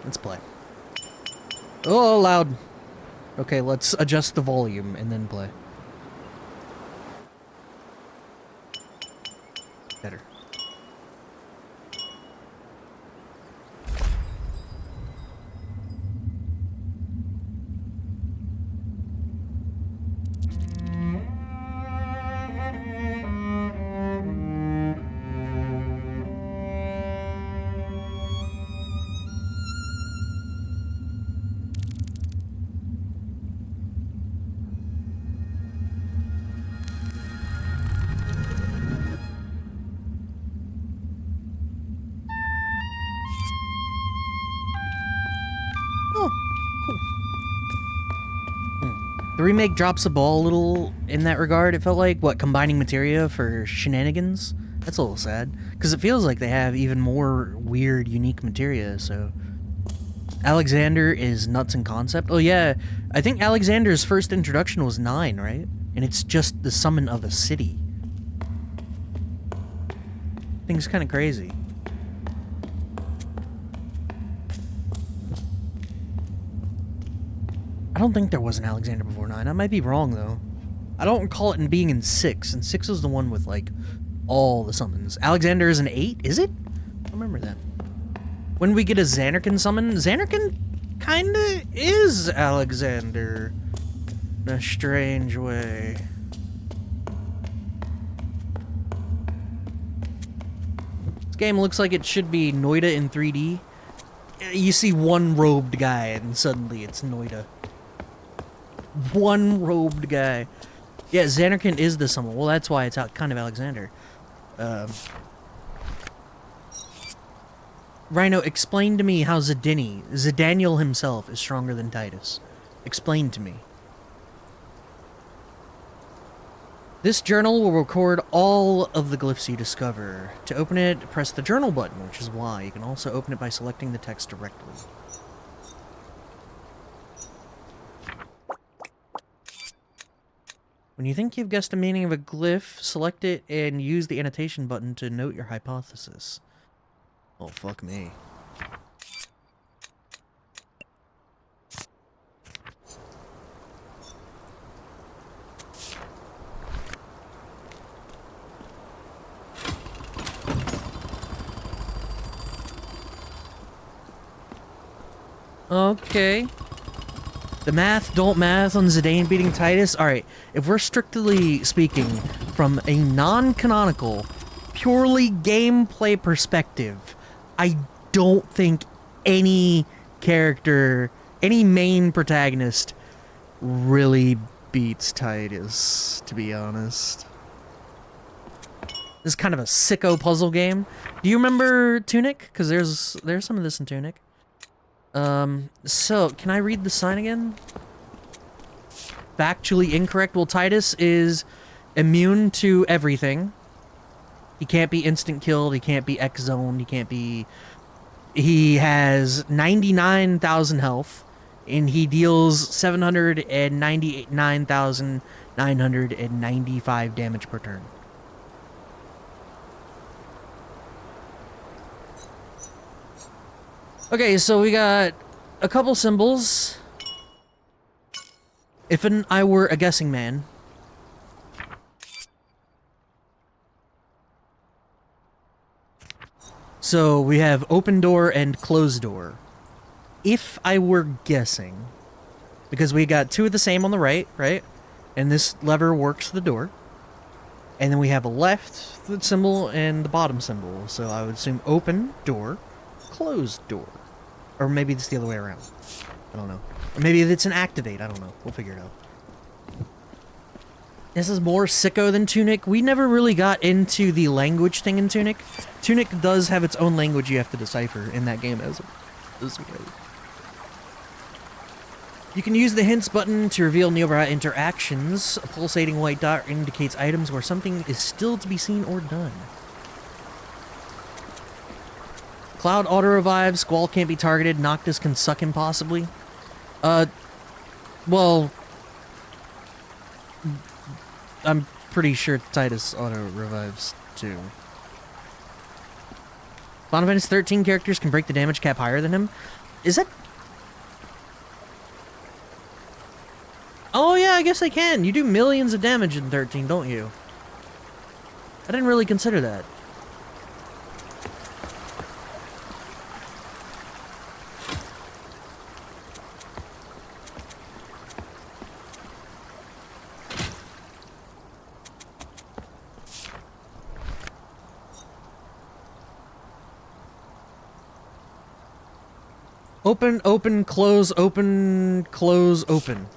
Let's play. Oh, loud. Okay, let's adjust the volume and then play. Better. Oh, cool. The remake drops the ball a little in that regard. It felt like, what, combining materia for shenanigans? That's a little sad, because it feels like they have even more weird, unique materia, so... Alexander is nuts in concept. Oh yeah, I think Alexander's first introduction was 9, right? And it's just the summon of a city. Thing's kind of crazy. I don't think there was an Alexander before 9. I might be wrong, though. I don't recall it being in 6, and 6 was the one with, like, all the summons. Alexander is an 8, is it? I don't remember that. When we get a Xanarkin summon, Xanarkin kinda is Alexander in a strange way. This game looks like it should be Noida in 3D. You see one robed guy and suddenly it's Noida. One robed guy. Yeah, Xanarkin is the summon. Well, that's why it's kind of Alexander. Rhino, explain to me how Zidaniel himself, is stronger than Titus. Explain to me. This journal will record all of the glyphs you discover. To open it, press the journal button, which is Y. You can also open it by selecting the text directly. When you think you've guessed the meaning of a glyph, select it and use the annotation button to note your hypothesis. Oh, fuck me. Okay. The math don't math on Zidane beating Titus. Alright, if we're strictly speaking from a non-canonical, purely gameplay perspective, I don't think any character, any main protagonist really beats Titus, to be honest. This is kind of a sicko puzzle game. Do you remember Tunic? Because there's some of this in Tunic. So, can I read the sign again? Factually incorrect. Well, Titus is immune to everything. He can't be instant killed, he can't be X-zoned, he can't be... He has 99,000 health, and he deals 799,995 damage per turn. Okay, so we got a couple symbols. If I were a guessing man... So we have open door and closed door. If I were guessing, because we got two of the same on the right, and this lever works the door, and then we have a left symbol and the bottom symbol, so I would assume open door, closed door, or maybe it's the other way around. I don't know. Or maybe it's an activate. I don't know. We'll figure it out. This is more sicko than Tunic. We never really got into the language thing in Tunic. Tunic does have its own language you have to decipher in that game as well. You can use the hints button to reveal nearby interactions. A pulsating white dot indicates items where something is still to be seen or done. Cloud auto-revives. Squall can't be targeted. Noctis can suck him possibly. Well... I'm pretty sure Titus auto-revives, too. Final Fantasy 13 characters can break the damage cap higher than him. Is that... Oh yeah, I guess I can. You do millions of damage in 13, don't you? I didn't really consider that. Open, open, close, open, close, open.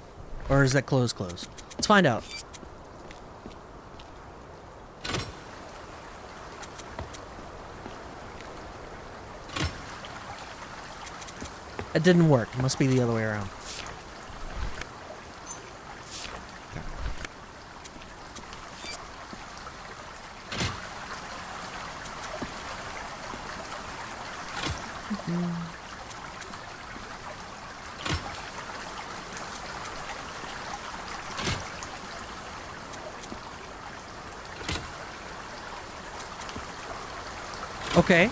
Or is that close, close? Let's find out. It didn't work. It must be the other way around. Okay.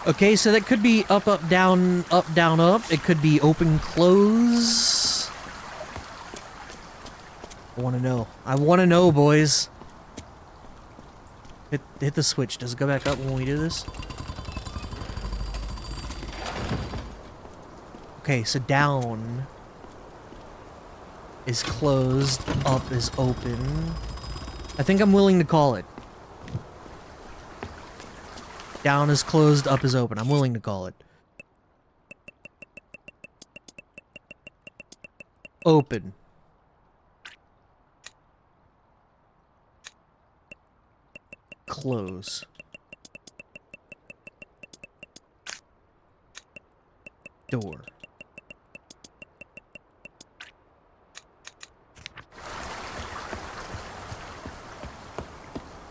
Okay, so that could be up, up, down, up, down, up. It could be open, close. I want to know. I want to know, boys. Hit the switch. Does it go back up when we do this? Okay, so down is closed, up is open. I think I'm willing to call it. Down is closed, up is open. I'm willing to call it. Open. Close. Door.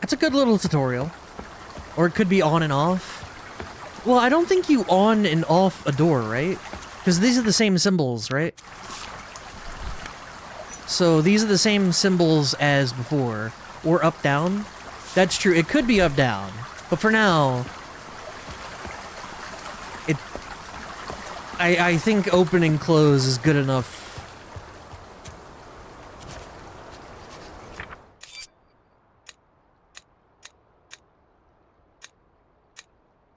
That's a good little tutorial. Or it could be on and off. Well, I don't think you on and off a door, right? Because these are the same symbols, right? So these are the same symbols as before. Or up, down. That's true. It could be up, down. But for now... I think open and close is good enough.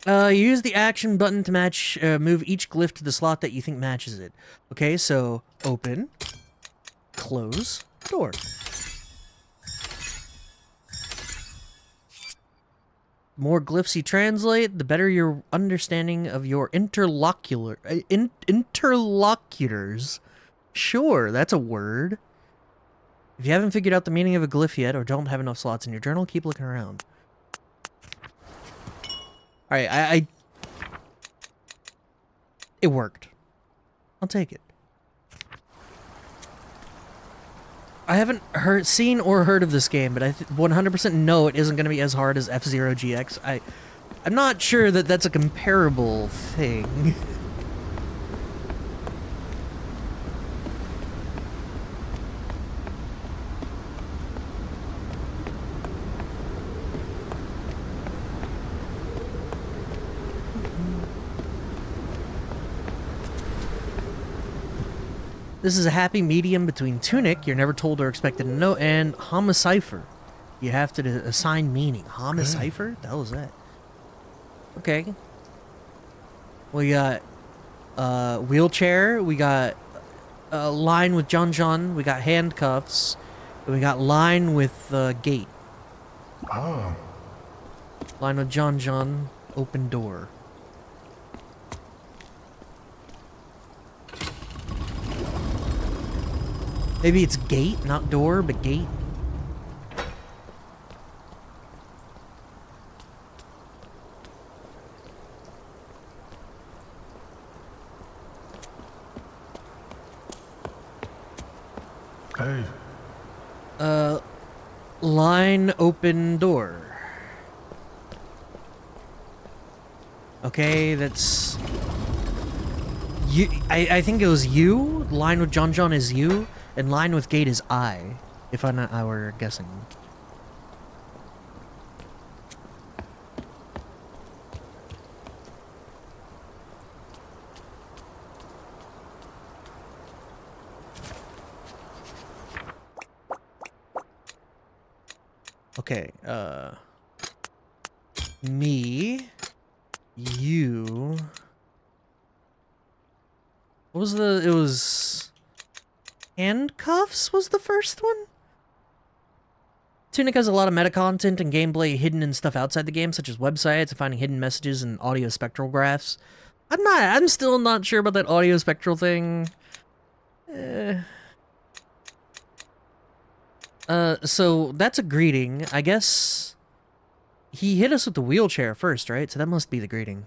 Use the action button to match, move each glyph to the slot that you think matches it. Okay, so open, close, door. More glyphs you translate, the better your understanding of your interlocutors. Sure, that's a word. If you haven't figured out the meaning of a glyph yet, or don't have enough slots in your journal, keep looking around. Alright, it worked. I'll take it. I haven't seen or heard of this game, but I 100% know it isn't going to be as hard as F-Zero GX. I'm not sure that that's a comparable thing. This is a happy medium between Tunic, you're never told or expected to know, and Homicipher. You have to assign meaning. Homicipher? The hell is that? Okay. We got wheelchair, we got line with John, we got handcuffs, and we got line with gate. Oh. Line with John, open door. Maybe it's gate, not door, but gate. Hey. Line, open door. Okay, that's... You, I think it was you. Line with John is you. And line with gate is I, if I were guessing. Okay, me, you... What was it was... Handcuffs was the first one? Tunic has a lot of meta content and gameplay hidden in stuff outside the game, such as websites and finding hidden messages and audio spectral graphs. I'm still not sure about that audio spectral thing. So that's a greeting. I guess he hit us with the wheelchair first, right? So that must be the greeting.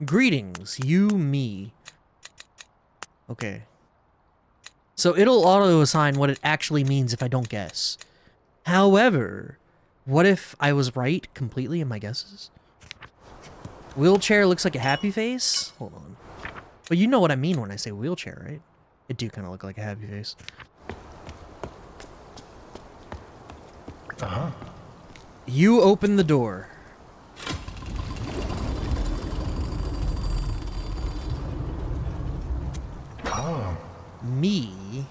Greetings, you, me. Okay. So it'll auto-assign what it actually means if I don't guess. However, what if I was right completely in my guesses? Wheelchair looks like a happy face? Hold on. But you know what I mean when I say wheelchair, right? It do kind of look like a happy face. Uh-huh. You open the door. Ah. Me...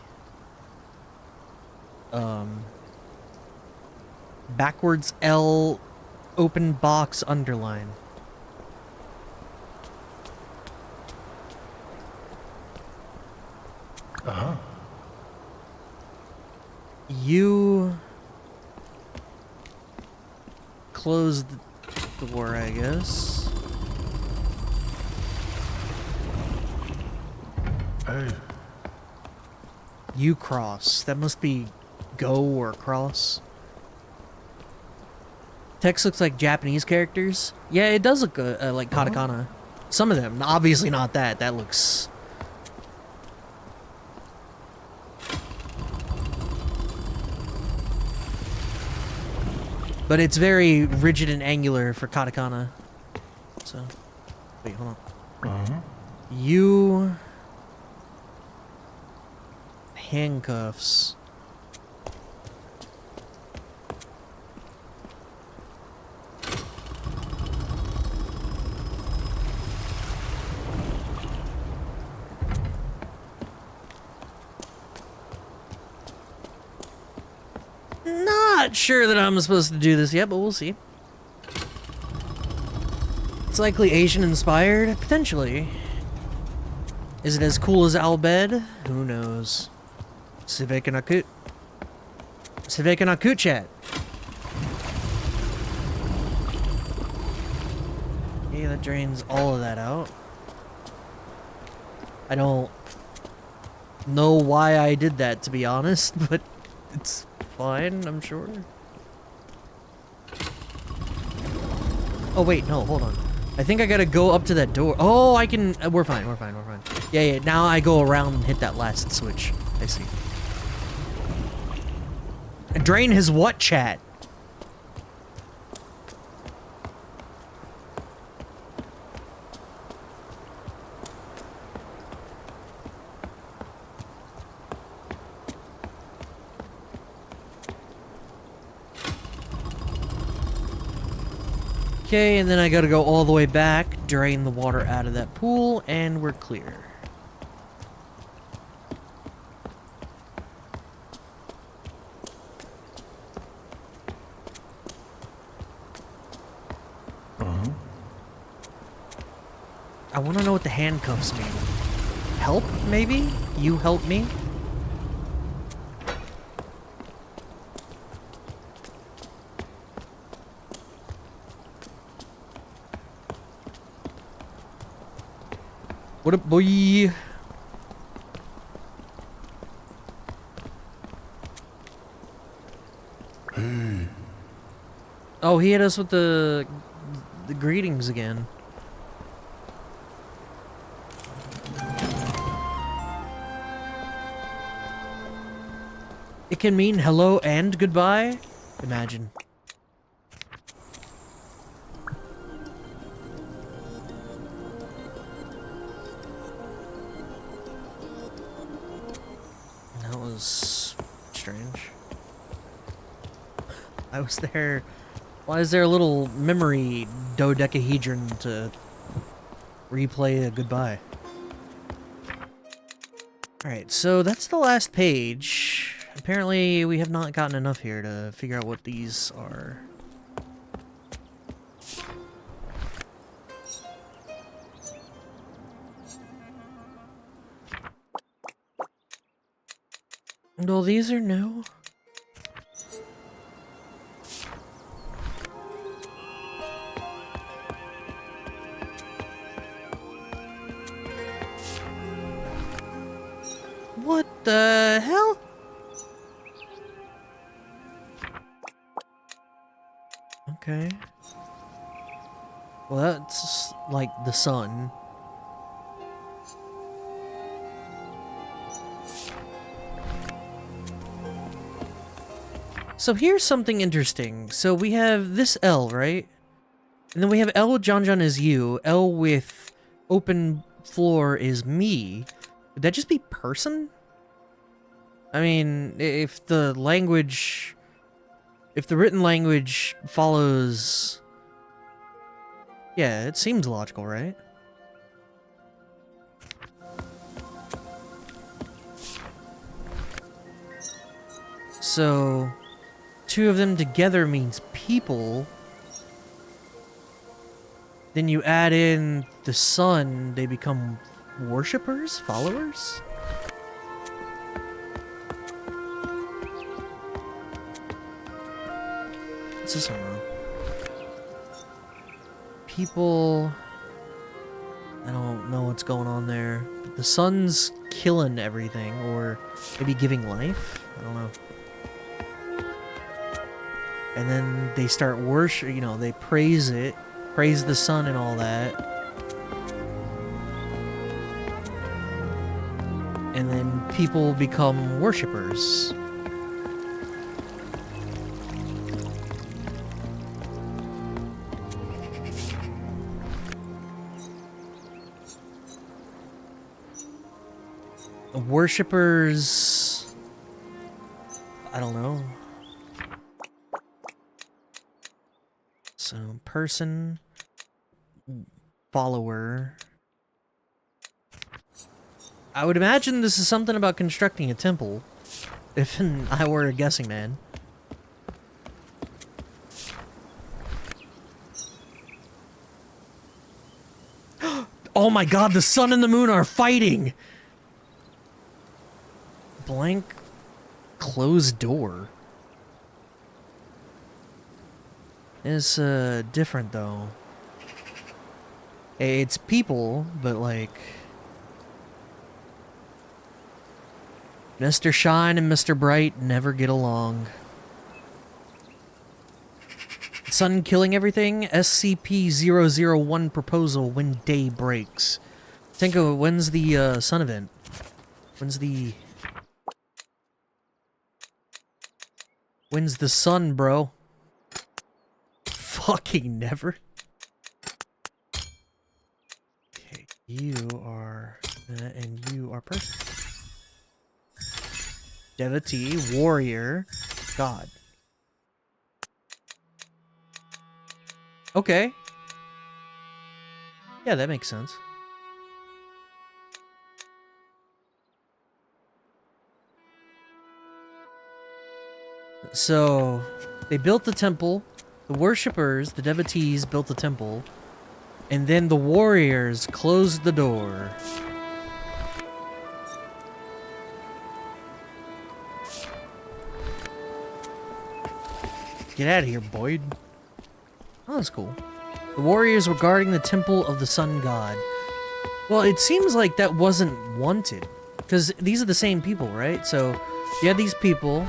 backwards L, open box, underline. Uh-huh. You... close the door, I guess. Hey. You cross. That must be go or cross. Text looks like Japanese characters. Yeah, it does look like katakana. Some of them. Obviously not that. That looks... But it's very rigid and angular for katakana. So... Wait, hold on. Uh-huh. You... handcuffs. Not sure that I'm supposed to do this yet, but we'll see. It's likely Asian inspired, potentially. Is it as cool as Al Bhed? Who knows? Civic and Akut. Civic and Akut chat. Okay, that drains all of that out. I don't know why I did that, to be honest, but it's fine, I'm sure. Oh, wait, no, hold on. I think I gotta go up to that door. Oh, I can... we're fine, we're fine, we're fine. Yeah, yeah, now I go around and hit that last switch. I see. Drain his what, chat? Okay, and then I gotta go all the way back, drain the water out of that pool, and we're clear. Uh-huh. I want to know what the handcuffs mean. Help, maybe? You help me? What a boy. Hey. Oh, he hit us with the greetings again. It can mean hello and goodbye. Imagine. That was strange. I was there. Why is there a little memory dodecahedron to replay a goodbye? Alright, so that's the last page. Apparently, we have not gotten enough here to figure out what these are. Well, these are new. What the hell? Okay. Well, that's like the sun. So here's something interesting. So we have this L, right? And then we have L with John John is you. L with open floor is me. Would that just be person? I mean, if the language... If the written language follows... Yeah, it seems logical, right? So... two of them together means people. Then you add in the sun, they become worshippers? Followers? What's this one, though? People... I don't know what's going on there. But the sun's killing everything, or maybe giving life? I don't know. And then they start worship, you know, they praise it, praise the sun and all that. And then people become worshippers. Worshippers... I don't know. So, person, follower. I would imagine this is something about constructing a temple, if I were a guessing man. Oh my god, the sun and the moon are fighting! Blank, closed door. It's different though. It's people, but like Mr. Shine and Mr. Bright never get along. Sun killing everything. SCP-001 proposal when day breaks. Tenko, when's the sun event? When's the sun, bro? Fucking never. Okay, you are and you are person. Devotee, warrior, god. Okay. Yeah, that makes sense. So, they built the temple. The worshippers, the devotees, built the temple, and then the warriors closed the door. Get out of here, Boyd. Oh, that's cool. The warriors were guarding the temple of the sun god. Well, it seems like that wasn't wanted, because these are the same people, right? So, you have these people.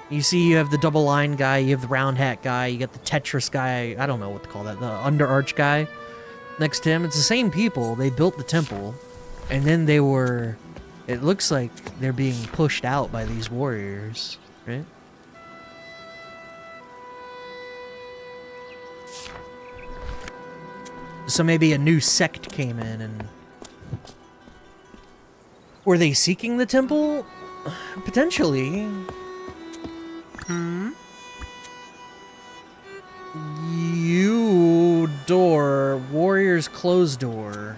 You see, you have the double line guy, you have the round hat guy, you got the Tetris guy, I don't know what to call that, the underarch guy next to him. It's the same people. They built the temple, and then they were, it looks like they're being pushed out by these warriors, right? So maybe a new sect came in and... Were they seeking the temple? Potentially. You door. Warriors closed door.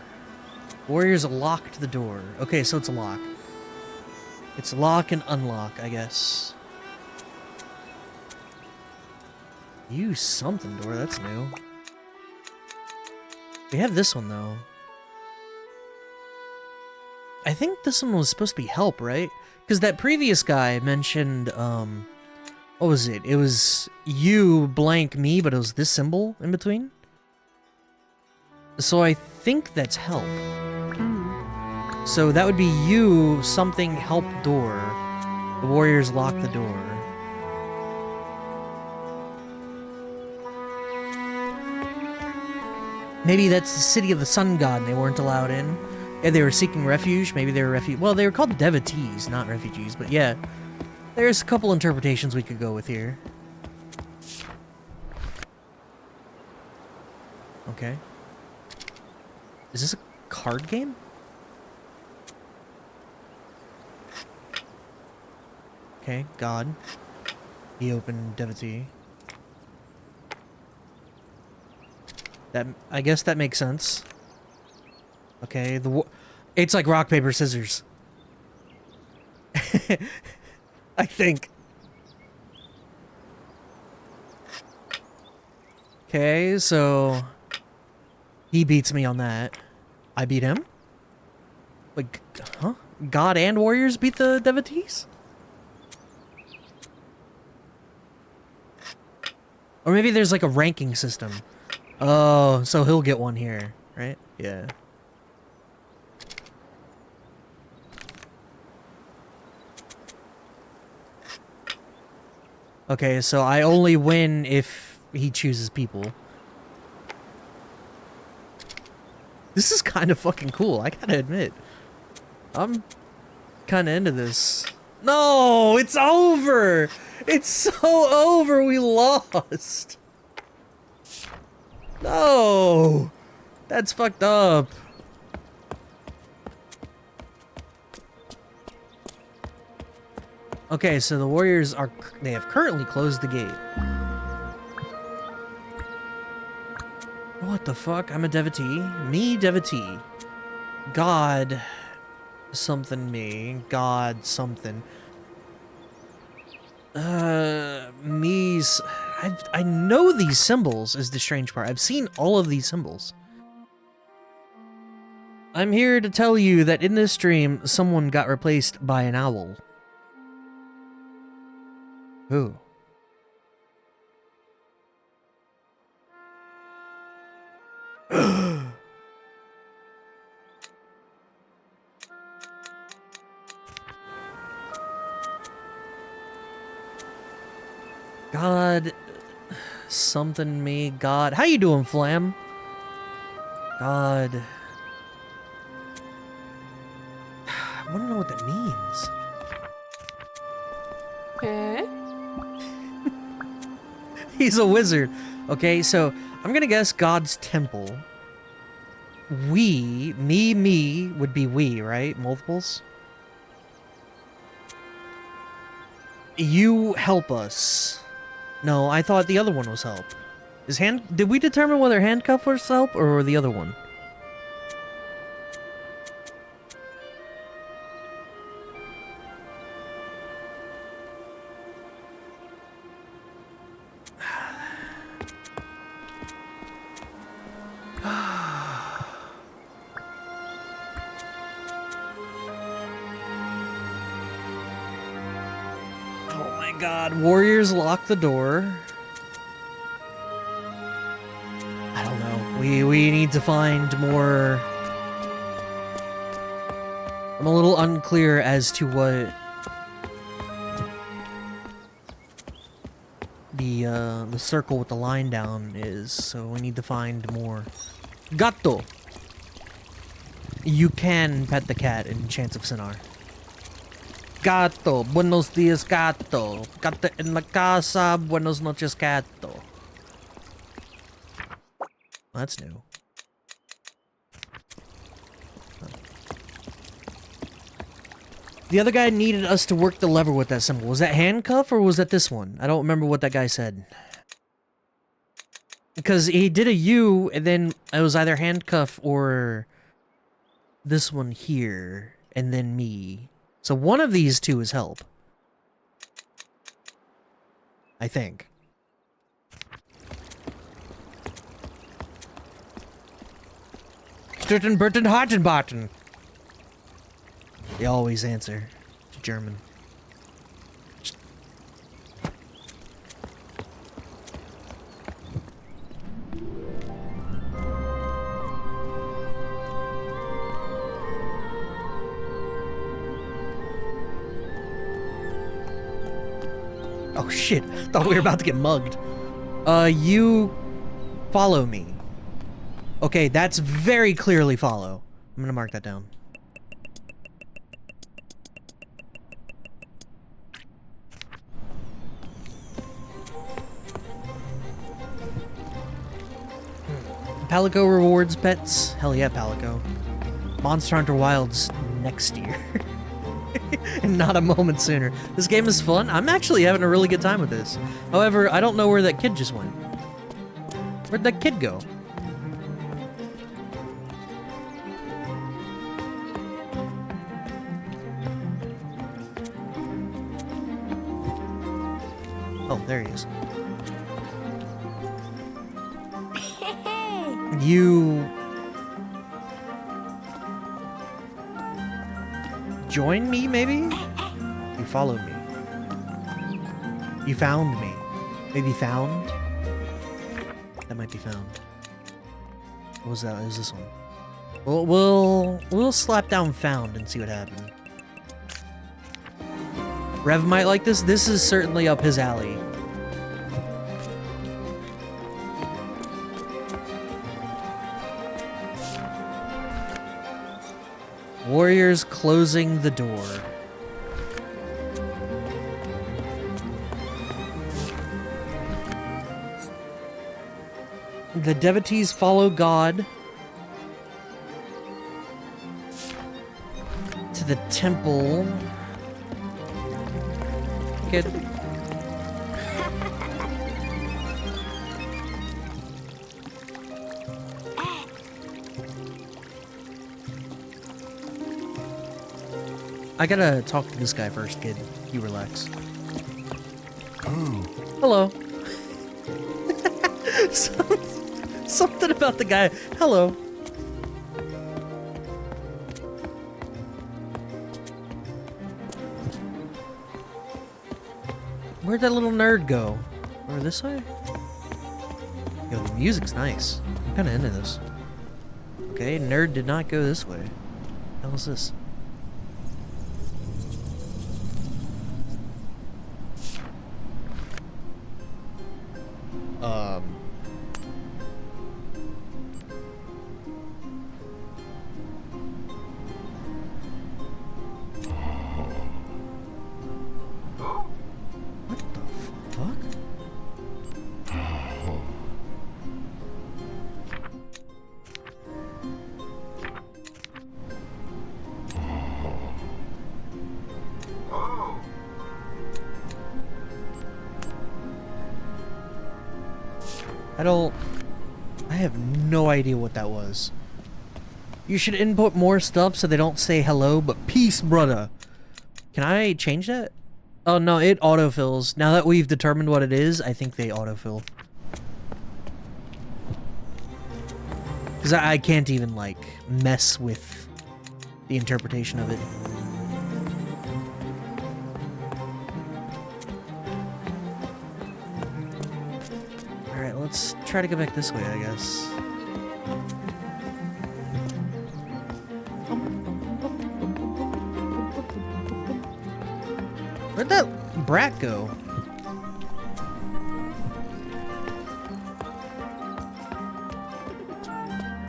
Warriors locked the door. Okay, so it's a lock. It's lock and unlock, I guess. Use something door, that's new. We have this one, though. I think this one was supposed to be help, right? Because that previous guy mentioned, what was it? It was you blank me, but it was this symbol in between. So I think that's help. So that would be you, something help door. The warriors lock the door. Maybe that's the city of the sun god and they weren't allowed in. Yeah, they were seeking refuge. Maybe they were well, they were called devotees, not refugees, but yeah. There's a couple interpretations we could go with here. Okay. Is this a card game? Okay, God. He opened devotee. That, I guess that makes sense. Okay, it's like rock, paper, scissors. I think. Okay, so he beats me on that. I beat him? Like, huh? God and warriors beat the devotees? Or maybe there's like a ranking system. Oh, so he'll get one here, right? Yeah. Okay, so I only win if he chooses people. This is kind of fucking cool, I gotta admit. I'm kind of into this. No, it's over! It's so over, we lost! No! That's fucked up. Okay, so the warriors they have currently closed the gate. What the fuck? I'm a devotee. Me, devotee. God something me. God something. Me's... I know these symbols is the strange part. I've seen all of these symbols. I'm here to tell you that in this stream, someone got replaced by an owl. Who? God, something me, God. How you doing, Flam? God. I want to know what that means. Okay. He's a wizard. Okay, so I'm gonna guess God's temple. We, me would be we, right? Multiples. You help us. No, I thought the other one was help. Did we determine whether handcuff was help or the other one? Oh my god, warriors lock the door. I don't know. We need to find more. I'm a little unclear as to what the circle with the line down is, so we need to find more. Gato! You can pet the cat in Chants of Sennaar. Gato, buenos dias, gato. Gato en la casa, buenos noches, gato. That's new. The other guy needed us to work the lever with that symbol. Was that handcuff or was that this one? I don't remember what that guy said. Because he did a U and then it was either handcuff or this one here and then me. So one of these two is help. I think. Sturten, Burton, Hartenbarten. They always answer to German. Oh shit, thought we were about to get mugged. You follow me. Okay, that's very clearly follow. I'm gonna mark that down. Palico rewards pets? Hell yeah, Palico. Monster Hunter Wilds next year. Not a moment sooner. This game is fun. I'm actually having a really good time with this. However, I don't know where that kid just went. Where'd that kid go? Oh, there he is. You join me, maybe? You followed me. You found me. Maybe found? That might be found. What was that? What was this one? We'll slap down found and see what happened. Rev might like this. This is certainly up his alley. Warriors closing the door. The devotees follow God to the temple. Kid. I gotta talk to this guy first, kid. You relax. Oh. Hello. Something about the guy. Hello. Where'd that little nerd go? Over this way? Yo, the music's nice. I'm kinda into this. Okay, nerd did not go this way. What the hell is this? What the fuck? I have no idea what that was. You should input more stuff so they don't say hello, but peace, brother. Can I change that? Oh no, it autofills. Now that we've determined what it is, I think they autofill. Because I can't even, like, mess with the interpretation of it. Alright, let's try to go back this way, I guess. Where'd that brat go?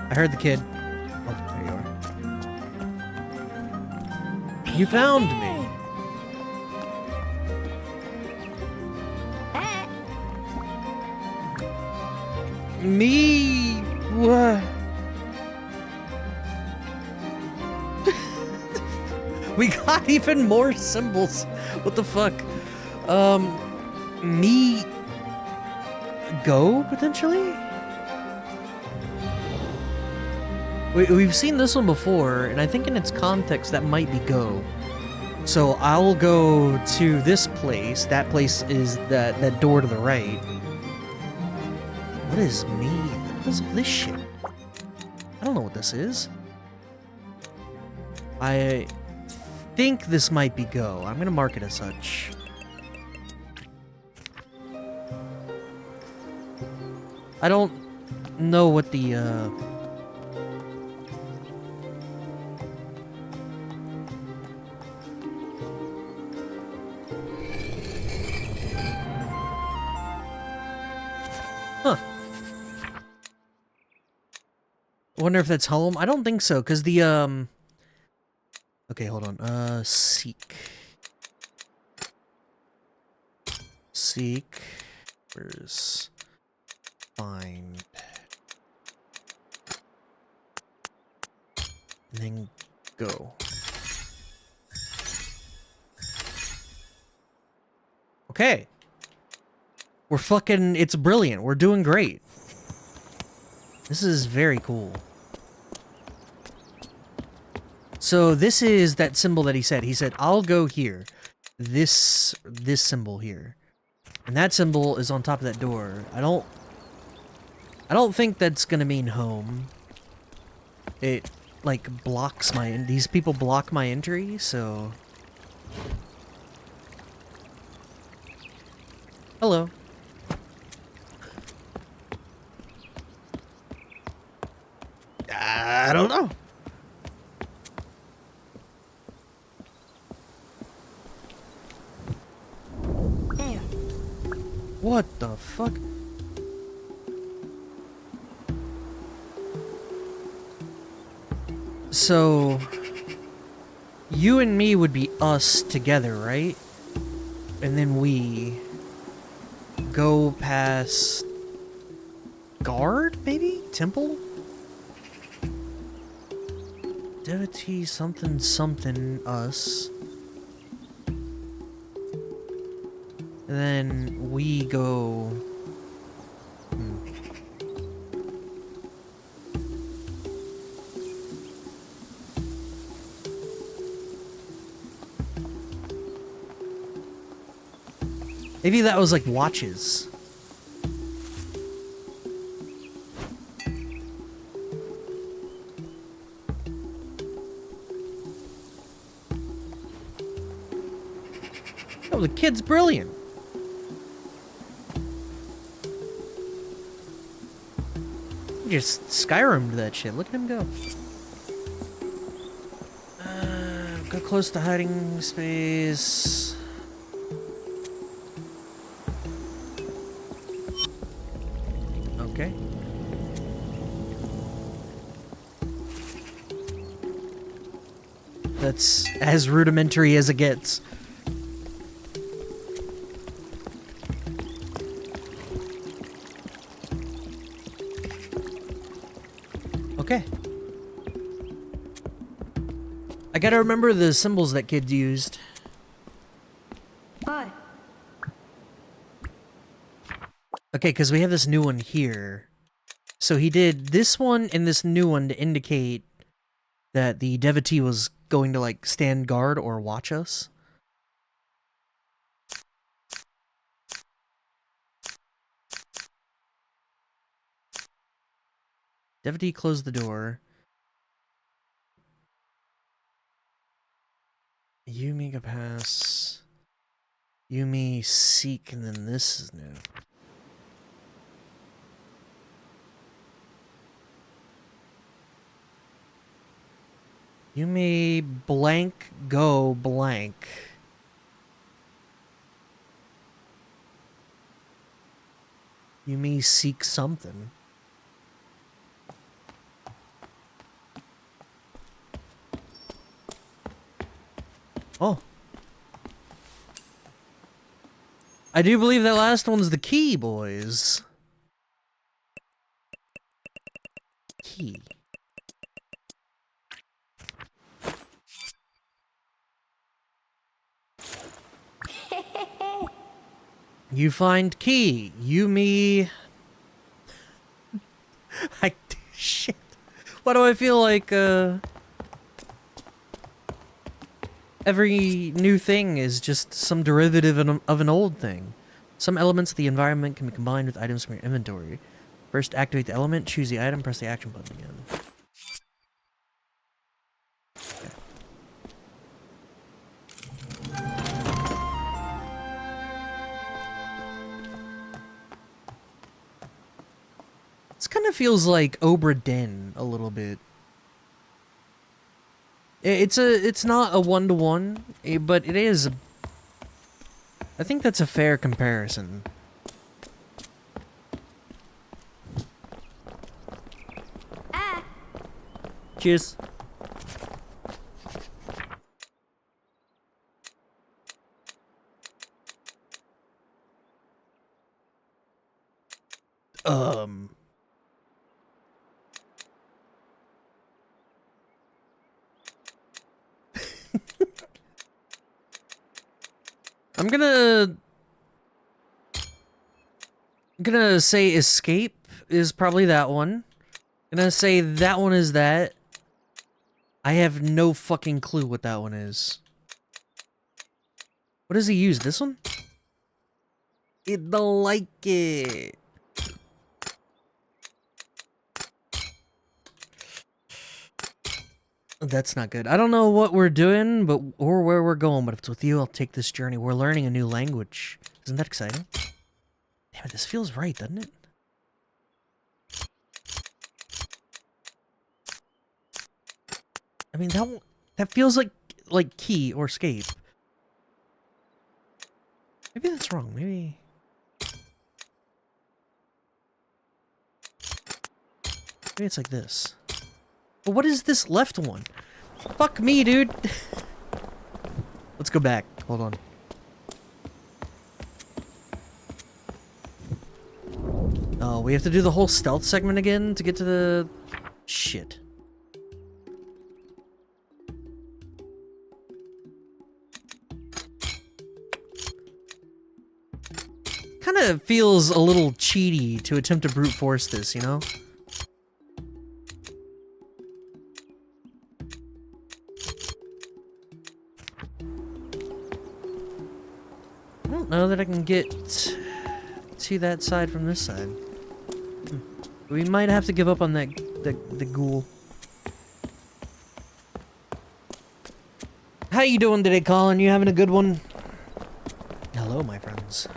I heard the kid. Oh, there you are. You found me. Me? What? We got even more symbols. What the fuck? Me go, potentially? We've seen this one before, and I think in its context that might be go. So I'll go to this place. That place is that door to the right. What is me? What is all this shit? I don't know what this is. I think this might be go. I'm gonna mark it as such. I don't know what the Huh. I wonder if that's home. I don't think so, because the okay, hold on. Seek. Seek. Where's find? And then go. Okay. We're fucking, it's brilliant. We're doing great. This is very cool. So this is that symbol that he said. He said, I'll go here. This symbol here. And that symbol is on top of that door. I don't think that's gonna mean home. It, like, blocks my, these people block my entry, so... Hello. I don't know. There. What the fuck? So, you and me would be us together, right? And then we go past guard, maybe? Temple? Devotee something something us. And then we go... Maybe that was like watches. Oh, the kid's brilliant. He just Skyrim'd that shit. Look at him go. Go close to hiding space. Okay. That's as rudimentary as it gets. Okay. I gotta remember the symbols that kid used. Bye. Okay, because we have this new one here. So he did this one and this new one to indicate that the devotee was going to, like, stand guard or watch us. Devotee closed the door. Yumi go pass. Yumi seek, and then this is new. Yumi blank go blank. Yumi seek something. Oh. I do believe that last one's the key, boys. Key. You find key. You me. Shit. Why do I feel like, Every new thing is just some derivative of an old thing. Some elements of the environment can be combined with items from your inventory. First, activate the element, choose the item, press the action button again. This kind of feels like Obra Dinn a little bit. It's not a one-to-one, but it is. I think that's a fair comparison. Cheers. I'm gonna say escape is probably that one. Gonna say that one is that. I have no fucking clue what that one is. What does he use? This one? It don't like it. That's not good. I don't know what we're doing, or where we're going, but if it's with you, I'll take this journey. We're learning a new language. Isn't that exciting? Damn it, this feels right, doesn't it? I mean, that feels like key or escape. Maybe that's wrong. Maybe it's like this. But what is this left one? Fuck me, dude. Let's go back. Hold on. Oh, we have to do the whole stealth segment again to get to the... Shit. Kind of feels a little cheaty to attempt to brute force this, you know? I don't know that I can get to that side from this side. We might have to give up on the ghoul. How you doing today, Colin? You having a good one? Hello, my friends.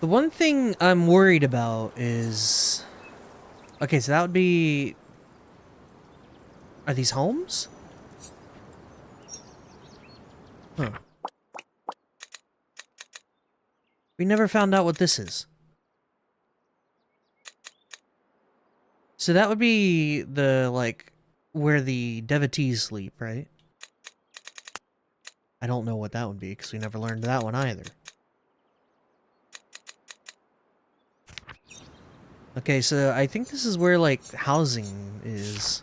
The one thing I'm worried about is... Okay, so that would be... Are these homes? Huh. We never found out what this is. So that would be the, like, where the devotees sleep, right? I don't know what that would be, because we never learned that one either. Okay, so I think this is where, like, housing is.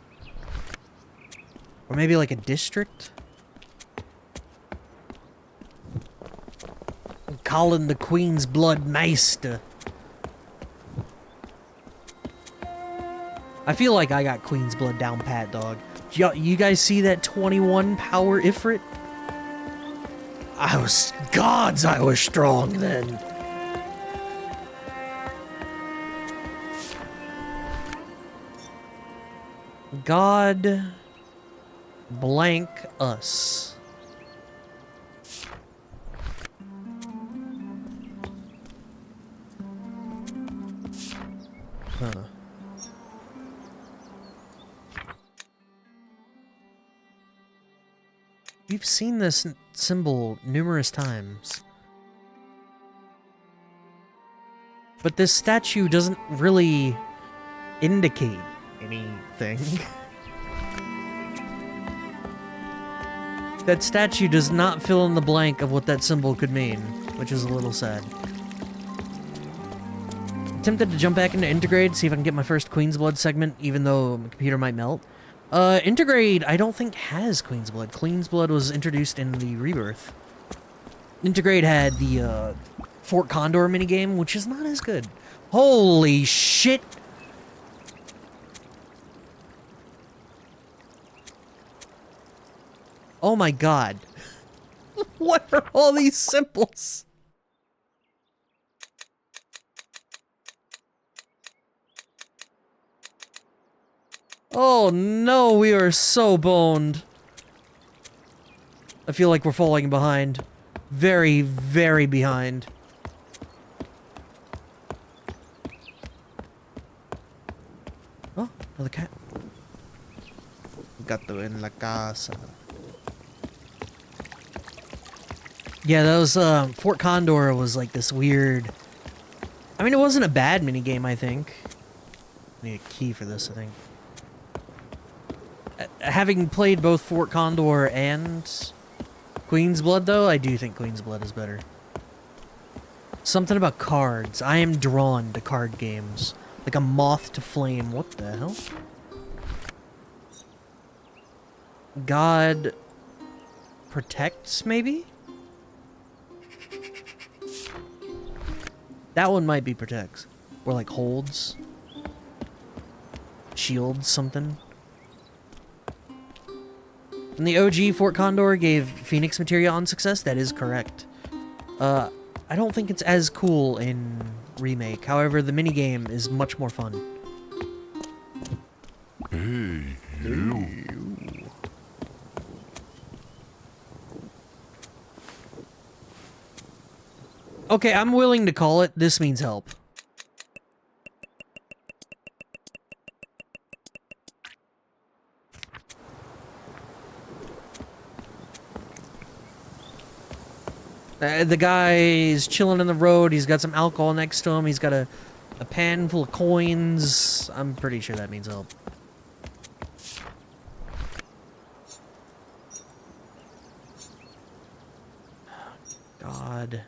Or maybe, like, a district? I'm calling the Queen's Blood Meister. I feel like I got Queen's Blood down pat, dog. You guys see that 21 power Ifrit? I was strong then. God blank us. Huh. We've seen this symbol numerous times. But this statue doesn't really indicate anything. That statue does not fill in the blank of what that symbol could mean, which is a little sad. Tempted to jump back into Intergrade, see if I can get my first Queen's Blood segment, even though my computer might melt. Intergrade, I don't think has Queen's Blood. Queen's Blood was introduced in the Rebirth. Integrate had the Fort Condor minigame, which is not as good. Holy shit! Oh my god. What are all these symbols? Oh no, we are so boned. I feel like we're falling behind. Very, very behind. Oh, another cat. Gato en la casa. Yeah, that was, Fort Condor was like this weird... I mean, it wasn't a bad minigame, I think. I need a key for this, I think. Having played both Fort Condor and Queen's Blood, though, I do think Queen's Blood is better. Something about cards. I am drawn to card games. Like a moth to flame. What the hell? God protects, maybe? That one might be protects. Or like holds. Shields, something. And the OG Fort Condor gave Phoenix materia on success. That is correct. I don't think it's as cool in Remake. However, the minigame is much more fun. Hey, you. Okay, I'm willing to call it. This means help. The guy's chilling in the road. He's got some alcohol next to him. He's got a pan full of coins. I'm pretty sure that means help. God.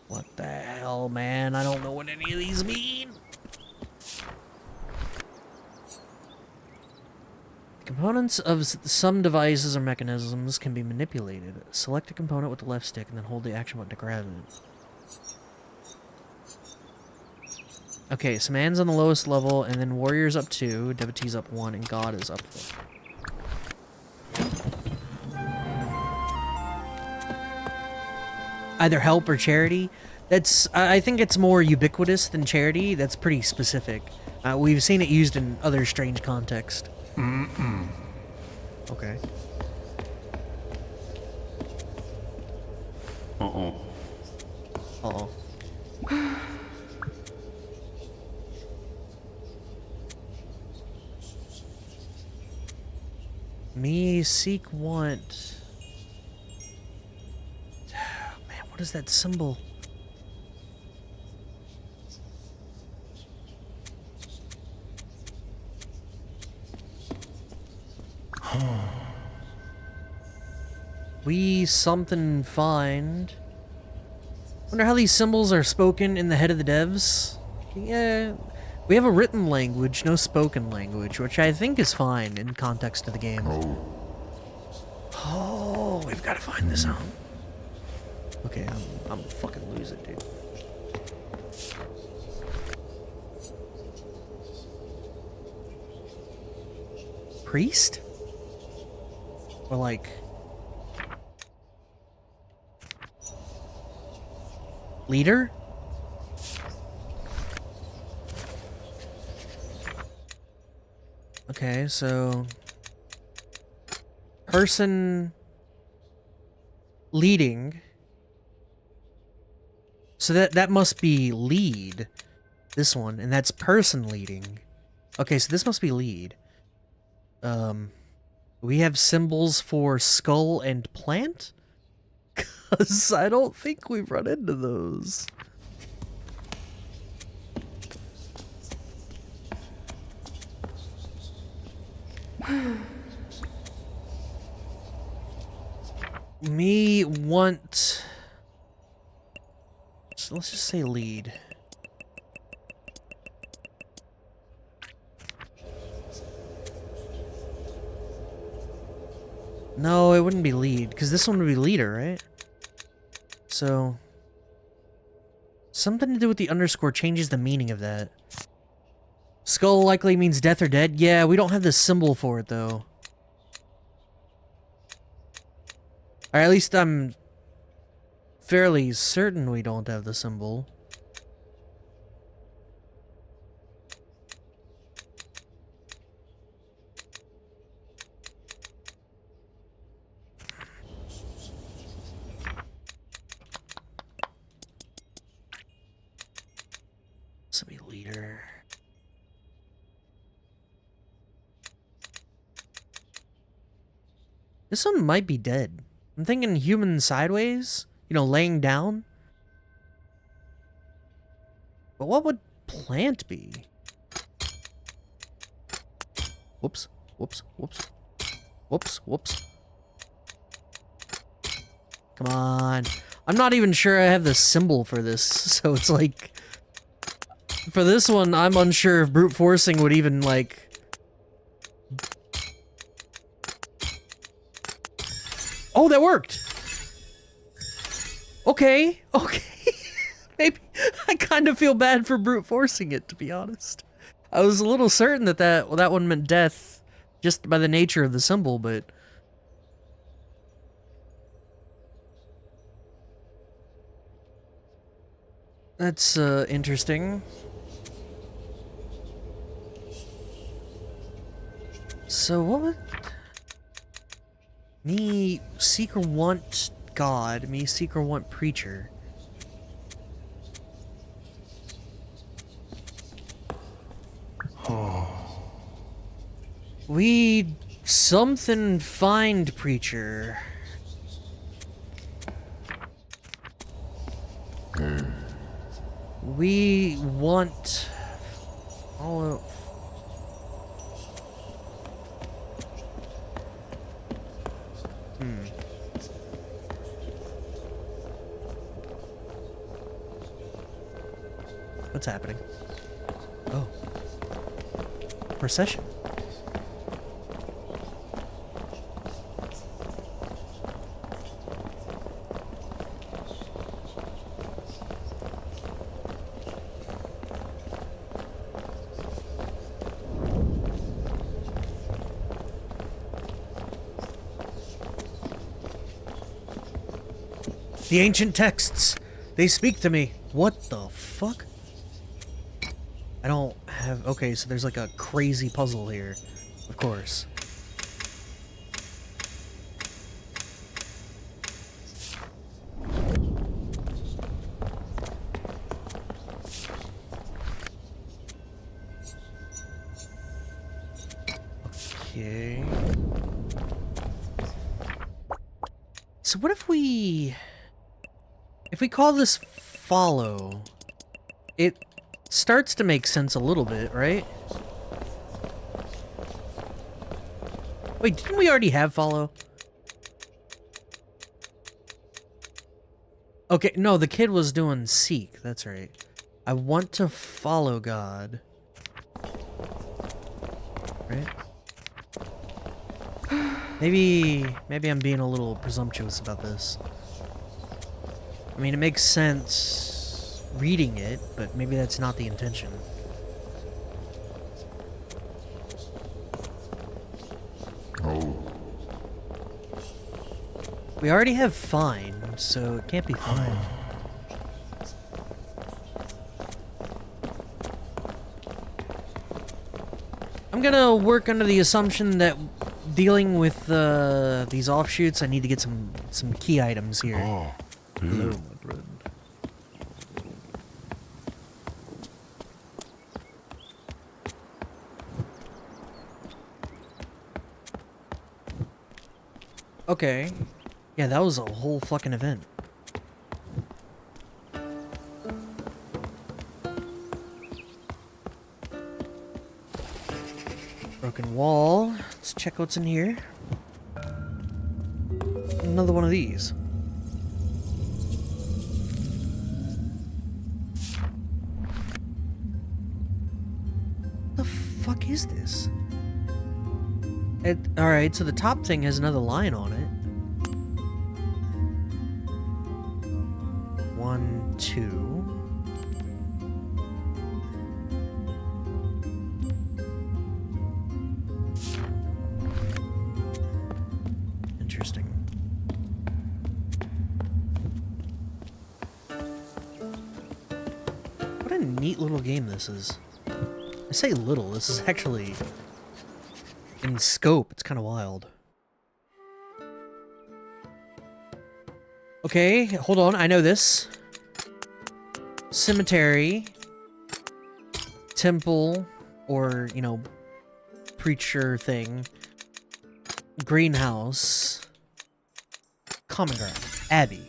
What the hell, man? I don't know what any of these mean. Components of some devices or mechanisms can be manipulated. Select a component with the left stick and then hold the action button to grab it. Okay, so man's on the lowest level, and then warrior's up 2, devotee's up 1, and god is up 4. Either help or charity. That's, I think it's more ubiquitous than charity. That's pretty specific. We've seen it used in other strange contexts. Okay. Uh-oh. Uh-oh. Me seek want. Man, what is that symbol? We something find. Wonder how these symbols are spoken in the head of the devs. Yeah, we have a written language, no spoken language, which I think is fine in context of the game. Oh, we've got to find this out. Okay, I'm fucking losing, dude. Priest? Or like... leader? Okay, so... person... leading. So that must be lead. This one, and that's person leading. Okay, so this must be lead. We have symbols for skull and plant? Because I don't think we've run into those. Me want... So let's just say lead. No, it wouldn't be lead, because this one would be leader, right? so... Something to do with the underscore changes the meaning of that. Skull likely means death or dead. Yeah, we don't have the symbol for it, though. Or at least I'm fairly certain we don't have the symbol. Somebody leader. This one might be dead. I'm thinking human sideways, you know, laying down. But what would plant be? Whoops, whoops, whoops, whoops, whoops. Come on. I'm not even sure I have the symbol for this, so it's like... For this one, I'm unsure if brute forcing would even, like... Oh, that worked! Okay, okay. Maybe I kind of feel bad for brute forcing it, to be honest. I was a little certain that that one meant death, just by the nature of the symbol, but... That's, interesting. So, what would... Me, seeker want God. Me, seeker want preacher. We... something find preacher. We want... Oh... What's happening? Oh. Procession. The ancient texts. They speak to me. What the fuck? I don't have... Okay, so there's like a crazy puzzle here. Of course. Okay. So what if we... If we call this follow, it starts to make sense a little bit, right? Wait, didn't we already have follow? Okay, no, the kid was doing seek, that's right. I want to follow God. Right? Maybe I'm being a little presumptuous about this. I mean, it makes sense reading it, but maybe that's not the intention. Oh. We already have find, so it can't be fine. I'm gonna work under the assumption that dealing with these offshoots, I need to get some key items here. Oh. Hello, my friend. Okay. Yeah, that was a whole fucking event. Broken wall. Let's check what's in here. Another one of these. What the fuck is this? Alright, so the top thing has another line on it. 1, 2. Interesting. What a neat little game this is. I say little, this is actually, in scope, it's kind of wild. Okay, hold on, I know this. Cemetery. Temple, or, you know, preacher thing. Greenhouse. Common ground. Abbey.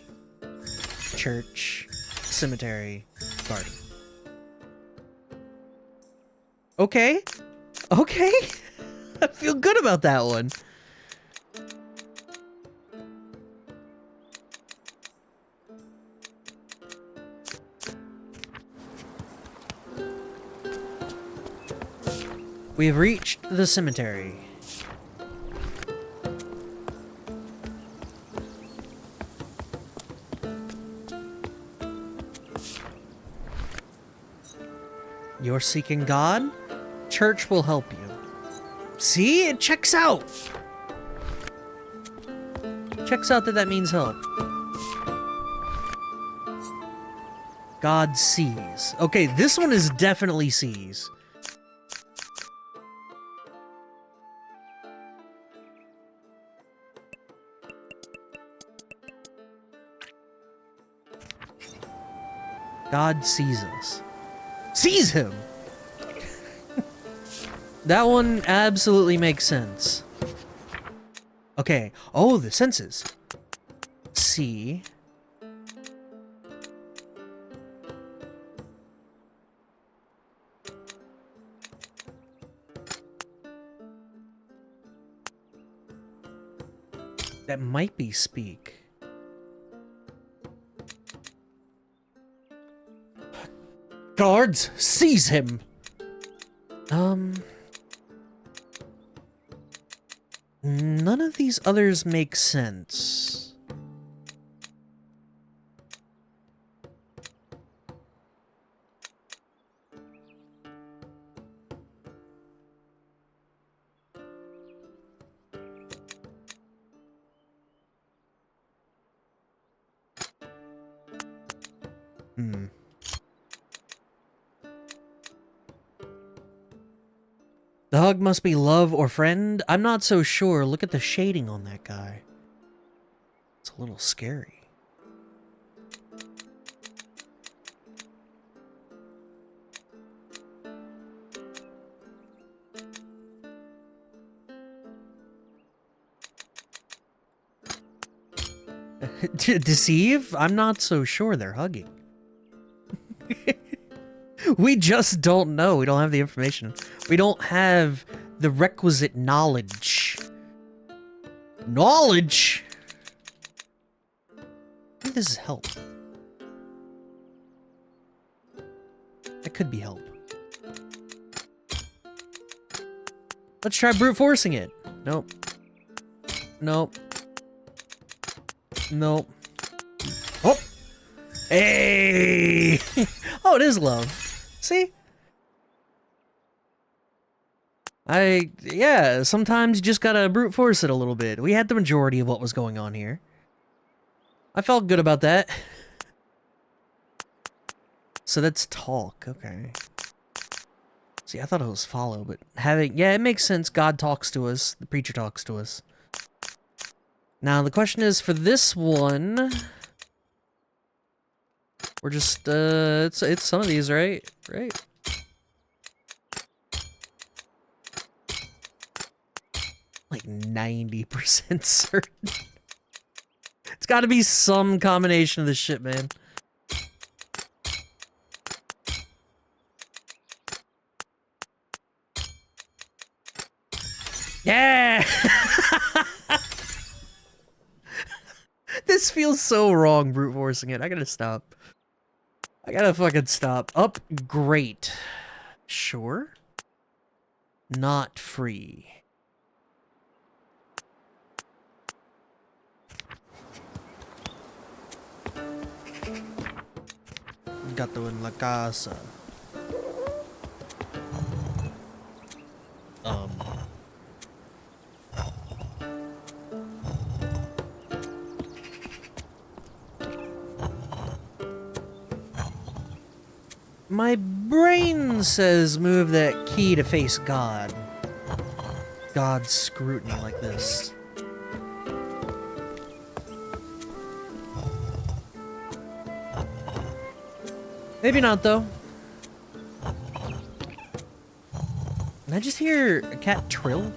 Church. Cemetery. Garden. Okay. Okay. I feel good about that one. We have reached the cemetery. You're seeking God? Church will help you. See? It checks out! Checks out that means help. God sees. Okay, this one is definitely sees. God sees us. Sees him! That one absolutely makes sense. Okay. Oh, the senses. See. That might be speak. Guards, seize him! None of these others make sense. The hug must be love or friend? I'm not so sure. Look at the shading on that guy. It's a little scary. Deceive? I'm not so sure they're hugging. We just don't know. We don't have the information. We don't have the requisite knowledge. Knowledge? I think this is help. That could be help. Let's try brute forcing it. Nope. Nope. Nope. Oh! Hey! Oh, it is love. See? Yeah, sometimes you just gotta brute force it a little bit. We had the majority of what was going on here. I felt good about that. So that's talk, okay. See, I thought it was follow, but yeah, it makes sense. God talks to us. The preacher talks to us. Now, the question is, for this one... We're just, it's some of these, right? Right? Like 90% certain. It's gotta be some combination of this shit, man. Yeah! This feels so wrong, brute forcing it. I gotta stop. I gotta fucking stop. Up, great. Sure. Not free. Gato en la casa. My brain says move that key to face God. God's scrutiny like this. Maybe not, though. Did I just hear a cat trill?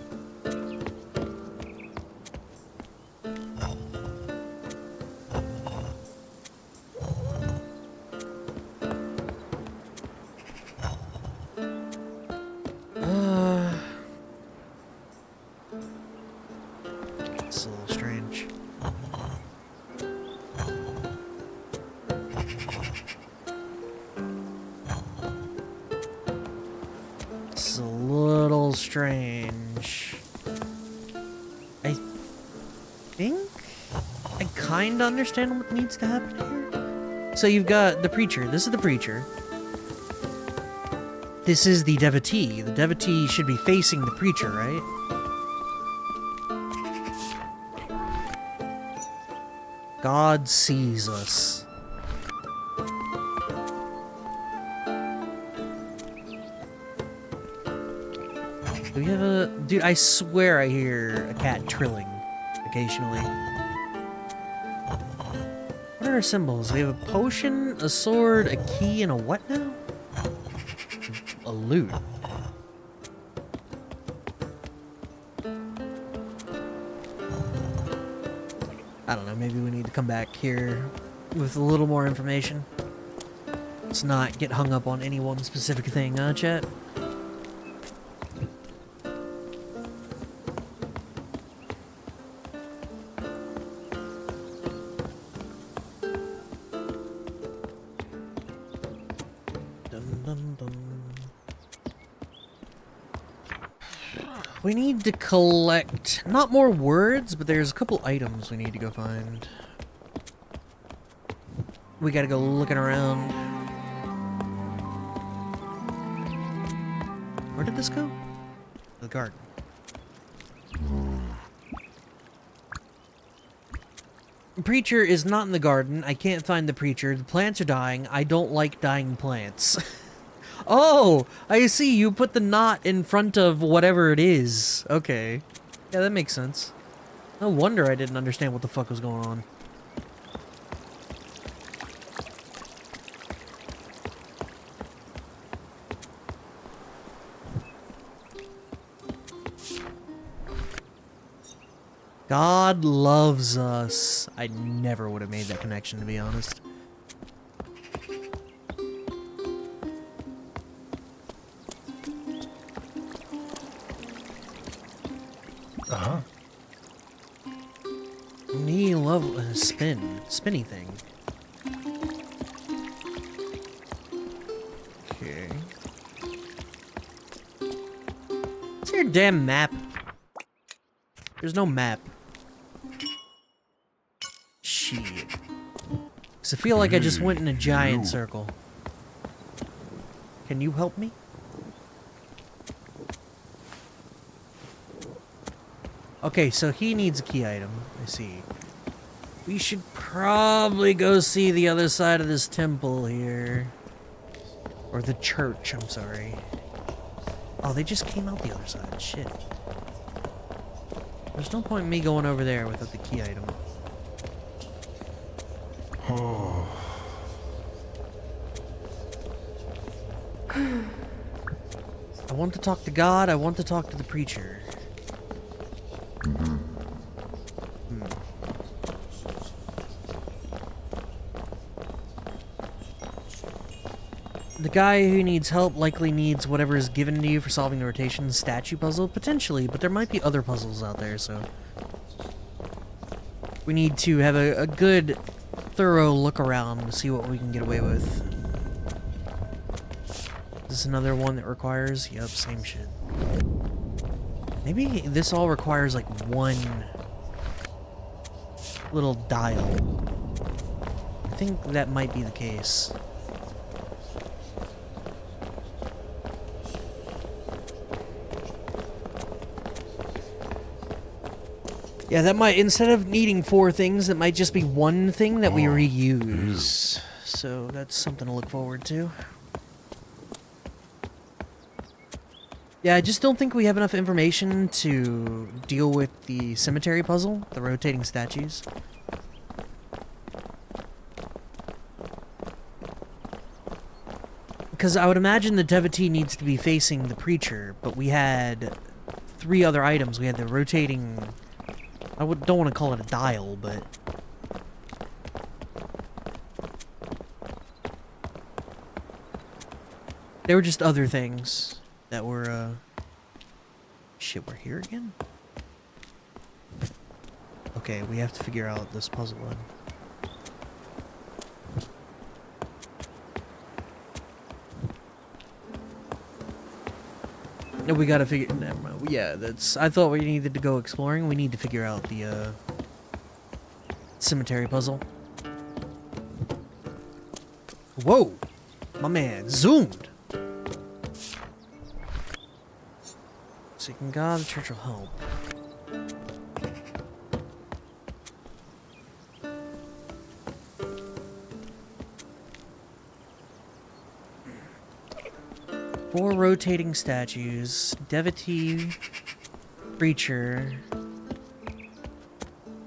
It's a little strange. It's a little strange. I think I kind of understand what needs to happen here. So you've got the preacher. This is the preacher. This is the devotee. The devotee should be facing the preacher, right? God sees us. Do we have a... Dude, I swear I hear a cat trilling occasionally. What are our symbols? We have a potion, a sword, a key, and a what now? A lute. I don't know, maybe we need to come back here with a little more information. Let's not get hung up on any one specific thing, huh, chat? Dun, dun, dun. We need to collect, not more words, but there's a couple items we need to go find. We gotta go looking around. Where did this go? The garden. The preacher is not in the garden. I can't find the preacher. The plants are dying. I don't like dying plants. Oh, I see. You put the knot in front of whatever it is. Okay. Yeah, that makes sense. No wonder I didn't understand what the fuck was going on. God loves us. I never would have made that connection, to be honest. Uh-huh. Knee level spinny thing. Okay. Is there a damn map? There's no map. Shit. 'Cause I feel like I just went in a giant circle. Can you help me? Okay, so he needs a key item. I see. We should probably go see the other side of this temple here. Or the church, I'm sorry. Oh, they just came out the other side. Shit. There's no point in me going over there without the key item. Oh. I want to talk to God. I want to talk to the preacher. The guy who needs help likely needs whatever is given to you for solving the rotation statue puzzle, potentially, but there might be other puzzles out there, so... We need to have a good, thorough look around to see what we can get away with. Is this another one that requires? Yep, same shit. Maybe this all requires, like, one little dial. I think that might be the case. Yeah, that might, instead of needing 4 things, that might just be 1 thing that we reuse. So that's something to look forward to. Yeah, I just don't think we have enough information to deal with the cemetery puzzle, the rotating statues. Because I would imagine the devotee needs to be facing the preacher, but we had 3 other items. We had the rotating... don't want to call it a dial, but... They were just other things that were, Shit, we're here again? Okay, we have to figure out this puzzle then. No, we gotta figure... Never mind. Yeah, that's... I thought we needed to go exploring. We need to figure out the, cemetery puzzle. Whoa! My man zoomed! Seeking God, the church will help. Four rotating statues, devotee, preacher,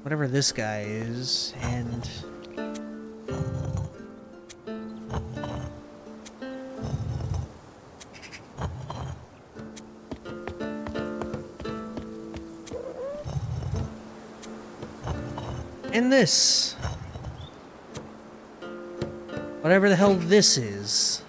whatever this guy is, and... and this. Whatever the hell this is.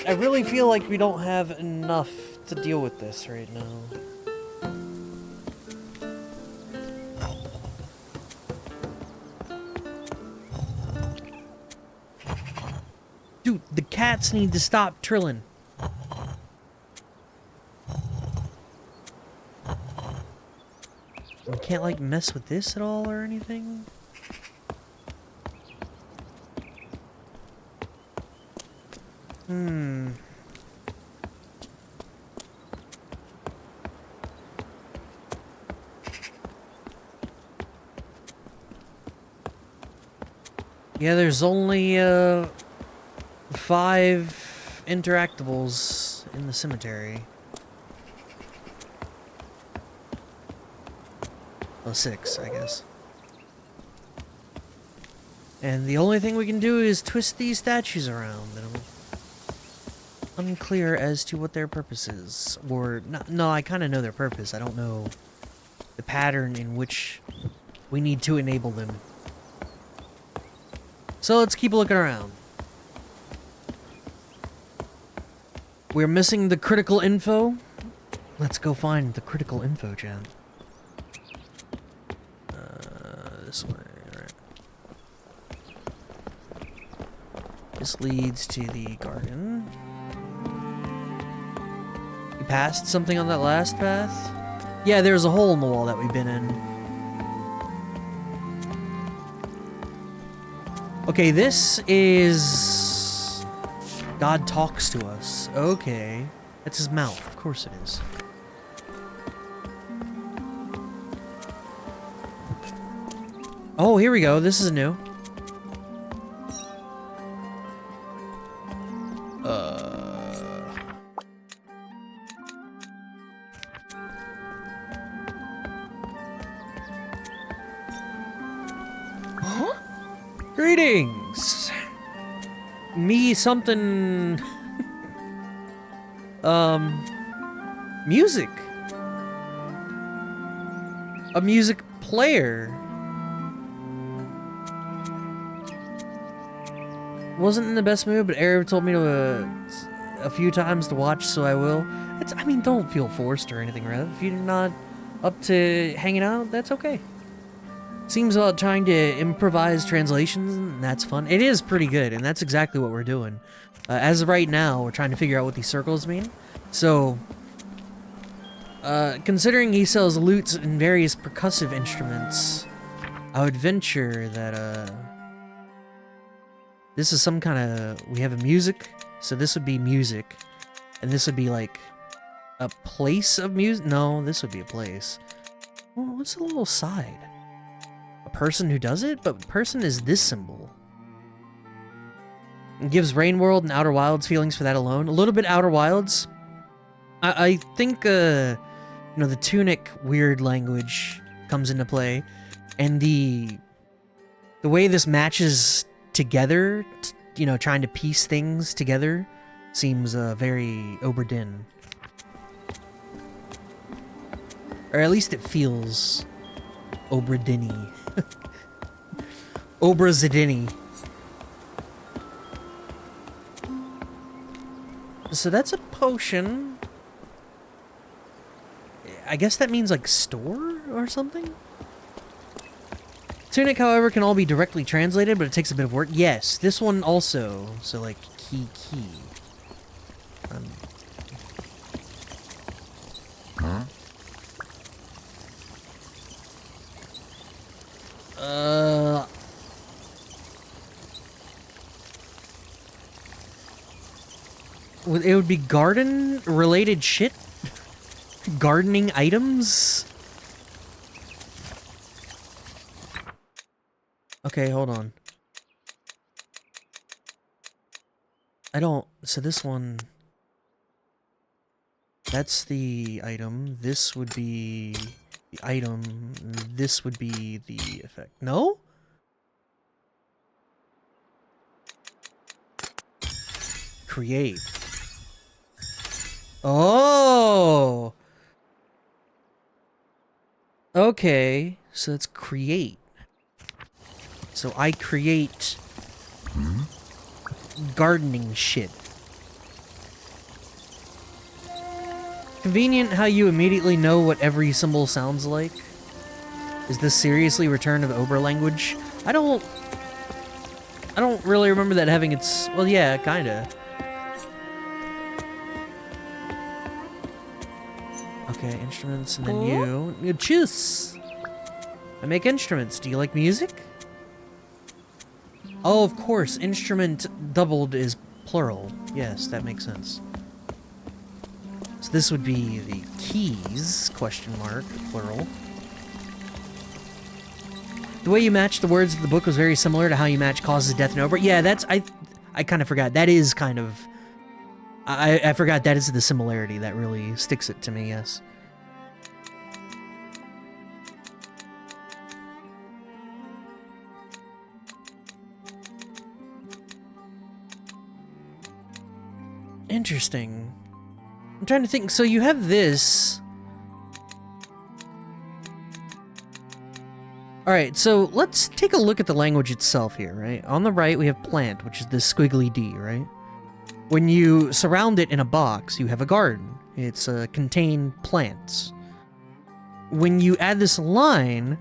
I really feel like we don't have enough to deal with this right now. Dude, the cats need to stop trilling. We can't, like, mess with this at all or anything? Yeah, there's only, 5 interactables in the cemetery. Well, 6, I guess. And the only thing we can do is twist these statues around. And I'm unclear as to what their purpose is. Or, no, I kind of know their purpose. I don't know the pattern in which we need to enable them. So let's keep looking around. We're missing the critical info. Let's go find the critical info, Jen. This way, right. This leads to the garden. We passed something on that last path? Yeah, there's a hole in the wall that we've been in. Okay, this is... God talks to us. Okay. That's his mouth. Of course it is. Oh, here we go. This is new. Huh? Greetings! Me something... music. A music player. Wasn't in the best mood, but Arab told me to a few times to watch, so I will. I mean, don't feel forced or anything, Rev. If you're not up to hanging out, that's okay. Seems about trying to improvise translations, and that's fun. It is pretty good, and that's exactly what we're doing. As of right now, we're trying to figure out what these circles mean. So, considering he sells lutes and various percussive instruments, I would venture that, This is some kind of... We have a music, so this would be music. And this would be like a place of music? No, this would be a place. Well, what's the little side? A person who does it? But person is this symbol. It gives Rain World and Outer Wilds feelings for that alone. A little bit Outer Wilds. I think, you know, the Tunic weird language comes into play. And the way this matches together, you know, trying to piece things together, seems very Oberdin. Or at least it feels Oberdini. Obrazadini. So that's a potion. I guess that means like store or something? Tunic, however, can all be directly translated, but it takes a bit of work. Yes, this one also. So like key. Huh? It would be garden-related shit? Gardening items? Okay, hold on. I don't... So this one... That's the item. This would be the item. This would be the effect. No? Create. Oh! Okay, so it's create. So I create gardening shit. Convenient how you immediately know what every symbol sounds like. Is this seriously Return of Ober language? I don't really remember that having its... Well, yeah, kinda. Okay, instruments, and then you choose. I make instruments. Do you like music? Oh, of course. Instrument doubled is plural. Yes, that makes sense. So this would be the keys, question mark, plural. The way you match the words of the book was very similar to how you match causes, death, and over. Yeah, that's... I kind of forgot. That is kind of... I forgot that is the similarity that really sticks it to me, yes. Interesting. I'm trying to think. So you have this. Alright, so let's take a look at the language itself here, right? On the right, we have plant, which is this squiggly D, right? When you surround it in a box, you have a garden. It's contain plants. When you add this line,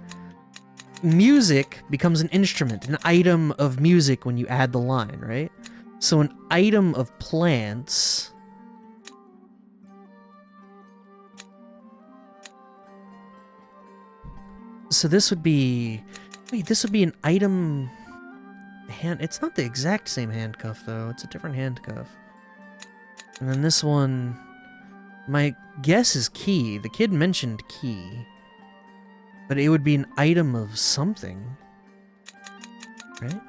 music becomes an instrument, an item of music when you add the line, right? So an item of plants... So this would be... Wait, this would be an item... It's not the exact same handcuff, though. It's a different handcuff. And then this one... My guess is key. The kid mentioned key. But it would be an item of something. Right?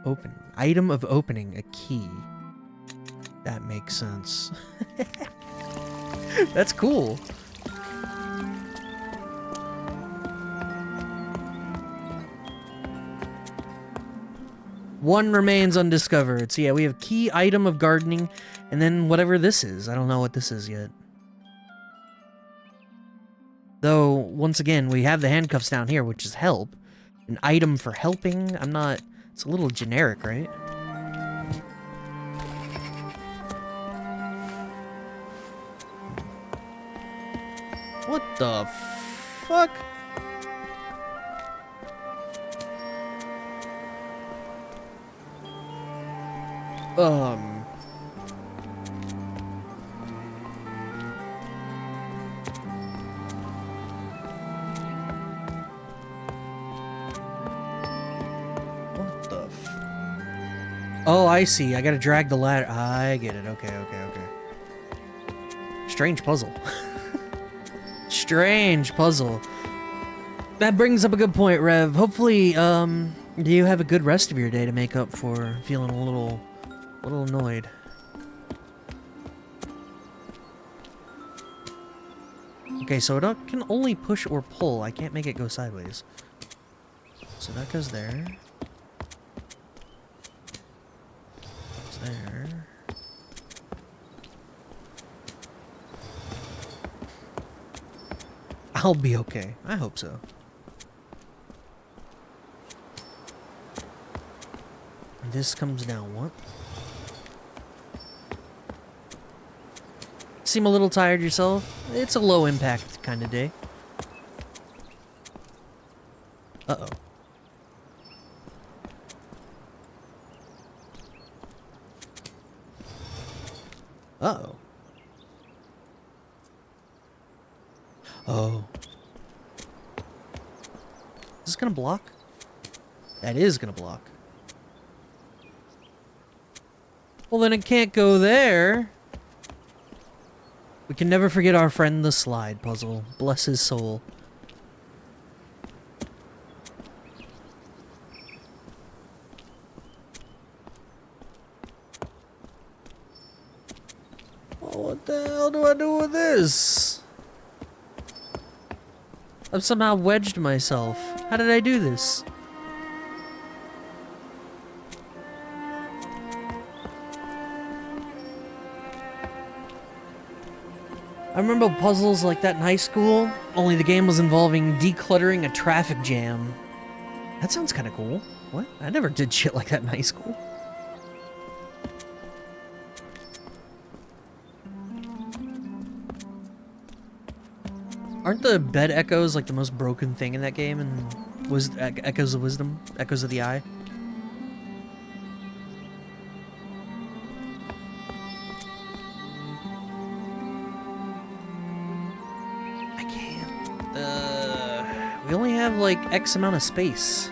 Open. Item of opening. A key. That makes sense. That's cool. One remains undiscovered. So yeah, we have key, item of gardening, and then whatever this is. I don't know what this is yet. Though, once again, we have the handcuffs down here, which is help. An item for helping? I'm not... It's a little generic, right? What the fuck? Oh, I see. I gotta drag the ladder. I get it. Okay, okay, okay. Strange puzzle. Strange puzzle. That brings up a good point, Rev. Hopefully, do you have a good rest of your day to make up for feeling a little annoyed? Okay, so it can only push or pull. I can't make it go sideways. So that goes there. It's there. I'll be okay. I hope so. This comes down what? Seem a little tired yourself? It's a low impact kind of day. Uh-oh. Uh-oh. Oh. Is this gonna block? That is gonna block. Well, then it can't go there. We can never forget our friend the slide puzzle. Bless his soul. Oh, what the hell do I do with this? I've somehow wedged myself. How did I do this? I remember puzzles like that in high school, only the game was involving decluttering a traffic jam. That sounds kind of cool. What? I never did shit like that in high school. Aren't the bed echoes like the most broken thing in that game and was echoes of wisdom? Echoes of the eye? We only have like X amount of space.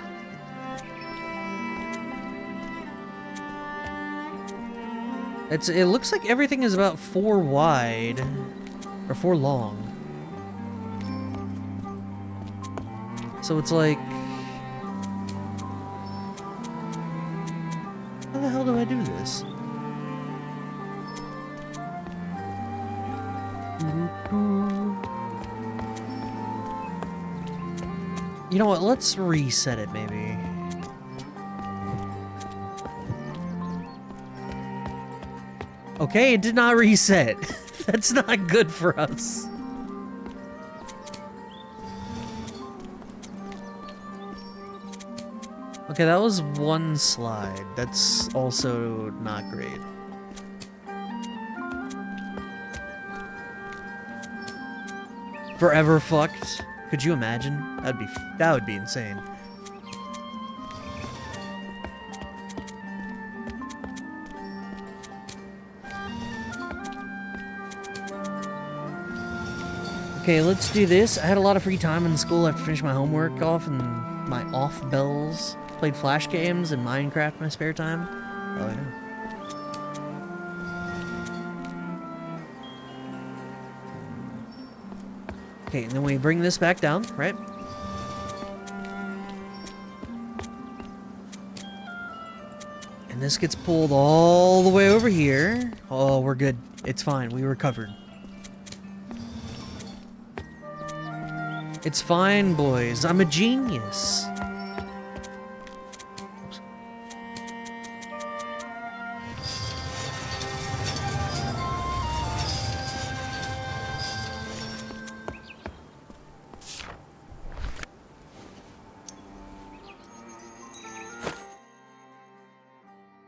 It looks like everything is about 4 wide or 4 long. So it's like, how the hell do I do this? You know what, let's reset it maybe. Okay, it did not reset. That's not good for us. Okay, that was 1 slide. That's also not great. Forever fucked. Could you imagine? That would be insane. Okay, let's do this. I had a lot of free time in school after finishing my homework off and my off bells. Played Flash games and Minecraft in my spare time. Oh yeah. Okay, and then we bring this back down, right? And this gets pulled all the way over here. Oh, we're good. It's fine. We recovered. It's fine, boys. I'm a genius.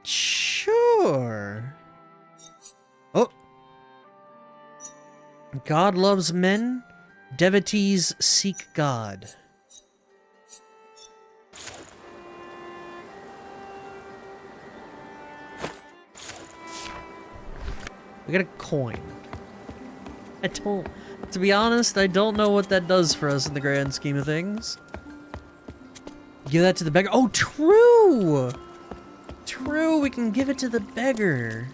Sure. Oh. God loves men. Devotees seek God. We got a coin. To be honest, I don't know what that does for us in the grand scheme of things. Give that to the beggar. Oh, true! true. We can give it to the beggar.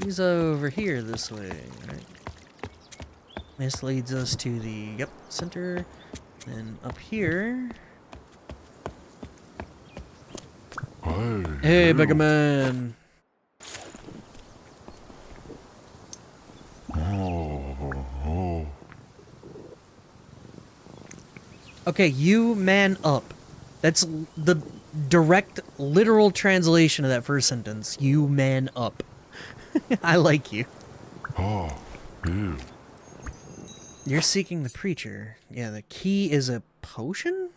He's over here this way, right? This leads us to the, yep, center. Then up here. Hey, beggar man. Okay, you man up. That's the direct, literal translation of that first sentence. You man up. I like you. Oh, ew. You're seeking the preacher. Yeah, the key is a potion?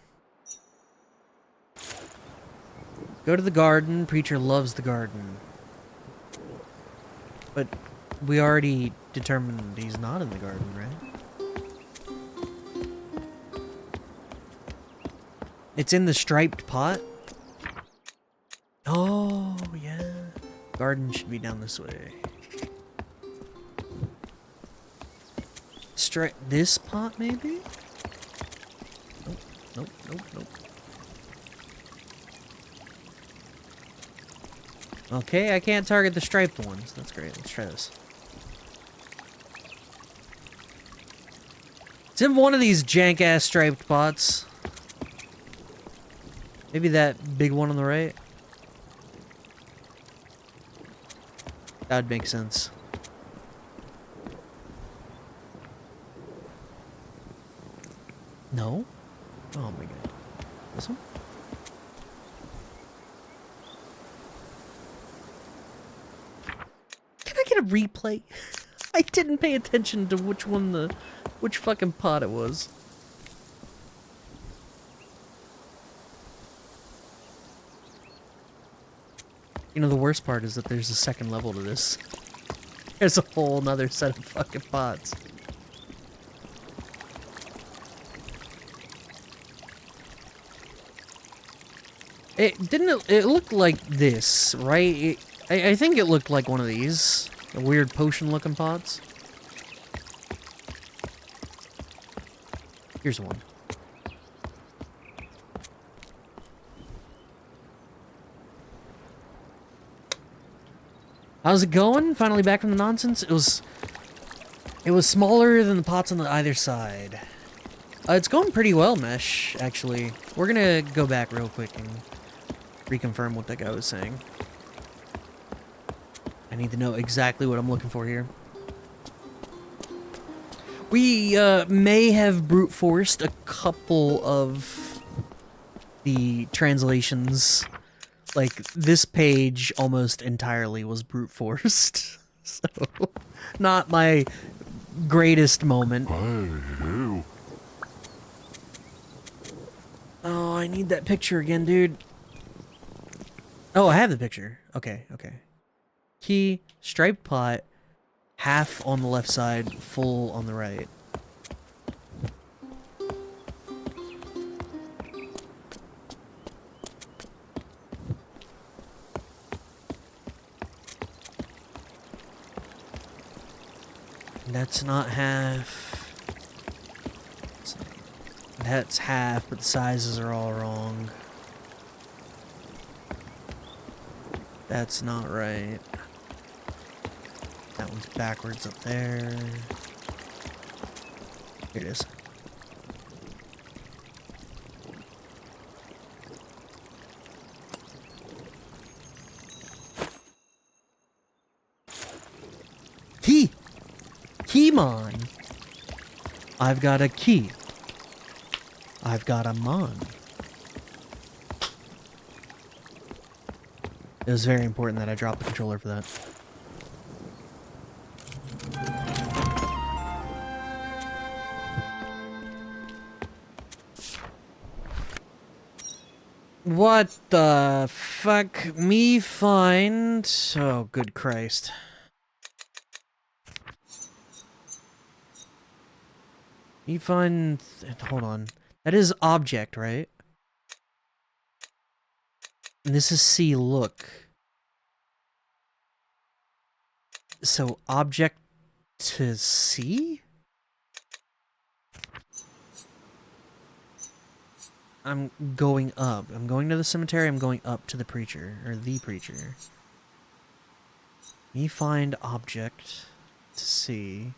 Go to the garden. Preacher loves the garden. But we already determined he's not in the garden, right? It's in the striped pot? Oh, yeah. Garden should be down this way. This pot, maybe? Nope, nope, nope, nope. Okay, I can't target the striped ones. That's great. Let's try this. It's in one of these jank-ass striped pots. Maybe that big one on the right? That would make sense. No? Oh my god. This one? Can I get a replay? I didn't pay attention to which fucking pot it was. You know, the worst part is that there's a second level to this. There's a whole nother set of fucking pots. It looked like this, right? I think it looked like one of these. The weird potion-looking pots. Here's one. How's it going? Finally back from the nonsense? It was smaller than the pots on the either side. It's going pretty well, Mesh, actually. We're gonna go back real quick and reconfirm what that guy was saying. I need to know exactly what I'm looking for here. We may have brute forced a couple of the translations. Like, this page almost entirely was brute forced. So, not my greatest moment. Oh, I need that picture again, dude. Oh, I have the picture. Okay, okay. Key, striped pot, half on the left side, full on the right. That's not half. That's half, but the sizes are all wrong. That's not right. That one's backwards up there. Here it is. Key! Keymon! I've got a key. I've got a mon. It was very important that I dropped the controller for that. What the fuck? Me find... Oh, good Christ. Me find... Hold on. That is object, right? And this is see look. So object to see? I'm going up. I'm going to the cemetery, I'm going up to the preacher. Or the preacher. Me find object to see.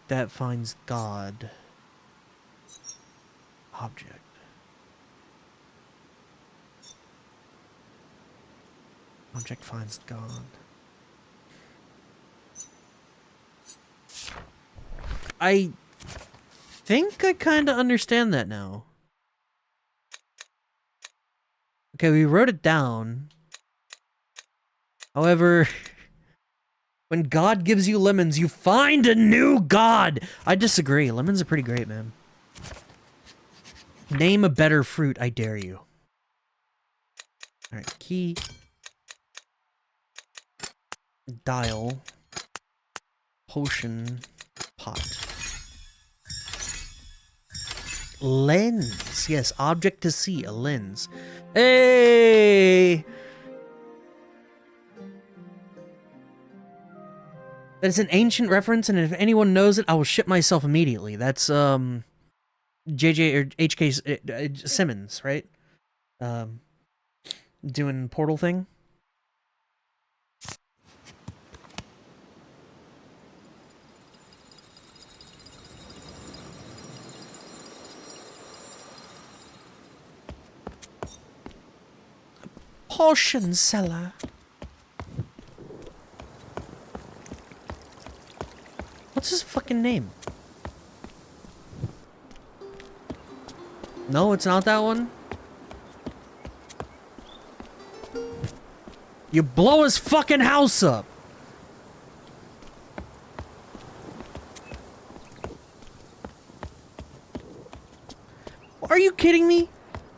That finds God. Object. Object finds God. I think I kind of understand that now. Okay, we wrote it down. However, when God gives you lemons, you find a new God! I disagree. Lemons are pretty great, man. Name a better fruit, I dare you. Alright, key. Dial. Potion. Pot. Lens. Yes, object to see, a lens. Hey! That is an ancient reference, and if anyone knows it, I will shit myself immediately. That's, JJ or HK Simmons, right? Doing portal thing. Potion seller. What's his fucking name? No, it's not that one. You blow his fucking house up. Are you kidding me?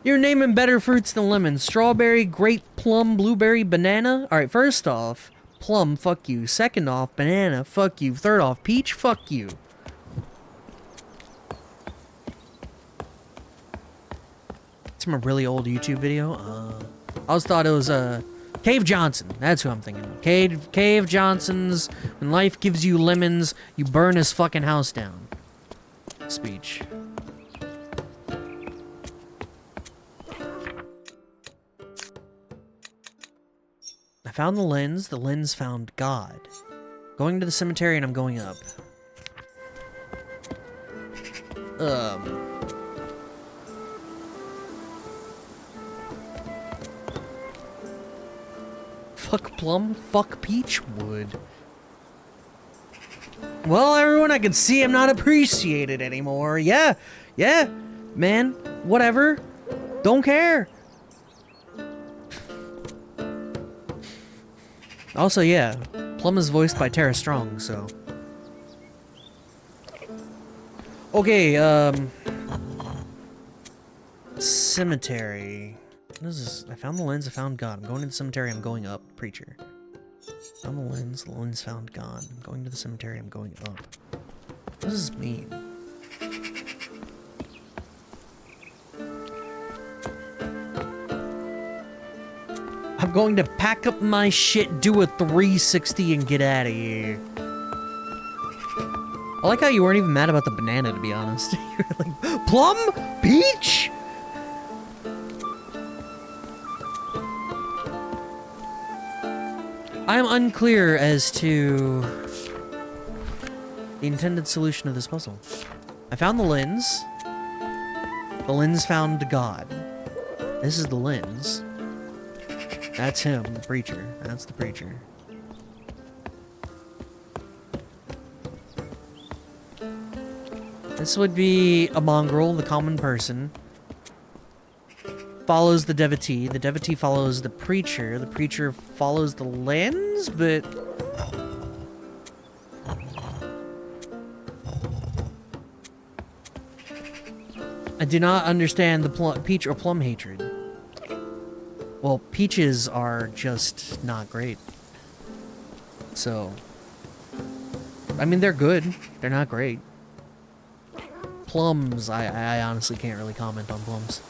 You're naming better fruits than lemons. Strawberry, grape, plum, blueberry, banana. Alright, first off, plum, fuck you. Second off, banana, fuck you. Third off, peach, fuck you. It's from a really old YouTube video. I always thought it was, Cave Johnson. That's who I'm thinking of. Cave Johnson's When Life Gives You Lemons, You Burn His Fucking House Down speech. I found the lens found God. Going to the cemetery and I'm going up. Fuck plum, fuck peach wood. Well, everyone, I can see I'm not appreciated anymore. Yeah, man, whatever. Don't care. Also, yeah, Plum is voiced by Tara Strong, so... Okay, cemetery. What is this? I found the lens, I found God. I'm going to the cemetery, I'm going up. Preacher. Found the lens found God. I'm going to the cemetery, I'm going up. What does this mean? I'm going to pack up my shit, do a 360, and get out of here. I like how you weren't even mad about the banana, to be honest. You were like, plum? Peach? I am unclear as to the intended solution of this puzzle. I found the lens. The lens found God. This is the lens. That's him, the preacher. That's the preacher. This would be a mongrel, the common person. Follows the devotee follows the preacher follows the lens, but... I do not understand the peach or plum hatred. Well, peaches are just not great. So... I mean, they're good. They're not great. Plums, I honestly can't really comment on plums.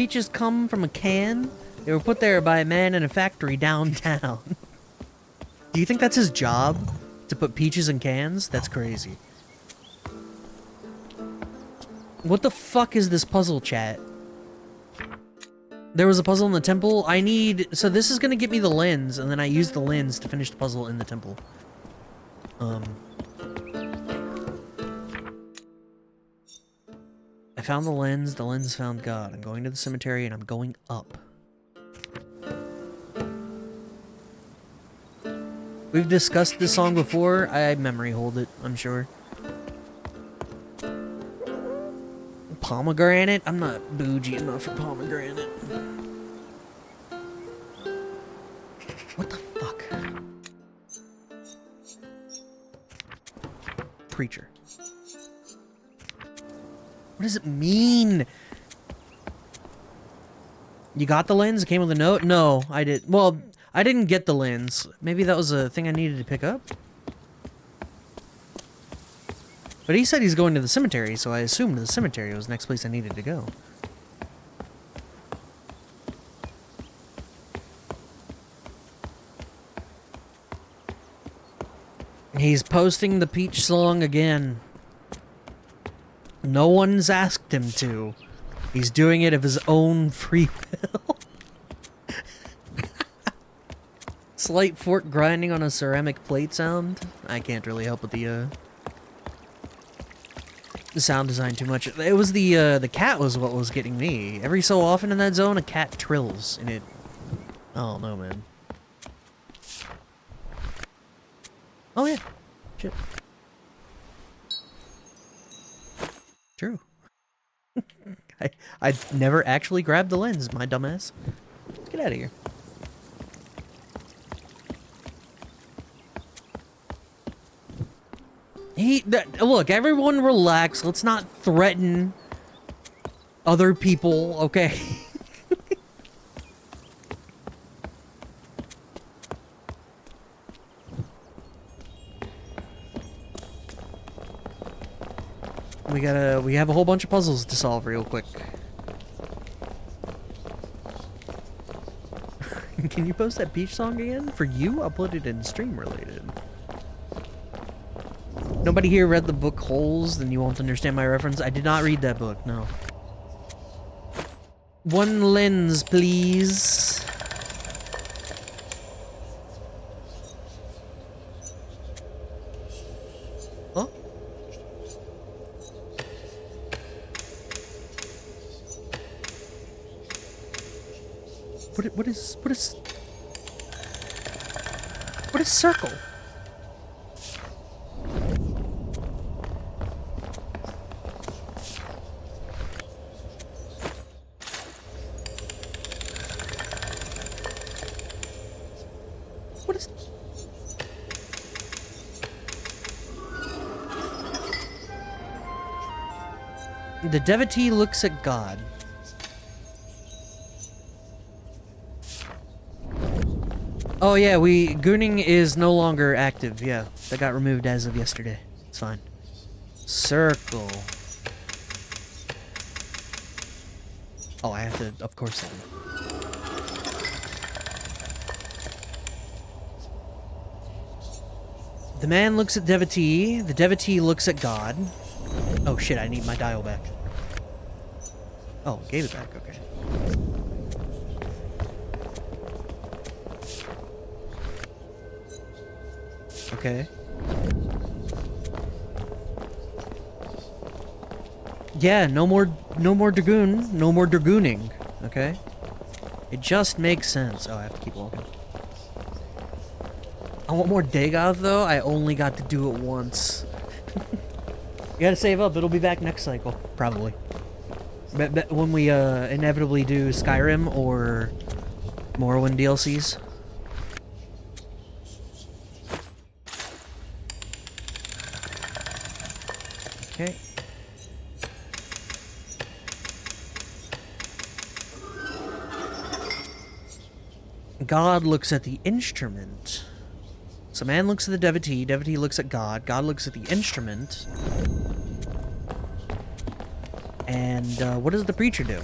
peaches come from a can? They were put there by a man in a factory downtown. Do you think that's his job? To put peaches in cans? That's crazy. What the fuck is this puzzle, chat? There was a puzzle in the temple. I need... So this is gonna get me the lens, and then I use the lens to finish the puzzle in the temple. I found the lens found God. I'm going to the cemetery, and I'm going up. We've discussed this song before. I memory hold it, I'm sure. Pomegranate? I'm not bougie enough for pomegranate. What the fuck? Preacher. What does it mean? You got the lens? It came with a note? No, I did. Well, I didn't get the lens. Maybe that was a thing I needed to pick up? But he said he's going to the cemetery, so I assumed the cemetery was the next place I needed to go. He's posting the Peach song again. No one's asked him to. He's doing it of his own free will. Slight fork grinding on a ceramic plate sound. I can't really help with the sound design too much. It was the cat was what was getting me. Every so often in that zone, a cat trills, and it... I don't know, man. Oh yeah. Shit. True. I never actually grabbed the lens, my dumbass. Let's get out of here. Look, everyone relax. Let's not threaten other people, okay? We have a whole bunch of puzzles to solve real quick. Can you post that Peach song again? For you? I'll put it in stream related. Nobody here read the book Holes, then you won't understand my reference. I did not read that book, no. One lens, please. Huh? What is circle? What is... The devotee looks at God. Oh yeah, Gooning is no longer active, yeah. That got removed as of yesterday. It's fine. Circle. Oh, I have to, of course I do. The man looks at devotee, the devotee looks at God. Oh shit, I need my dial back. Oh, gave it back, okay. Okay. Yeah, no more dragoon, no more dragooning, okay? It just makes sense. Oh, I have to keep walking. I want more Dagoth, though. I only got to do it once. You gotta save up. It'll be back next cycle, probably. But when we inevitably do Skyrim or Morrowind DLCs. Okay. God looks at the instrument. So man looks at the devotee, devotee looks at God, God looks at the instrument. And what does the preacher do?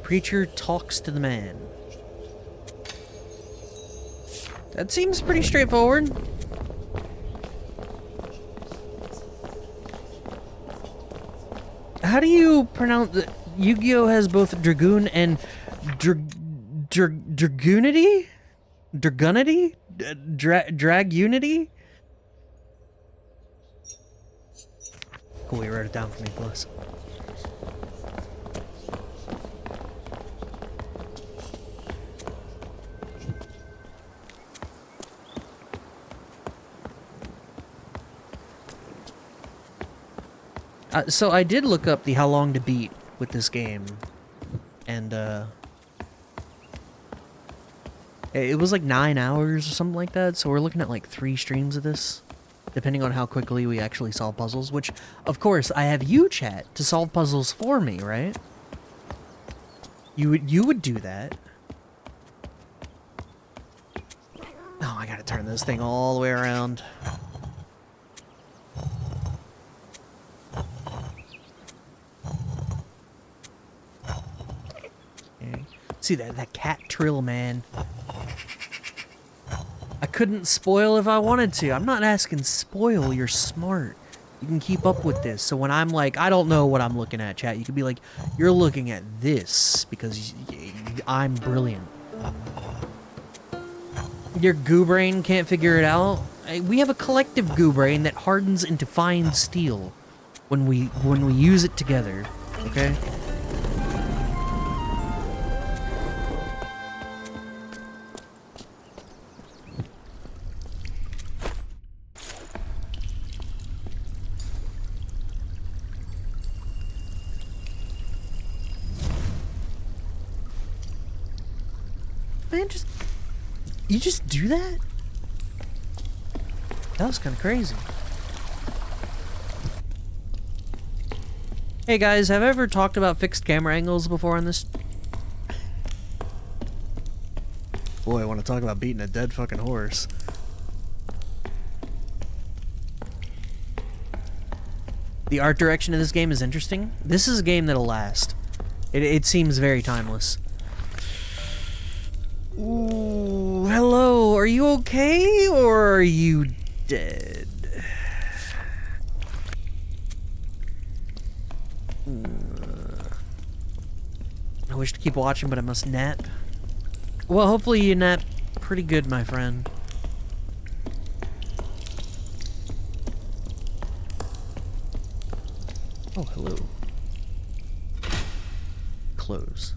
preacher talks to the man. That seems pretty straightforward. How do you pronounce... Yu-Gi-Oh! Has both Dragoon and... Dragoonity? Dragunity? Dragunity? Cool, you wrote it down for me, plus. So I did look up the how long to beat with this game, and it was like 9 hours or something like that, so we're looking at like 3 streams of this, depending on how quickly we actually solve puzzles, which, of course, I have you, chat, to solve puzzles for me, right? You would do that. Oh, I gotta turn this thing all the way around. See that cat trill, man. I couldn't spoil if I wanted to. I'm not asking spoil, you're smart. You can keep up with this. So when I'm like, I don't know what I'm looking at, chat, you can be like, you're looking at this because I'm brilliant. Your goo brain can't figure it out. We have a collective goo brain that hardens into fine steel when we use it together, okay? Man, you just do that? That was kind of crazy. Hey guys, have I ever talked about fixed camera angles before on this? Boy, I want to talk about beating a dead fucking horse. The art direction of this game is interesting. This is a game that'll last. It seems very timeless. Ooh, hello, are you okay, or are you dead? I wish to keep watching, but I must nap. Well, hopefully you nap pretty good, my friend. Oh, hello. Close.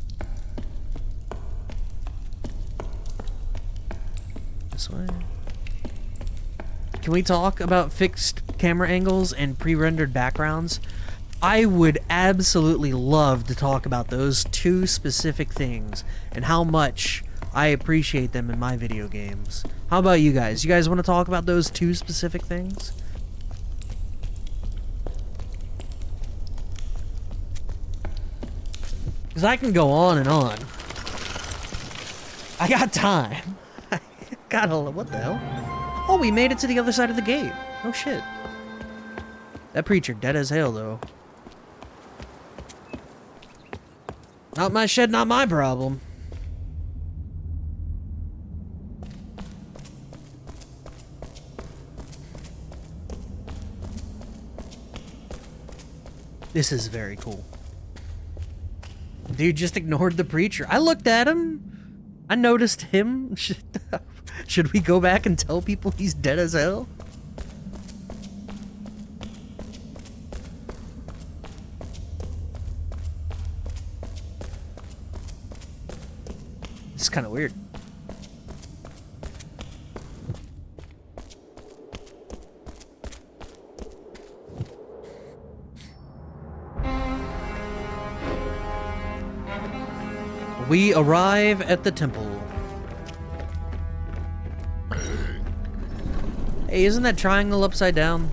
This way. Can we talk about fixed camera angles and pre-rendered backgrounds? I would absolutely love to talk about those 2 specific things and how much I appreciate them in my video games. How about you guys? You guys want to talk about those 2 specific things? Because I can go on and on. I got time. I got a... What the hell? Oh, we made it to the other side of the gate. Oh, shit. That preacher dead as hell, though. Not my shed, not my problem. This is very cool. Dude just ignored the preacher. I looked at him. I noticed him. Should we go back and tell people he's dead as hell? It's kind of weird. We arrive at the temple. Hey, isn't that triangle upside down?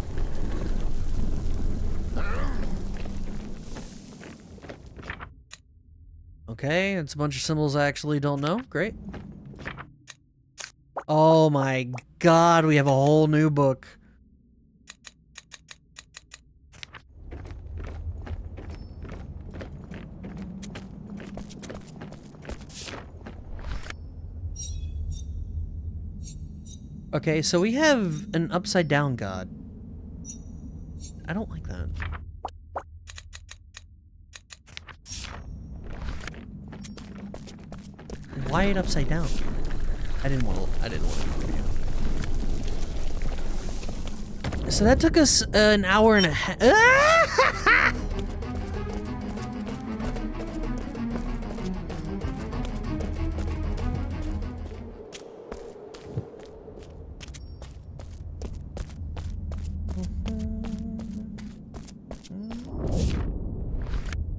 Okay, it's a bunch of symbols I actually don't know. Great. Oh my god, we have a whole new book. Okay, so we have an upside down god. I don't like that. Why it upside down? I didn't want to do it. So that took us an hour and a half.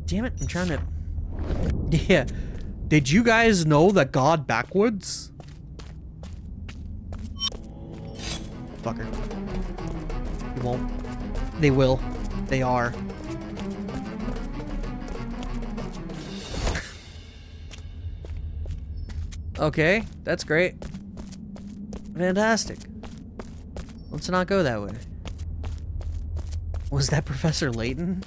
Damn it, I'm trying to... Yeah. Did you guys know that God backwards? Fucker. You won't. They will. They are. Okay, that's great. Fantastic. Let's not go that way. Was that Professor Layton?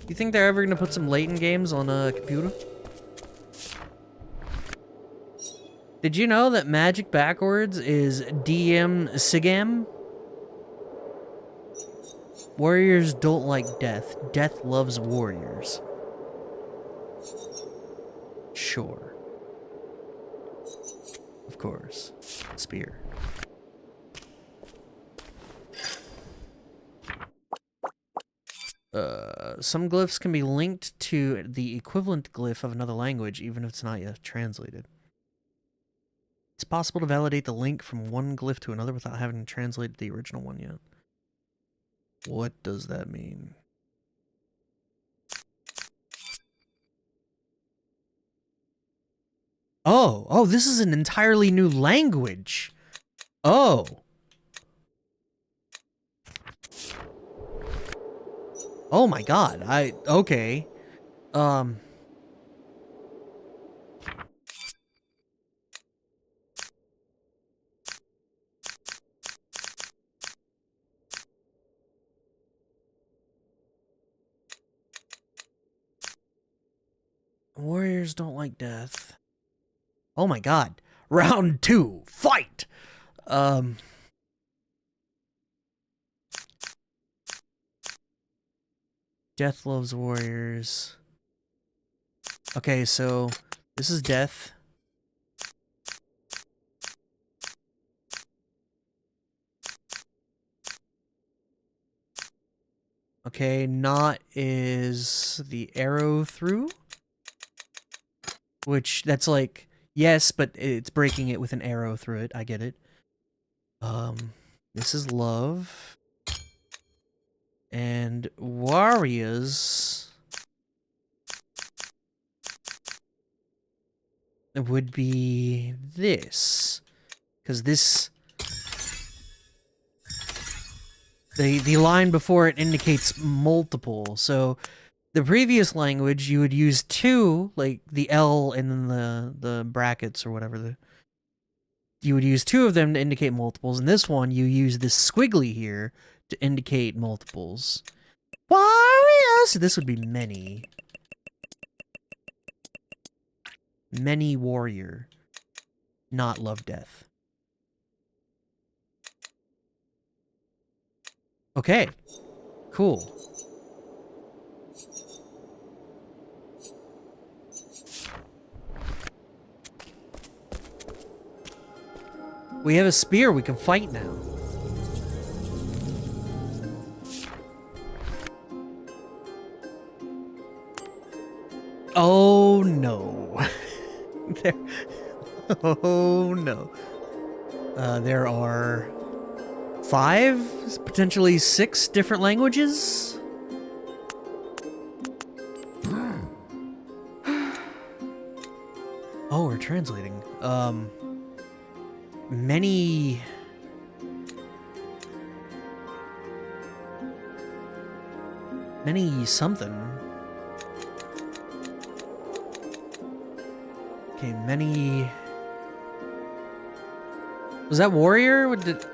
You think they're ever gonna put some Layton games on a computer? Did you know that magic backwards is DM Sigam? Warriors don't like death. Death loves warriors. Sure. Of course. Spear. Some glyphs can be linked to the equivalent glyph of another language, even if it's not yet translated. It's possible to validate the link from one glyph to another without having translated the original one yet. What does that mean? Oh, this is an entirely new language. Oh. Oh my god, okay. Warriors don't like death. Oh my god. Round 2, fight! Death loves warriors. Okay, so this is death. Okay, not is the arrow through. Which, that's like, yes, but it's breaking it with an arrow through it. I get it. This is love. And warriors... it would be this. Because this... The line before it indicates multiple, so... the previous language, you would use two, like the L and then the brackets or whatever. You would use two of them to indicate multiples. In this one, you use this squiggly here to indicate multiples. Warriors! This would be many. Many warrior. Not love death. Okay. Cool. We have a spear, we can fight now. Oh no. Oh no. There are 5, potentially 6 different languages? Oh, we're translating. Many something. Okay, many... was that warrior? What did...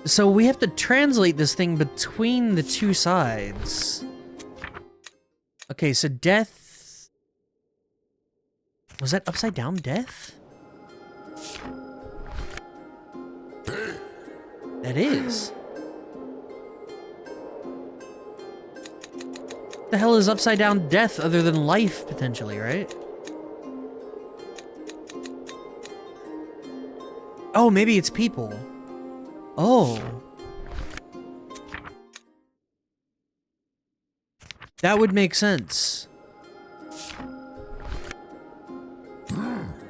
so we have to translate this thing between the two sides. Okay, so death Was that upside down death? That is. The hell is upside down death other than life, potentially, right? Oh, maybe it's people. Oh. That would make sense.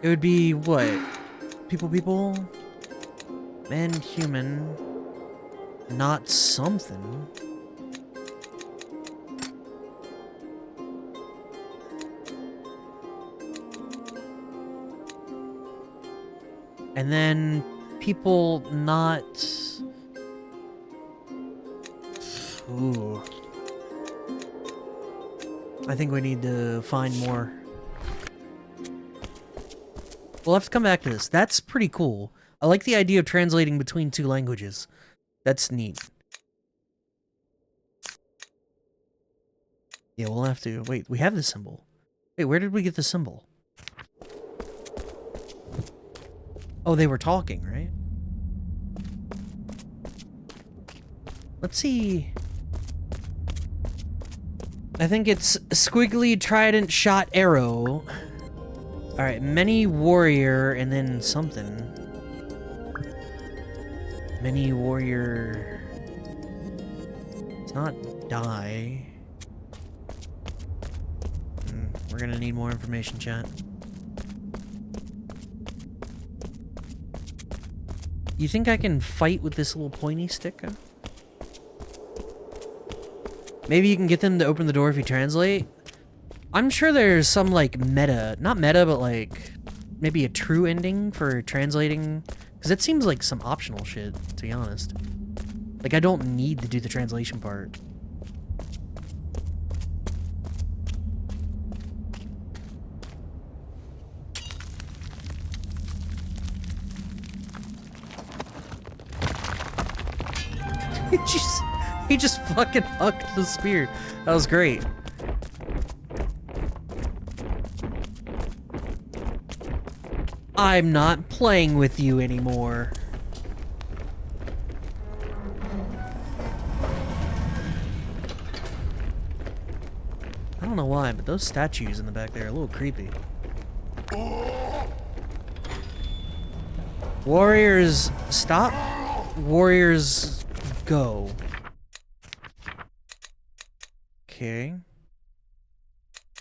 It would be what? People? Man, human. Not something. And then people not... Ooh. I think we need to find more. We'll have to come back to this. That's pretty cool. I like the idea of translating between two languages. That's neat. Yeah, we'll have to... Wait, we have the symbol. Wait, where did we get the symbol? Oh, they were talking, right? Let's see... I think it's squiggly trident shot arrow. Alright, many warrior and then something. Many warrior... It's not die. We're gonna need more information, chat. You think I can fight with this little pointy stick? Maybe you can get them to open the door if you translate? I'm sure there's some, like, meta... Not meta, but, like, maybe a true ending for translating... Because it seems like some optional shit, to be honest. Like, I don't need to do the translation part. He just fucking hucked the spear. That was great. I'm not playing with you anymore. I don't know why, but those statues in the back there are a little creepy. Warriors, stop. Warriors, go. Okay.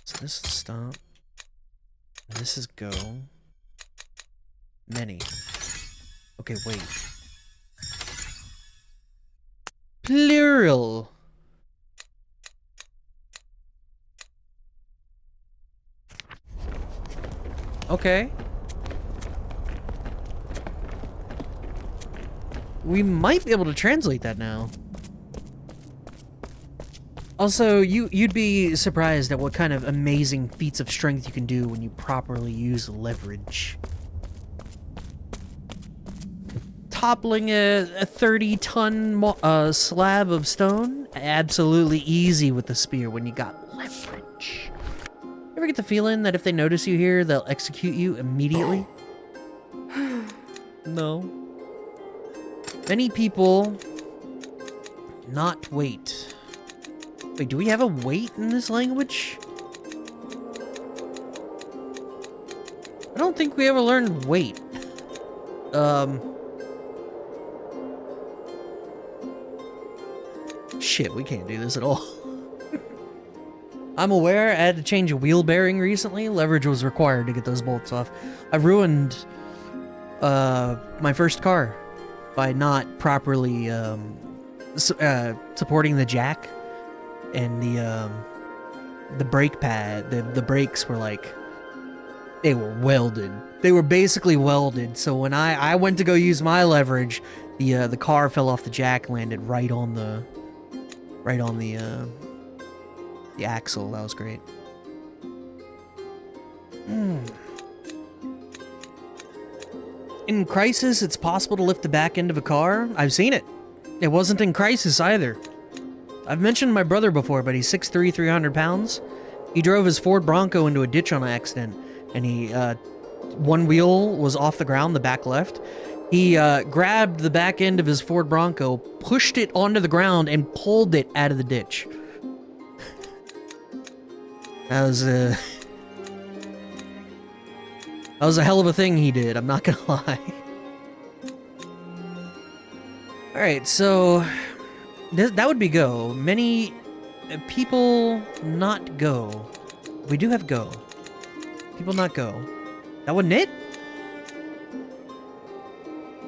So this is stop. This is go. Many. Okay, wait. Plural. Okay. We might be able to translate that now. Also, you'd be surprised at what kind of amazing feats of strength you can do when you properly use leverage. Toppling a 30-ton slab of stone? Absolutely easy with the spear when you got leverage. Ever get the feeling that if they notice you here, they'll execute you immediately? No. Many people not wait. Wait, do we have a wait in this language? I don't think we ever learned wait. Shit, we can't do this at all. I'm aware I had to change a wheel bearing recently. Leverage was required to get those bolts off. I ruined my first car by not properly supporting the jack and the brake pad. The brakes were like, they were welded. They were basically welded. So when I went to go use my leverage, the car fell off the jack, landed right on the axle. That was great. In Crisis, it's possible to lift the back end of a car. I've seen it. It wasn't in Crisis either. I've mentioned my brother before, but he's 6'3", 300 pounds. He drove his Ford Bronco into a ditch on accident. and he, one wheel was off the ground, the back left. He grabbed the back end of his Ford Bronco, pushed it onto the ground, and pulled it out of the ditch. That was a hell of a thing he did, I'm not gonna lie. Alright, so that would be go. Many people not go. We do have go. People not go. That wasn't it?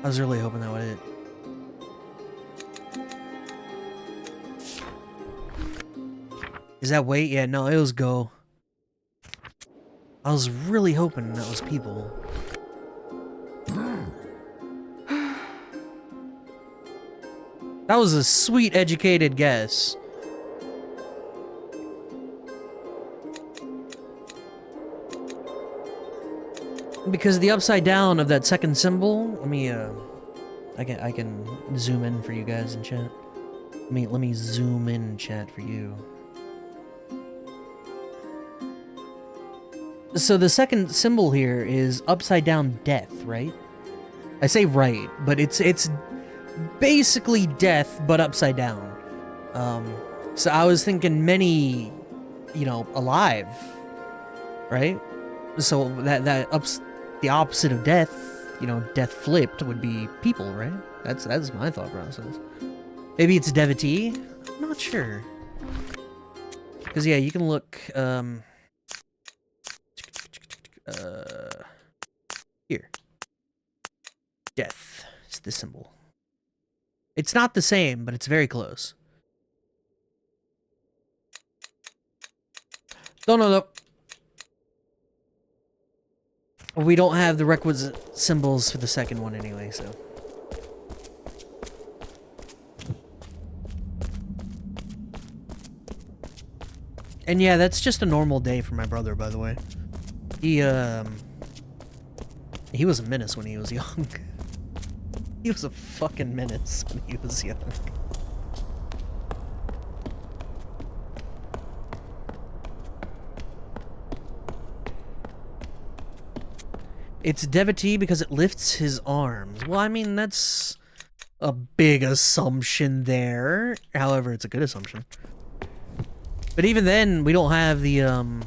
I was really hoping that was it. Is that wait? Yeah, no, it was go. I was really hoping that was people. That was a sweet, educated guess. Because the upside down of that second symbol, let me, I can zoom in for you guys in chat. Let me zoom in chat for you. So the second symbol here is upside down death, right? I say right, but it's basically death, but upside down. So I was thinking many, you know, alive, right? So the opposite of death, you know, death flipped would be people, right? That's my thought process. Maybe it's devotee? I'm not sure. Because yeah, you can look, here. Death. It's the symbol. It's not the same, but it's very close. No. We don't have the requisite symbols for the second one anyway, so. And yeah, that's just a normal day for my brother, by the way. He was a menace when he was young. He was a fucking menace when he was young. It's devotee because it lifts his arms. Well, I mean, that's a big assumption there. However, it's a good assumption. But even then, we don't have the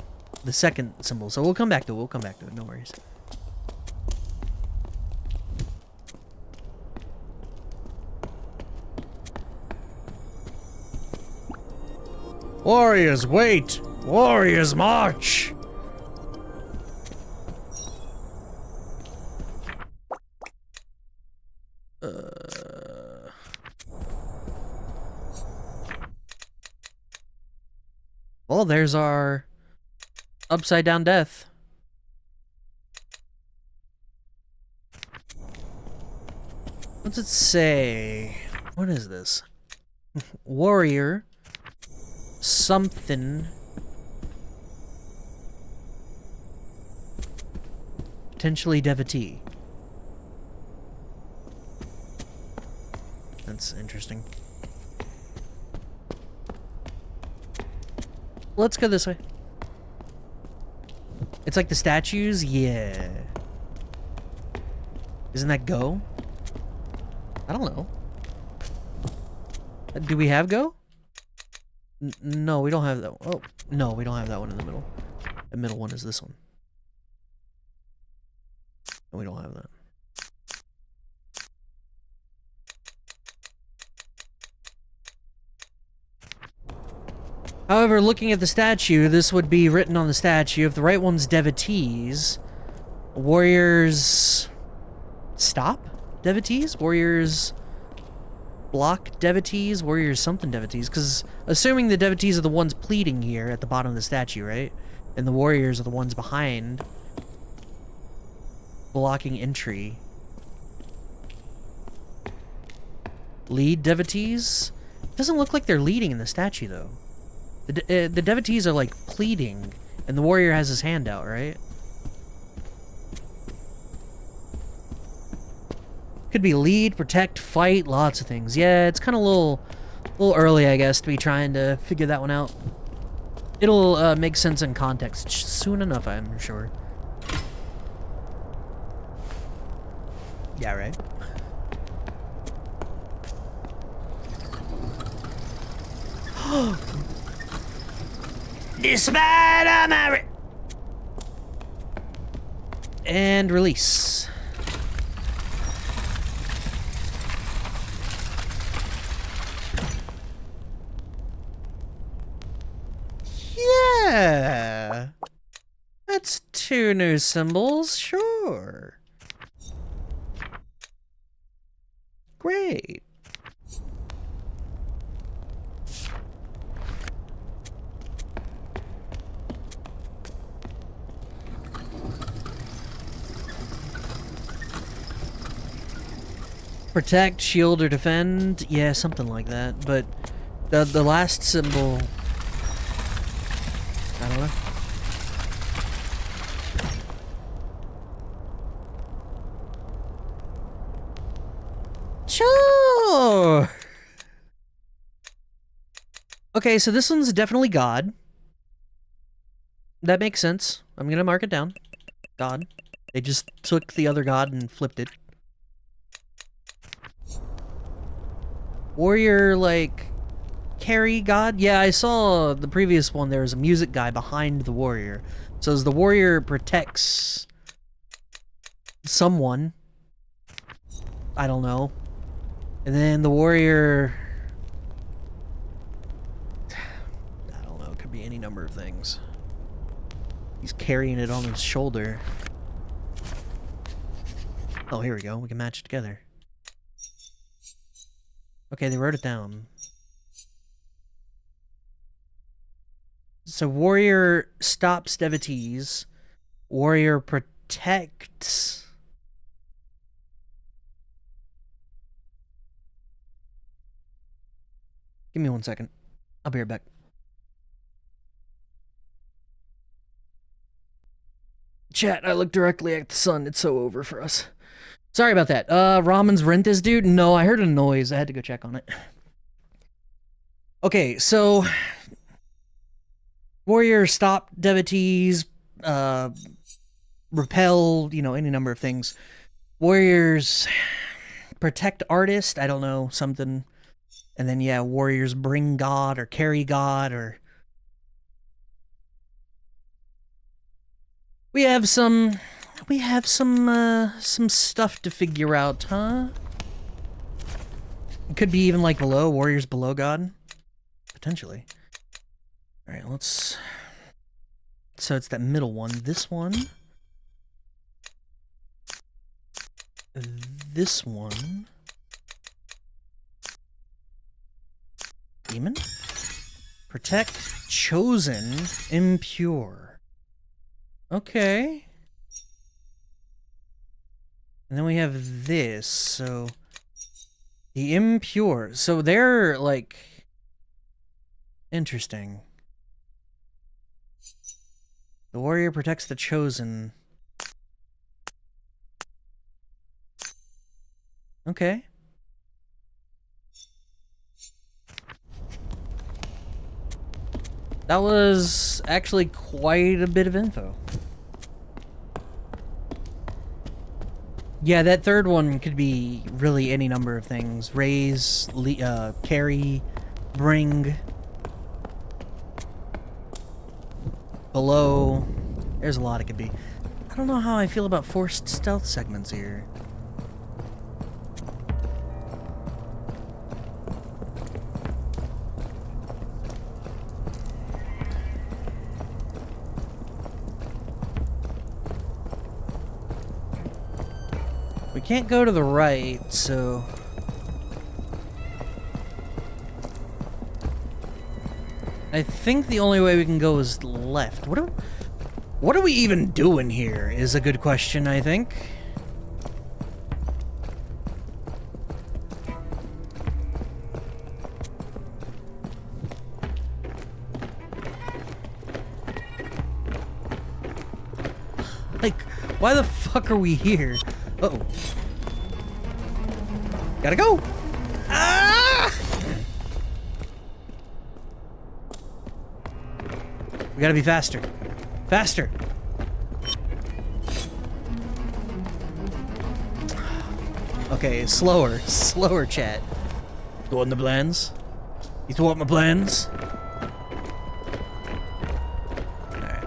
second symbol, so we'll come back to it. We'll come back to it. No worries. Warriors, wait! Warriors, march! Well, there's our upside down death. What's it say? What is this? Warrior. Something. Potentially devotee. That's interesting. Let's go this way. It's like the statues? Yeah. Isn't that go? I don't know. Do we have go? No, we don't have that one. Oh, no, we don't have that one in the middle. The middle one is this one. And we don't have that. However, looking at the statue, this would be written on the statue. If the right one's devotees, warriors stop devotees? Warriors block devotees? Warriors something devotees? Because assuming the devotees are the ones pleading here at the bottom of the statue, right? And the warriors are the ones behind blocking entry. Lead devotees? Doesn't look like they're leading in the statue, though. The devotees are, like, pleading, and the warrior has his hand out, right? Could be lead, protect, fight, lots of things. Yeah, it's kind of a little early, I guess, to be trying to figure that one out. It'll make sense in context soon enough, I'm sure. Yeah, right. Despite all my and release. Yeah. That's 2 new symbols, sure. Great. Protect, shield, or defend? Yeah, something like that. But the last symbol... I don't know. Sure! Okay, so this one's definitely God. That makes sense. I'm gonna mark it down. God. They just took the other God and flipped it. Warrior, like, carry God? Yeah, I saw the previous one. There was a music guy behind the warrior. So as the warrior protects someone, I don't know. And then the warrior... I don't know, it could be any number of things. He's carrying it on his shoulder. Oh, here we go. We can match it together. Okay, they wrote it down. So warrior stops devotees. Warrior protects... Give me 1 second. I'll be right back. Chat, I look directly at the sun. It's so over for us. Sorry about that. Ramen's rent this dude? No, I heard a noise. I had to go check on it. Okay, so... Warrior stop devotees, repel, you know, any number of things. Warriors protect artist, I don't know, something. And then, yeah, warriors bring God or carry God or... We have some stuff to figure out, huh? It could be even like below, warriors below God. Potentially. Alright, let's... So it's that middle one. This one. This one. Demon. Protect, chosen, impure. Okay. And then we have this, so... The impure. So they're, like... Interesting. The warrior protects the chosen. Okay. That was actually quite a bit of info. Yeah, that third one could be really any number of things. Raise, carry, bring, below. There's a lot it could be. I don't know how I feel about forced stealth segments here. We can't go to the right, so... I think the only way we can go is left. What are we even doing here is a good question, I think. Like, why the fuck are we here? Uh-oh. Gotta go! Ah! We gotta be faster. Faster! Okay, slower. Slower, chat. Thwart the plans? You thwart my plans? Alright.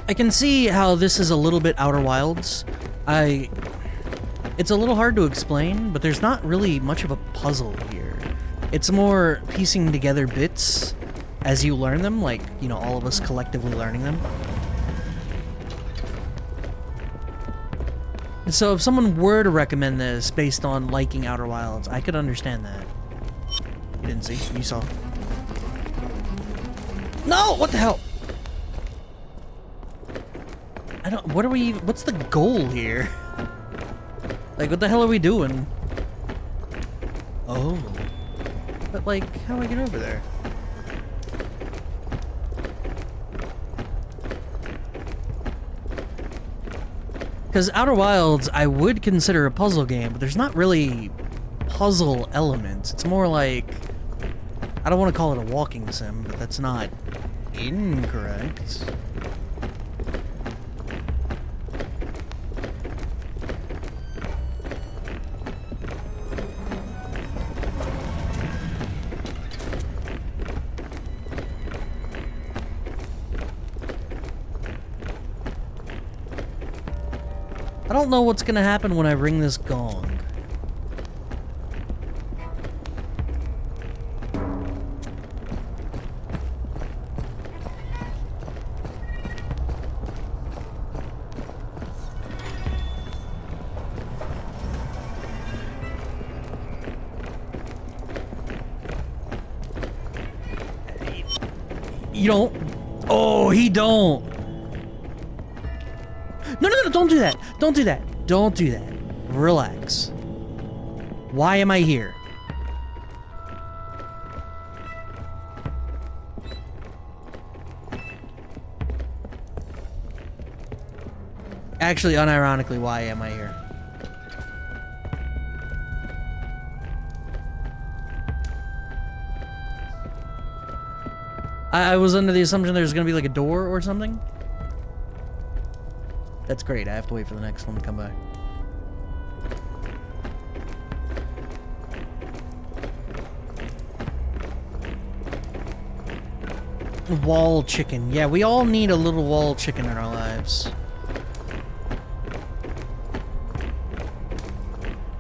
I can see how this is a little bit Outer Wilds. It's a little hard to explain, but there's not really much of a puzzle here. It's more piecing together bits as you learn them, like, you know, all of us collectively learning them. And so if someone were to recommend this based on liking Outer Wilds, I could understand that. You didn't see, you saw. No! What the hell? What's the goal here? Like, what the hell are we doing? Oh. But, like, how do I get over there? Because Outer Wilds, I would consider a puzzle game, but there's not really puzzle elements. It's more like... I don't want to call it a walking sim, but that's not incorrect. I don't know what's gonna happen when I ring this gong. You don't. Oh, he don't. No, don't do that. Don't do that. Don't do that. Relax. Why am I here? Actually, unironically, why am I here? I was under the assumption there's gonna be like a door or something. That's great. I have to wait for the next one to come by. Wall chicken. Yeah, we all need a little wall chicken in our lives.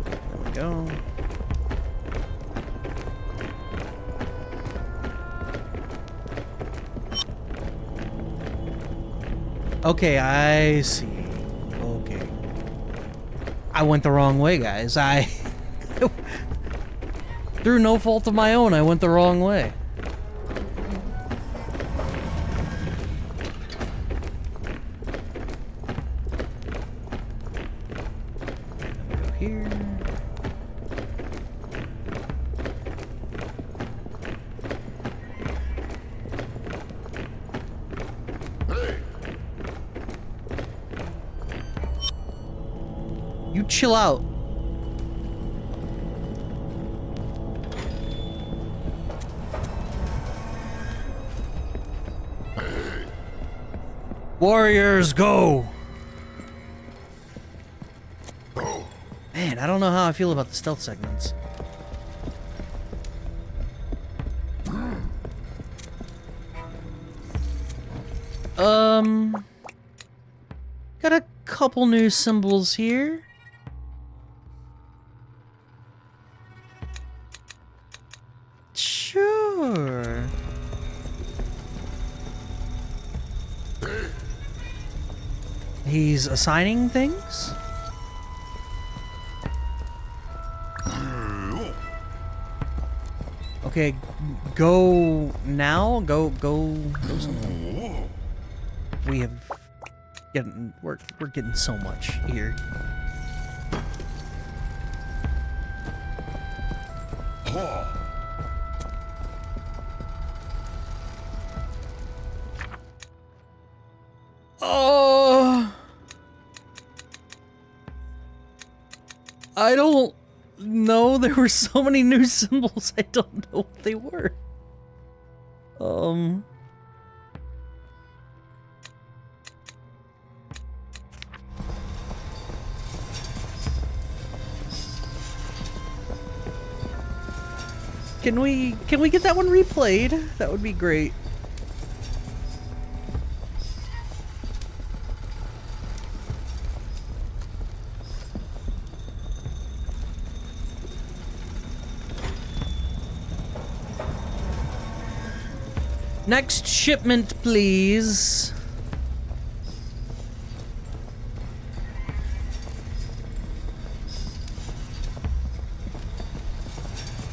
There we go. Okay, I see. Okay. I went the wrong way, guys. Through no fault of my own, I went the wrong way. Go here. You chill out. Warriors, go! Man, I don't know how I feel about the stealth segments. Got a couple new symbols here. Sure. He's assigning things? Okay, go now. Go somewhere. We have we're getting so much here. Oh. I don't know. There were so many new symbols. I don't know what they were. Can we get that one replayed? That would be great. Next shipment, please.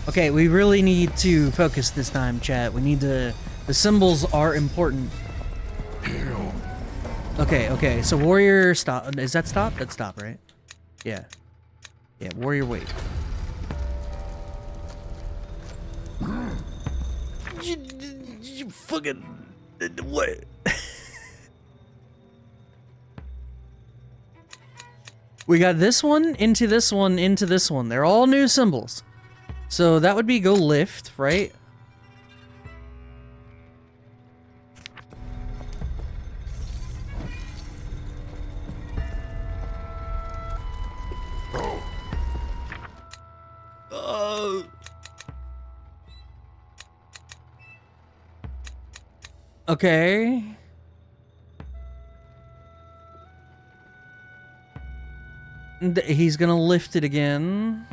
Okay, we really need to focus this time, chat. We need to... The symbols are important. Okay, so warrior stop. Is that stop? That's stop, right? Yeah. Yeah, warrior wait. You fucking... What? We got this one, into this one, into this one. They're all new symbols. So that would be go lift, right? Okay. He's gonna lift it again.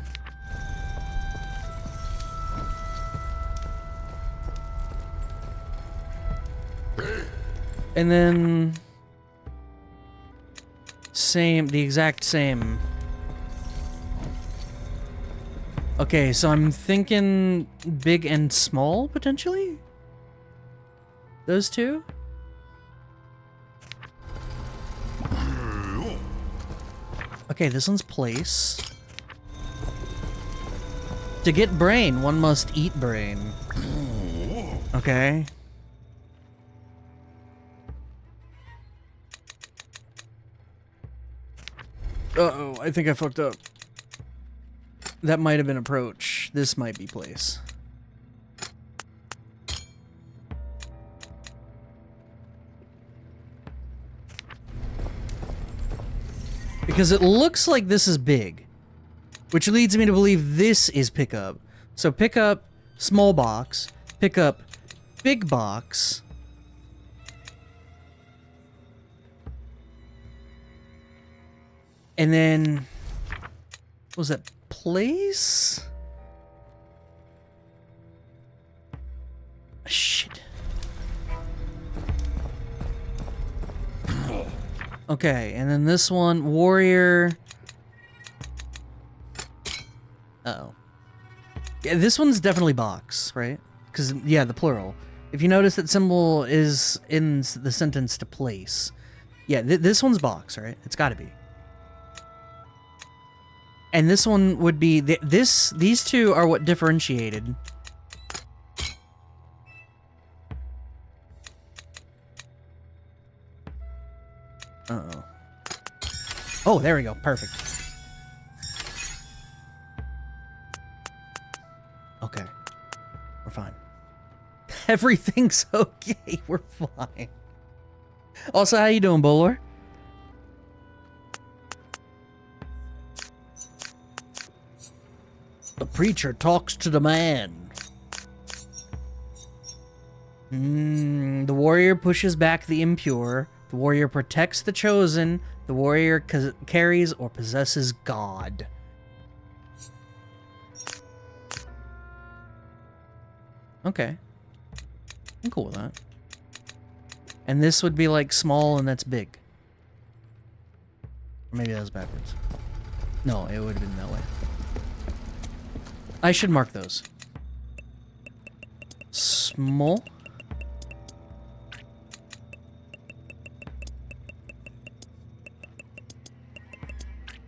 And then... Same, the exact same. Okay, so I'm thinking big and small, potentially? Those two? Okay, this one's place. To get brain, one must eat brain. Okay. Uh-oh, I think I fucked up. That might have been approach. This might be place. Because it looks like this is big, which leads me to believe this is pickup. So pick up small box, pick up big box. And then, what was that, place? Shit. Okay, and then this one, warrior. Uh-oh. Yeah, this one's definitely box, right? Because, yeah, the plural. If you notice that symbol is in the sentence to place. Yeah, this one's box, right? It's gotta be. And this one would be, these two are what differentiated. Uh-oh. Oh, there we go. Perfect. Okay. We're fine. Everything's okay. We're fine. Also, how you doing, Bolor? The preacher talks to the man. The warrior pushes back the impure. The warrior protects the chosen. The warrior carries or possesses God. Okay. I'm cool with that. And this would be like small and that's big. Or maybe that was backwards. No, it would have been that way. I should mark those. Small.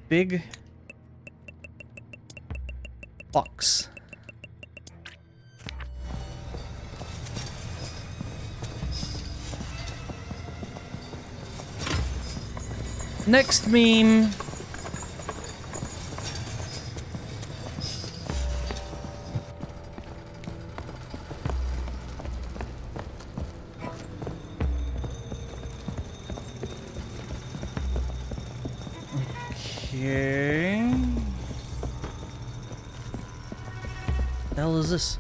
Big. Box. Next meme. Okay. The hell is this?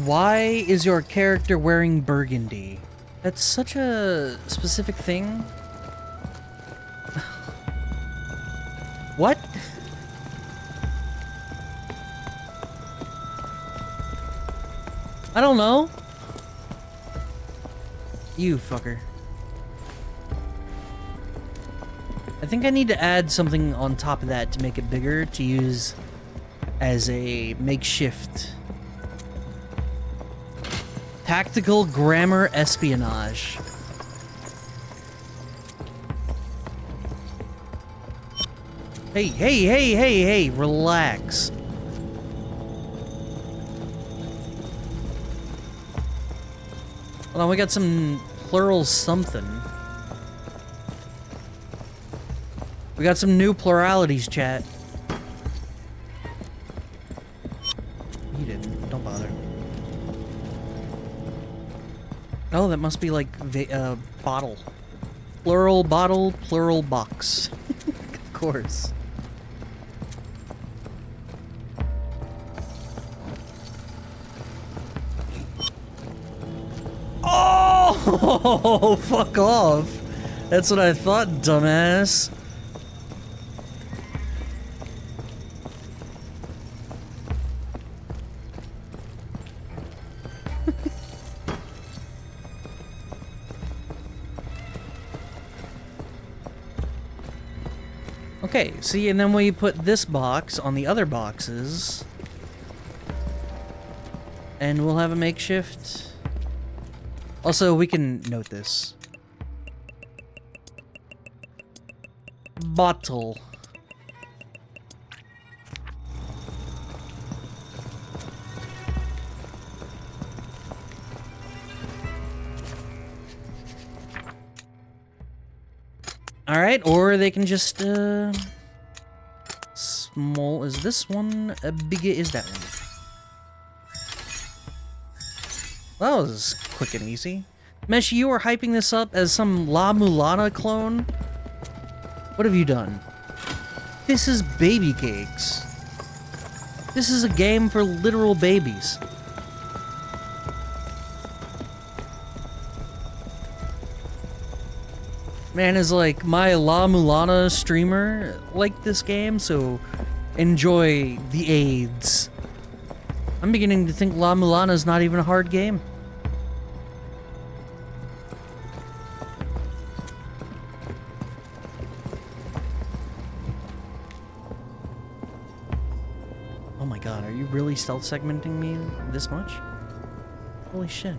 Why is your character wearing burgundy? That's such a specific thing. What? I don't know. You fucker. I think I need to add something on top of that to make it bigger to use as a makeshift. Tactical grammar espionage. Hey, relax. Hold on, we got some plural something. We got some new pluralities, chat. You didn't. Don't bother. Oh, that must be like bottle. Plural bottle, plural box. Of course. Oh, fuck off. That's what I thought, dumbass. Okay, see, and then we put this box on the other boxes. And we'll have a makeshift. Also, we can note this. Bottle. Alright, or they can just, small is this one, bigger is that one. That was quick and easy. Mesh, you are hyping this up as some La Mulana clone? What have you done? This is baby cakes. This is a game for literal babies. Man, is like my La Mulana streamer like this game, so enjoy the AIDS. I'm beginning to think La Mulana is not even a hard game. Oh my god, are you really stealth segmenting me this much? Holy shit.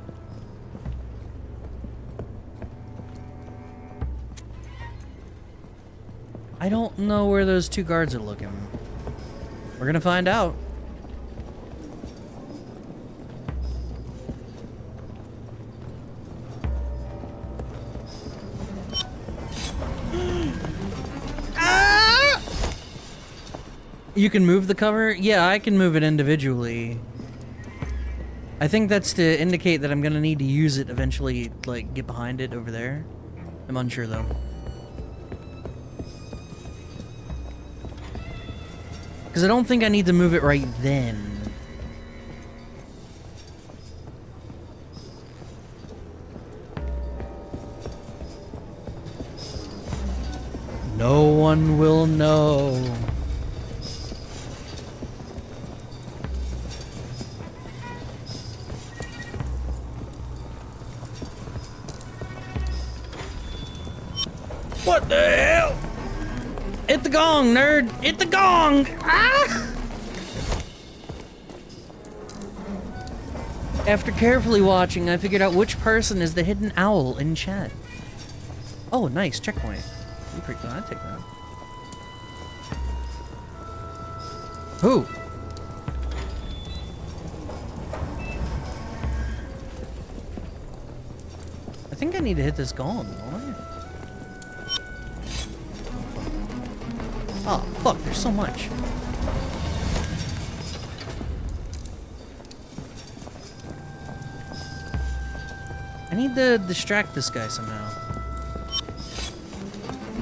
I don't know where those two guards are looking. We're gonna find out. Ah! You can move the cover? Yeah, I can move it individually. I think that's to indicate that I'm gonna need to use it eventually, like, get behind it over there. I'm unsure though. Because I don't think I need to move it right then. No one will know. What the hell? Hit the gong, nerd! Hit the gong! Ah! After carefully watching, I figured out which person is the hidden owl in chat. Oh, nice. Checkpoint. You pretty good. I'd take that. Who? I think I need to hit this gong, don't I? Oh, fuck, there's so much. I need to distract this guy somehow.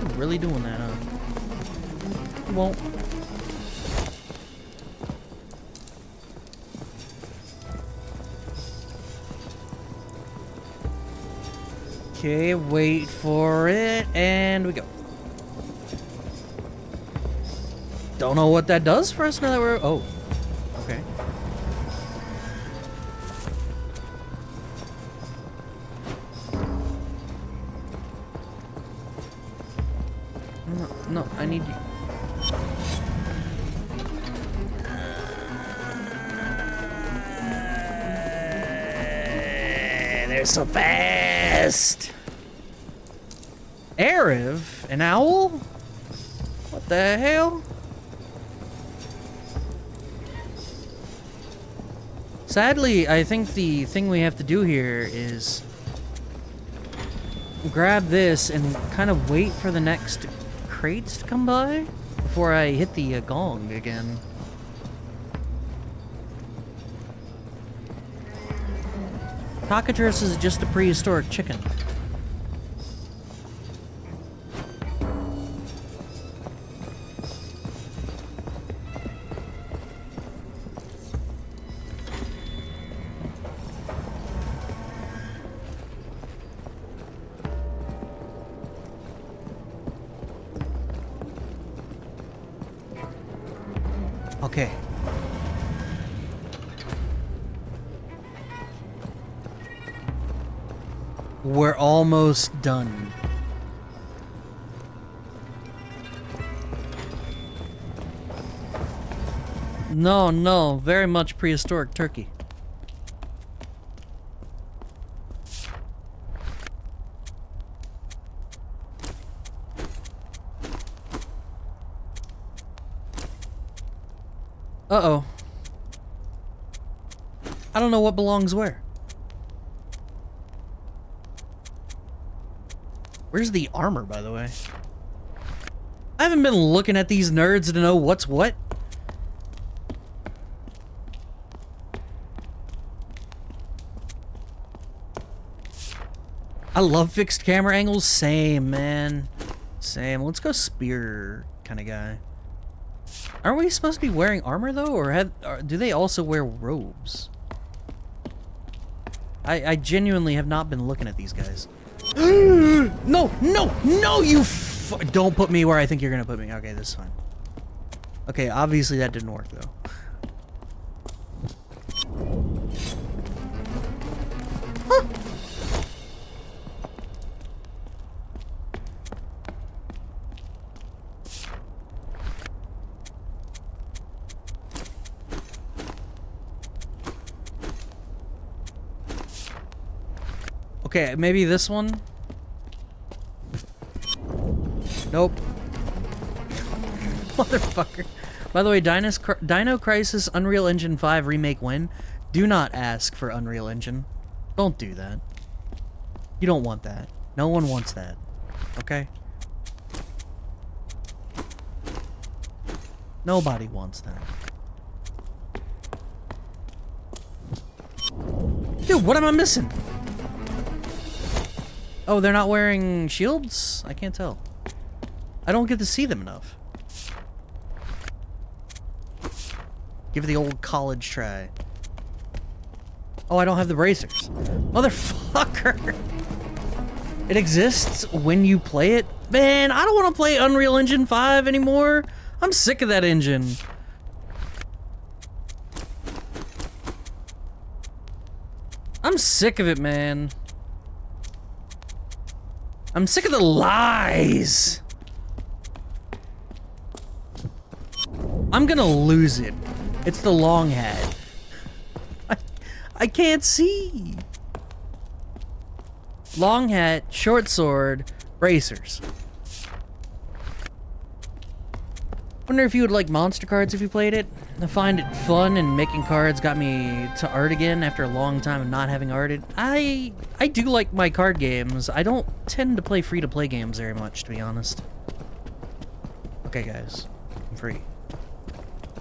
I'm really doing that, huh? He won't. Okay, wait for it, and we go. Don't know what that does for us now that we're... Oh, okay. No, I need you. They're so fast. Arif? An owl? What the hell? Sadly, I think the thing we have to do here is grab this and kind of wait for the next crates to come by before I hit the gong again. Cockatrice is just a prehistoric chicken. Okay. We're almost done. No, very much prehistoric turkey. Uh-oh. I don't know what belongs where. Where's the armor, by the way? I haven't been looking at these nerds to know what's what. I love fixed camera angles. Same, man. Same. Let's go spear kind of guy. Aren't we supposed to be wearing armor, though? Or do they also wear robes? I genuinely have not been looking at these guys. No, you don't put me where I think you're gonna put me. Okay, this is fine. Okay, obviously that didn't work, though. Huh. Okay, maybe this one? Nope. Motherfucker. By the way, Dino Crisis Unreal Engine 5 Remake win. Do not ask for Unreal Engine. Don't do that. You don't want that. No one wants that. Okay? Nobody wants that. Dude, what am I missing? Oh, they're not wearing shields? I can't tell. I don't get to see them enough. Give it the old college try. Oh, I don't have the bracers. Motherfucker! It exists when you play it? Man, I don't want to play Unreal Engine 5 anymore. I'm sick of that engine. I'm sick of it, man. I'm sick of the lies. I'm gonna lose it. It's the long hat. I can't see. Long hat, short sword, bracers. Wonder if you would like monster cards if you played it. I find it fun, and making cards got me to art again after a long time of not having arted. I do like my card games. I don't tend to play free-to-play games very much, to be honest. Okay, guys. I'm free.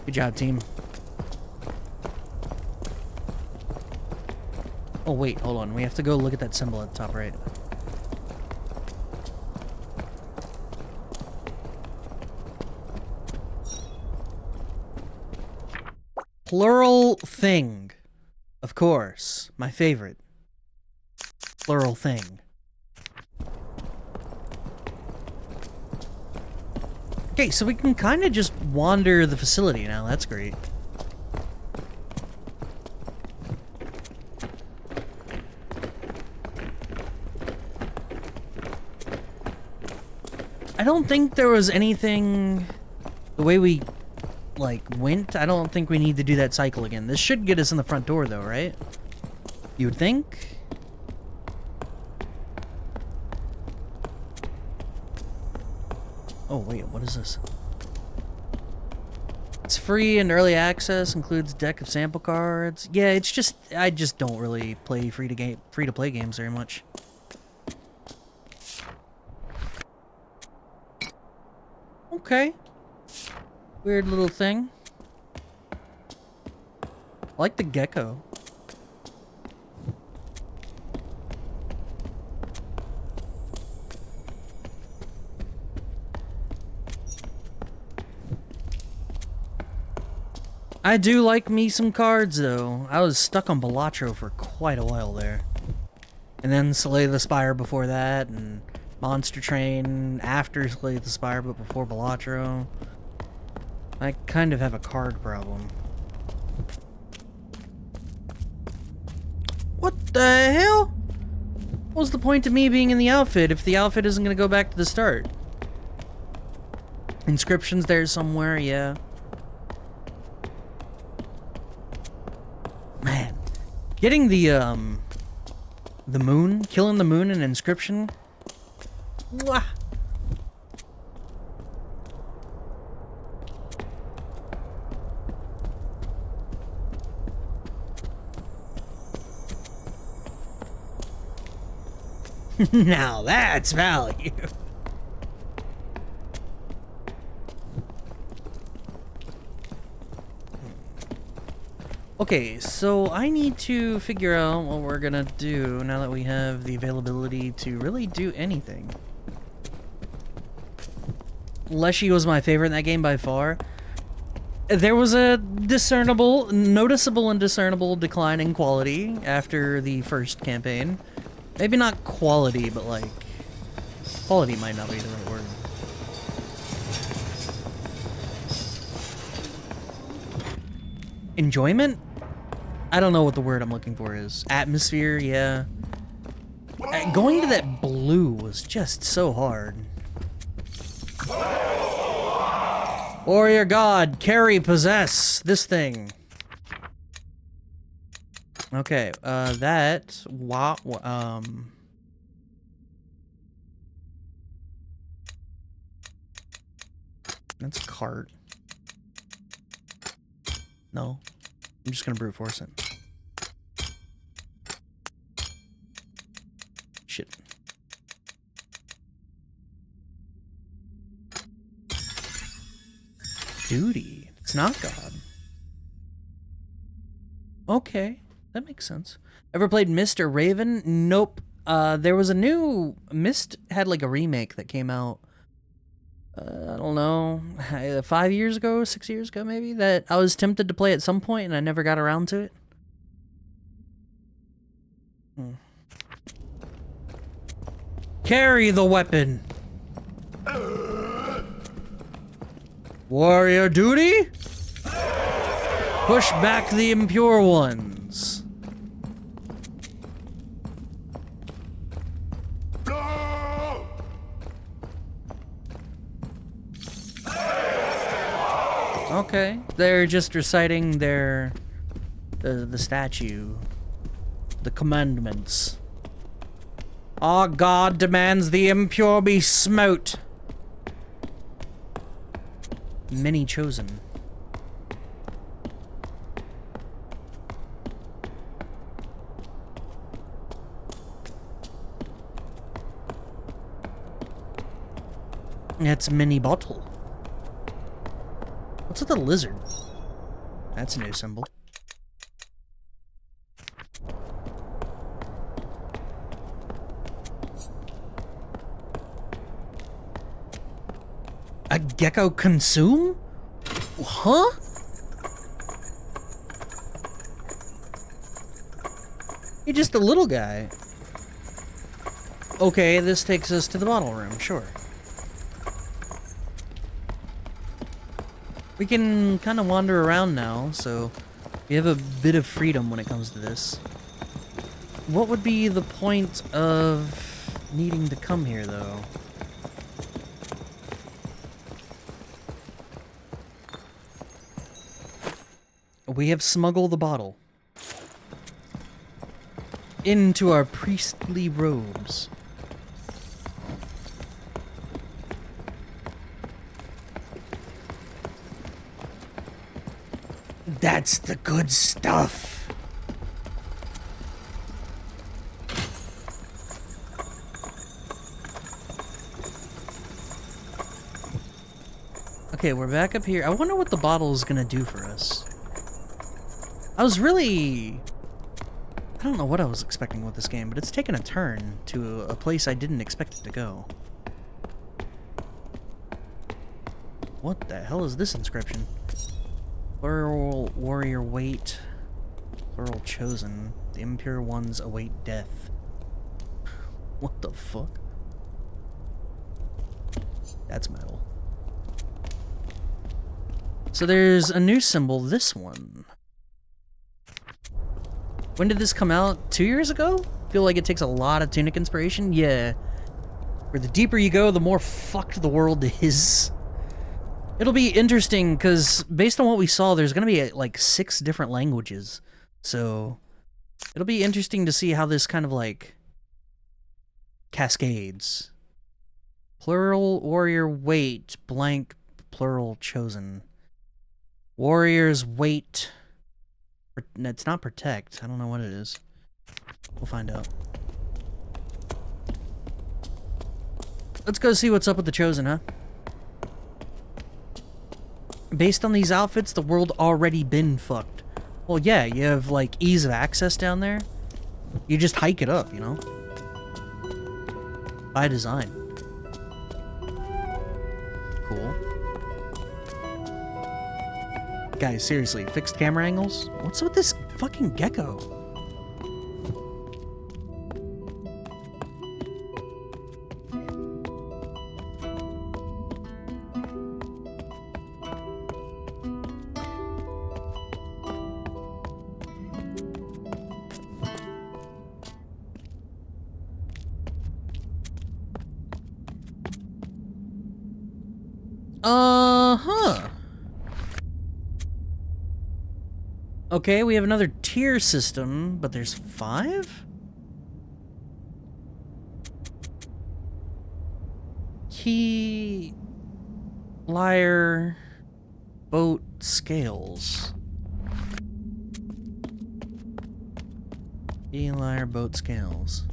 Good job, team. Oh, wait, hold on. We have to go look at that symbol at the top right. Plural thing. Of course. My favorite. Plural thing. Okay, so we can kind of just wander the facility now. That's great. I don't think there was anything... The way we, like, went, I don't think we need to do that cycle again. This should get us in the front door, though, right? You would think? Oh, wait, what is this? It's free and early access, includes deck of sample cards. Yeah, it's just, I just don't really play free-to-play games very much. Okay. Weird little thing. I like the gecko. I do like me some cards, though. I was stuck on Balatro for quite a while there. And then Slay the Spire before that, and Monster Train after Slay the Spire, but before Balatro. I kind of have a card problem. What the hell? What's the point of me being in the outfit if the outfit isn't going to go back to the start? Inscriptions there somewhere, yeah. Man, getting the moon, killing the moon and inscription. Mwah. Now that's value. Okay, so I need to figure out what we're gonna do now that we have the availability to really do anything. Leshy was my favorite in that game by far. There was a noticeable and discernible decline in quality after the first campaign. Maybe not quality, but like... Quality might not be the right word. Enjoyment? I don't know what the word I'm looking for is. Atmosphere, yeah. Going to that blue was just so hard. Warrior God, carry, possess this thing. Okay, that... That's a cart. No. I'm just gonna brute force it. Shit. Duty. It's not God. Okay. That makes sense. Ever played Mist or Raven? Nope. There was a new... Mist had like a remake that came out... I don't know, 5 years ago, 6 years ago maybe, that I was tempted to play at some point and I never got around to it. Carry the weapon! Warrior duty? Push back the impure ones. Okay, they're just reciting their... the statue. The commandments. Our God demands the impure be smote. Many chosen. That's mini bottle. What's with the lizard? That's a new symbol. A gecko consume? Huh? You're just a little guy. Okay, this takes us to the bottle room, sure. We can kind of wander around now, so we have a bit of freedom when it comes to this. What would be the point of needing to come here, though? We have smuggled the bottle into our priestly robes. That's the good stuff. Okay, we're back up here. I wonder what the bottle is gonna do for us. I don't know what I was expecting with this game, but it's taken a turn to a place I didn't expect it to go. What the hell is this inscription? Plural warrior wait. Plural chosen. The impure ones await death. What the fuck? That's metal. So there's a new symbol, this one. When did this come out? 2 years ago? Feel like it takes a lot of Tunic inspiration? Yeah. Where the deeper you go, the more fucked the world is. It'll be interesting, because based on what we saw, there's going to be like 6 different languages. So, it'll be interesting to see how this kind of like cascades. Plural warrior wait, blank, plural chosen. Warriors wait. It's not protect. I don't know what it is. We'll find out. Let's go see what's up with the Chosen, huh? Based on these outfits, the world already been fucked. Well, yeah, you have, like, ease of access down there. You just hike it up, you know? By design. Cool. Guys, seriously, fixed camera angles? What's with this fucking gecko? Uh-huh. Okay, we have another tier system, but there's 5? Key... Lyre... Boat... Scales. Key, lyre, boat, scales.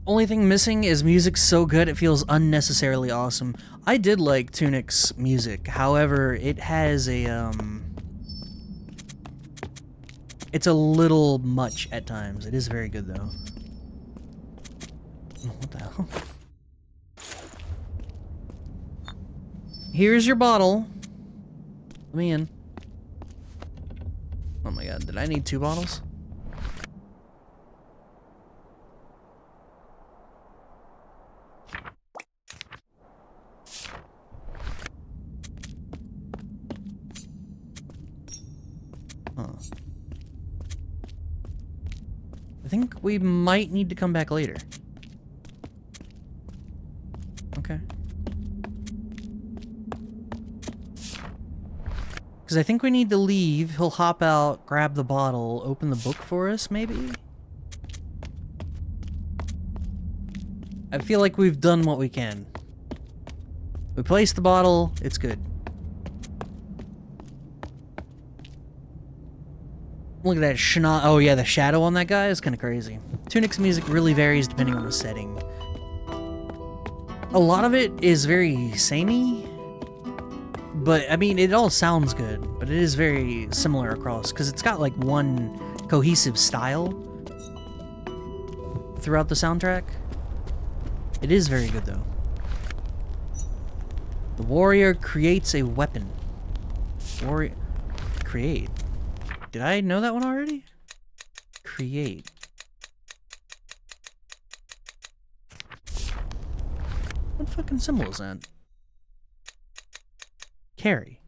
Only thing missing is music's so good it feels unnecessarily awesome. I did like Tunic's music, however, it has a, it's a little much at times. It is very good, though. What the hell? Here's your bottle. Let me in. Oh my god, did I need 2 bottles? I think we might need to come back later. Okay. Because I think we need to leave. He'll hop out, grab the bottle, open the book for us, maybe? I feel like we've done what we can. We placed the bottle, it's good. Look at that oh yeah, the shadow on that guy is kind of crazy. Tunic's music really varies depending on the setting. A lot of it is very samey, but I mean, it all sounds good, but it is very similar across, because it's got like one cohesive style throughout the soundtrack. It is very good though. The warrior creates a weapon. Warrior... Create. Did I know that one already? Create. What fucking symbol is that? Carry.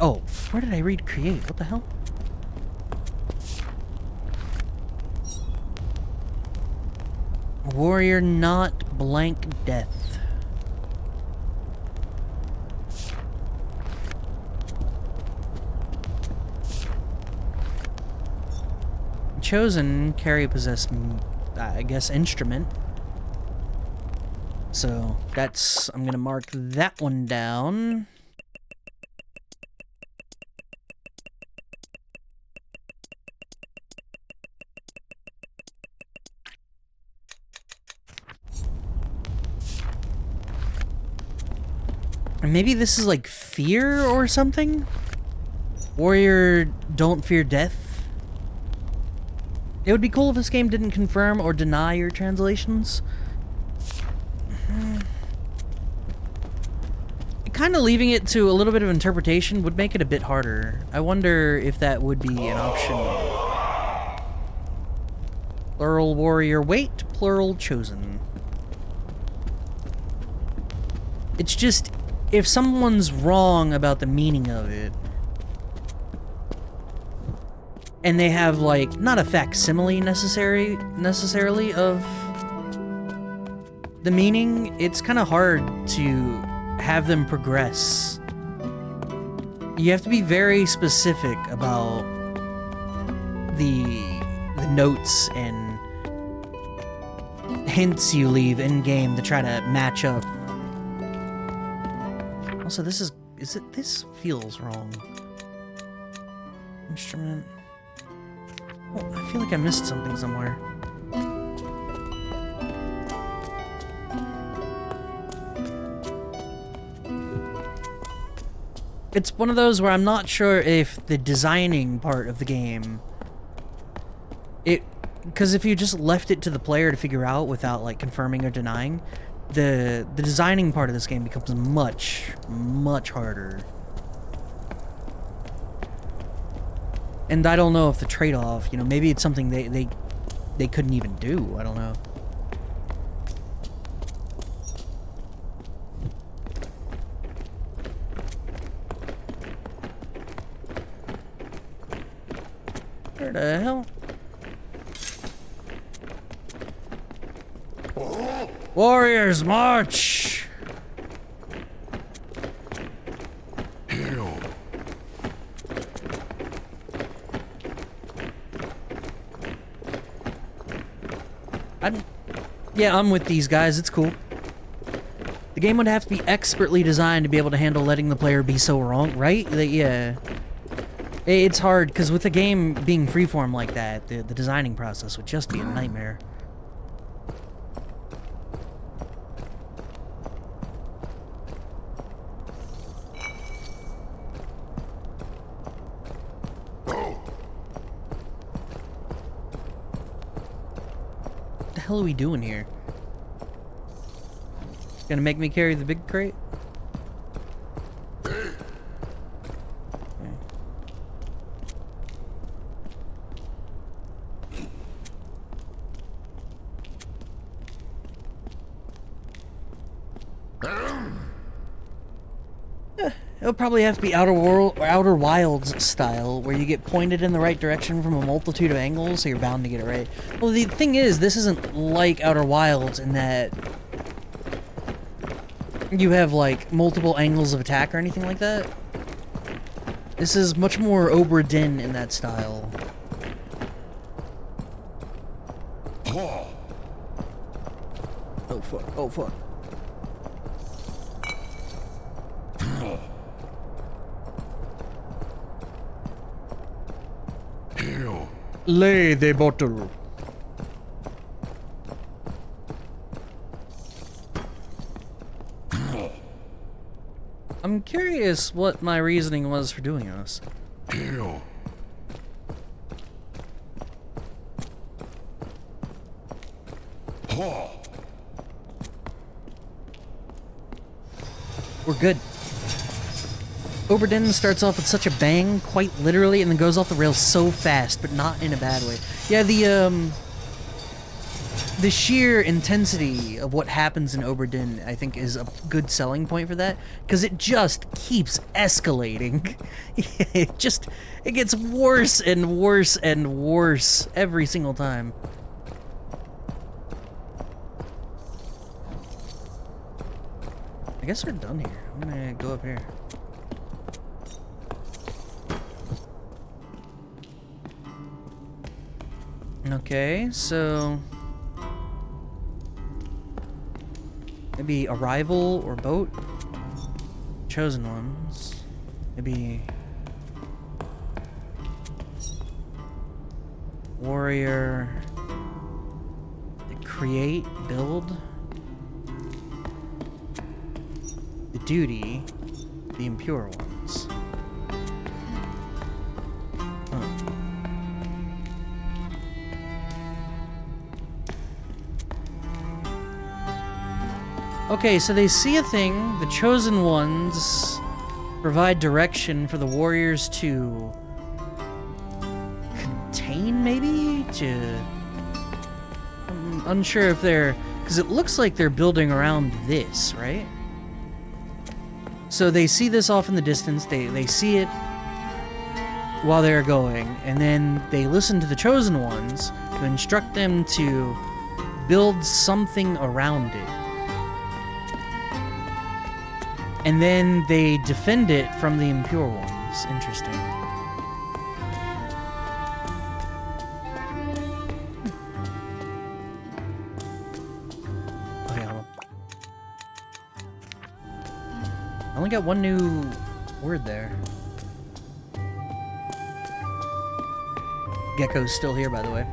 Oh, where did I read create? What the hell? Warrior not blank death. Chosen carry possess, I guess, instrument. So that's, I'm gonna mark that one down. And maybe this is like fear or something? Warrior don't fear death. It would be cool if this game didn't confirm or deny your translations. Kind of leaving it to a little bit of interpretation would make it a bit harder. I wonder if that would be an option. Plural warrior wait, plural chosen. It's just, if someone's wrong about the meaning of it, and they have, like, not a facsimile necessarily of the meaning, it's kind of hard to have them progress. You have to be very specific about the notes and hints you leave in-game to try to match up. Also, this feels wrong. Instrument. Oh, I feel like I missed something somewhere. It's one of those where I'm not sure if the designing part of the game... Because if you just left it to the player to figure out without, like, confirming or denying, the designing part of this game becomes much, much harder. And I don't know if the trade-off, you know, maybe it's something they couldn't even do. I don't know. Where the hell? Warriors, march! Hail. Yeah, I'm with these guys. It's cool. The game would have to be expertly designed to be able to handle letting the player be so wrong, right? Yeah. It's hard, because with the game being freeform like that, the designing process would just be a nightmare. What the hell are we doing here? Gonna make me carry the big crate? It'll probably have to be Outer Wilds style, where you get pointed in the right direction from a multitude of angles, so you're bound to get it right. Well, the thing is, this isn't like Outer Wilds in that you have, like, multiple angles of attack or anything like that. This is much more Obra Dinn in that style. Oh fuck, oh fuck. Lay the bottle. I'm curious what my reasoning was for doing this. Kill. Haw. We're good. Oberdin starts off with such a bang, quite literally, and then goes off the rails so fast, but not in a bad way. Yeah, the sheer intensity of what happens in Oberdin, I think, is a good selling point for that, because it just keeps escalating. it gets worse and worse and worse every single time. I guess we're done here. I'm gonna go up here. Okay, so maybe arrival or boat. Chosen ones. Maybe warrior. Create, build. The duty, the impure ones. Okay, so they see a thing. The chosen ones provide direction for the warriors to contain, maybe? I'm unsure if they're... Because it looks like they're building around this, right? So they see this off in the distance. They see it while they're going. And then they listen to the chosen ones to instruct them to build something around it. And then they defend it from the impure ones. Interesting. Okay, hold on. I only got one new word there. Gecko's still here, by the way.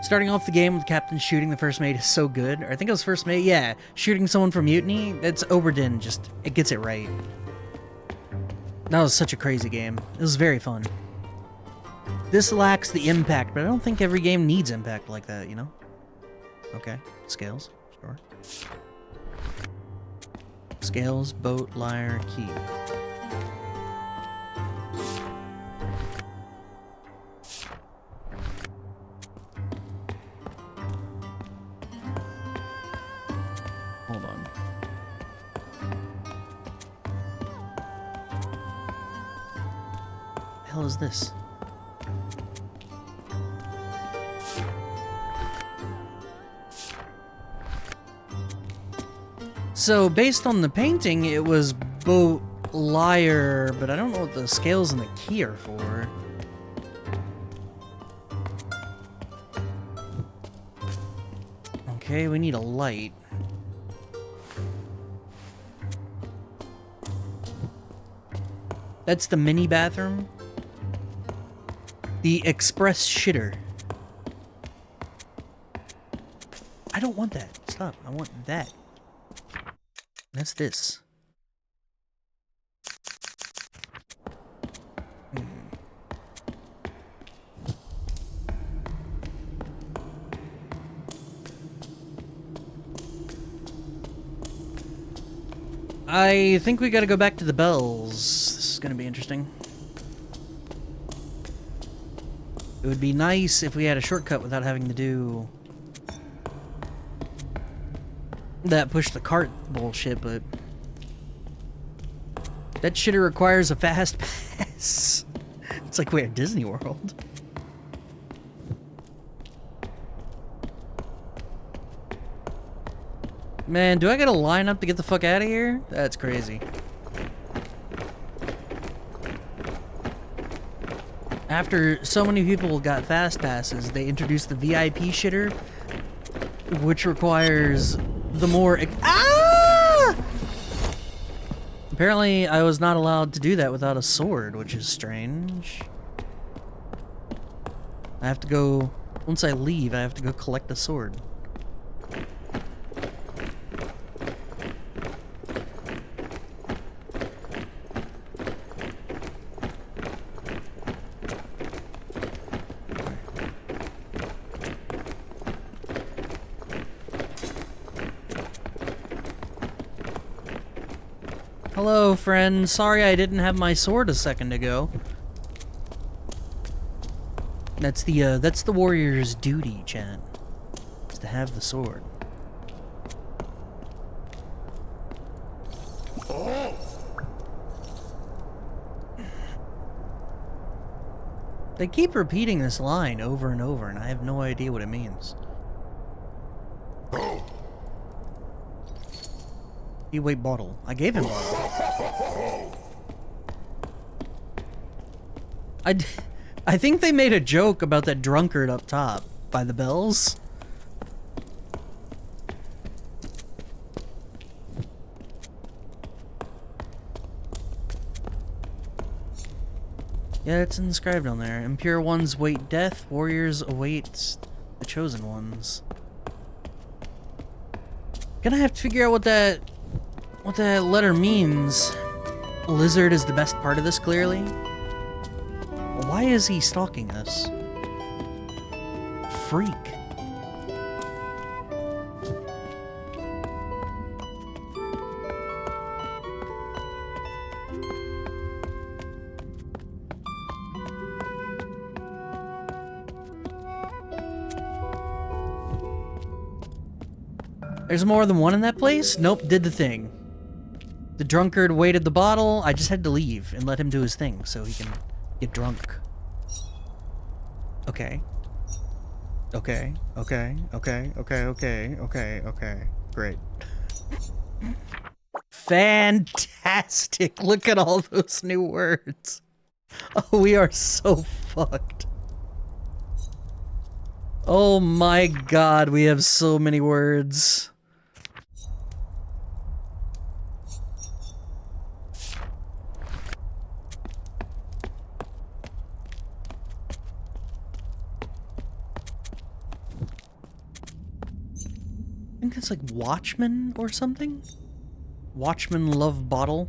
Starting off the game with Captain shooting the first mate is so good. Or I think it was first mate, yeah. Shooting someone for mutiny, that's Oberdin, just, it gets it right. That was such a crazy game. It was very fun. This lacks the impact, but I don't think every game needs impact like that, you know? Okay, scales, sure. Scales, boat, lyre, key. Hold on. The hell is this? So, based on the painting, it was boat, lyre, but I don't know what the scales and the key are for. Okay, we need a light. That's the mini bathroom. The express shitter. I don't want that. Stop. I want that. That's this. I think we gotta go back to the bells. This is gonna be interesting. It would be nice if we had a shortcut without having to do that push the cart bullshit, but that shitter requires a fast pass. It's like we're at Disney World. Man, do I gotta line up to get the fuck out of here? That's crazy. After so many people got fast passes, they introduced the VIP shitter, which requires the more... Ah! Apparently, I was not allowed to do that without a sword, which is strange. I have to go... Once I leave, I have to go collect a sword. Hello, friend. Sorry I didn't have my sword a second ago. That's the warrior's duty, chat. Is to have the sword. They keep repeating this line over and over, and I have no idea what it means. He wait bottle. I gave him bottle. I think they made a joke about that drunkard up top by the bells. Yeah, it's inscribed on there. Impure ones wait death, warriors await the chosen ones. Gonna have to figure out what that letter means. Lizard is the best part of this, clearly. Why is he stalking us? Freak. There's more than one in that place? Nope, did the thing. The drunkard waited the bottle. I just had to leave and let him do his thing so he can get drunk. Okay. Okay. Okay. Okay. Okay. Okay. Okay. Okay. Great. Fantastic. Look at all those new words. Oh, we are so fucked. Oh my god, we have so many words. I think it's like Watchman or something? Watchman love bottle.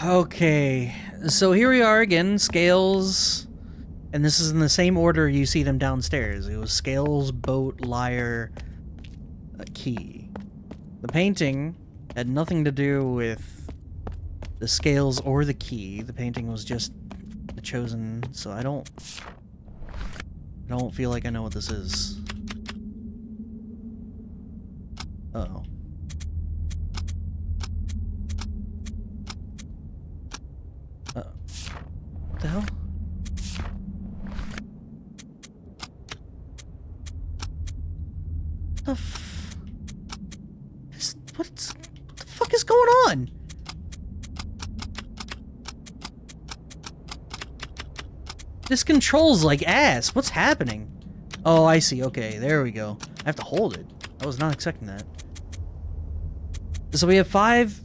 Okay, so here we are again, scales, and this is in the same order you see them downstairs. It was scales, boat, lyre, key. The painting had nothing to do with the scales or the key. The painting was just the chosen, so I don't feel like I know what this is. Uh-oh. What the hell? What the fuck is going on? This controls like ass. What's happening? Oh, I see. Okay, there we go. I have to hold it. I was not expecting that. So we have 5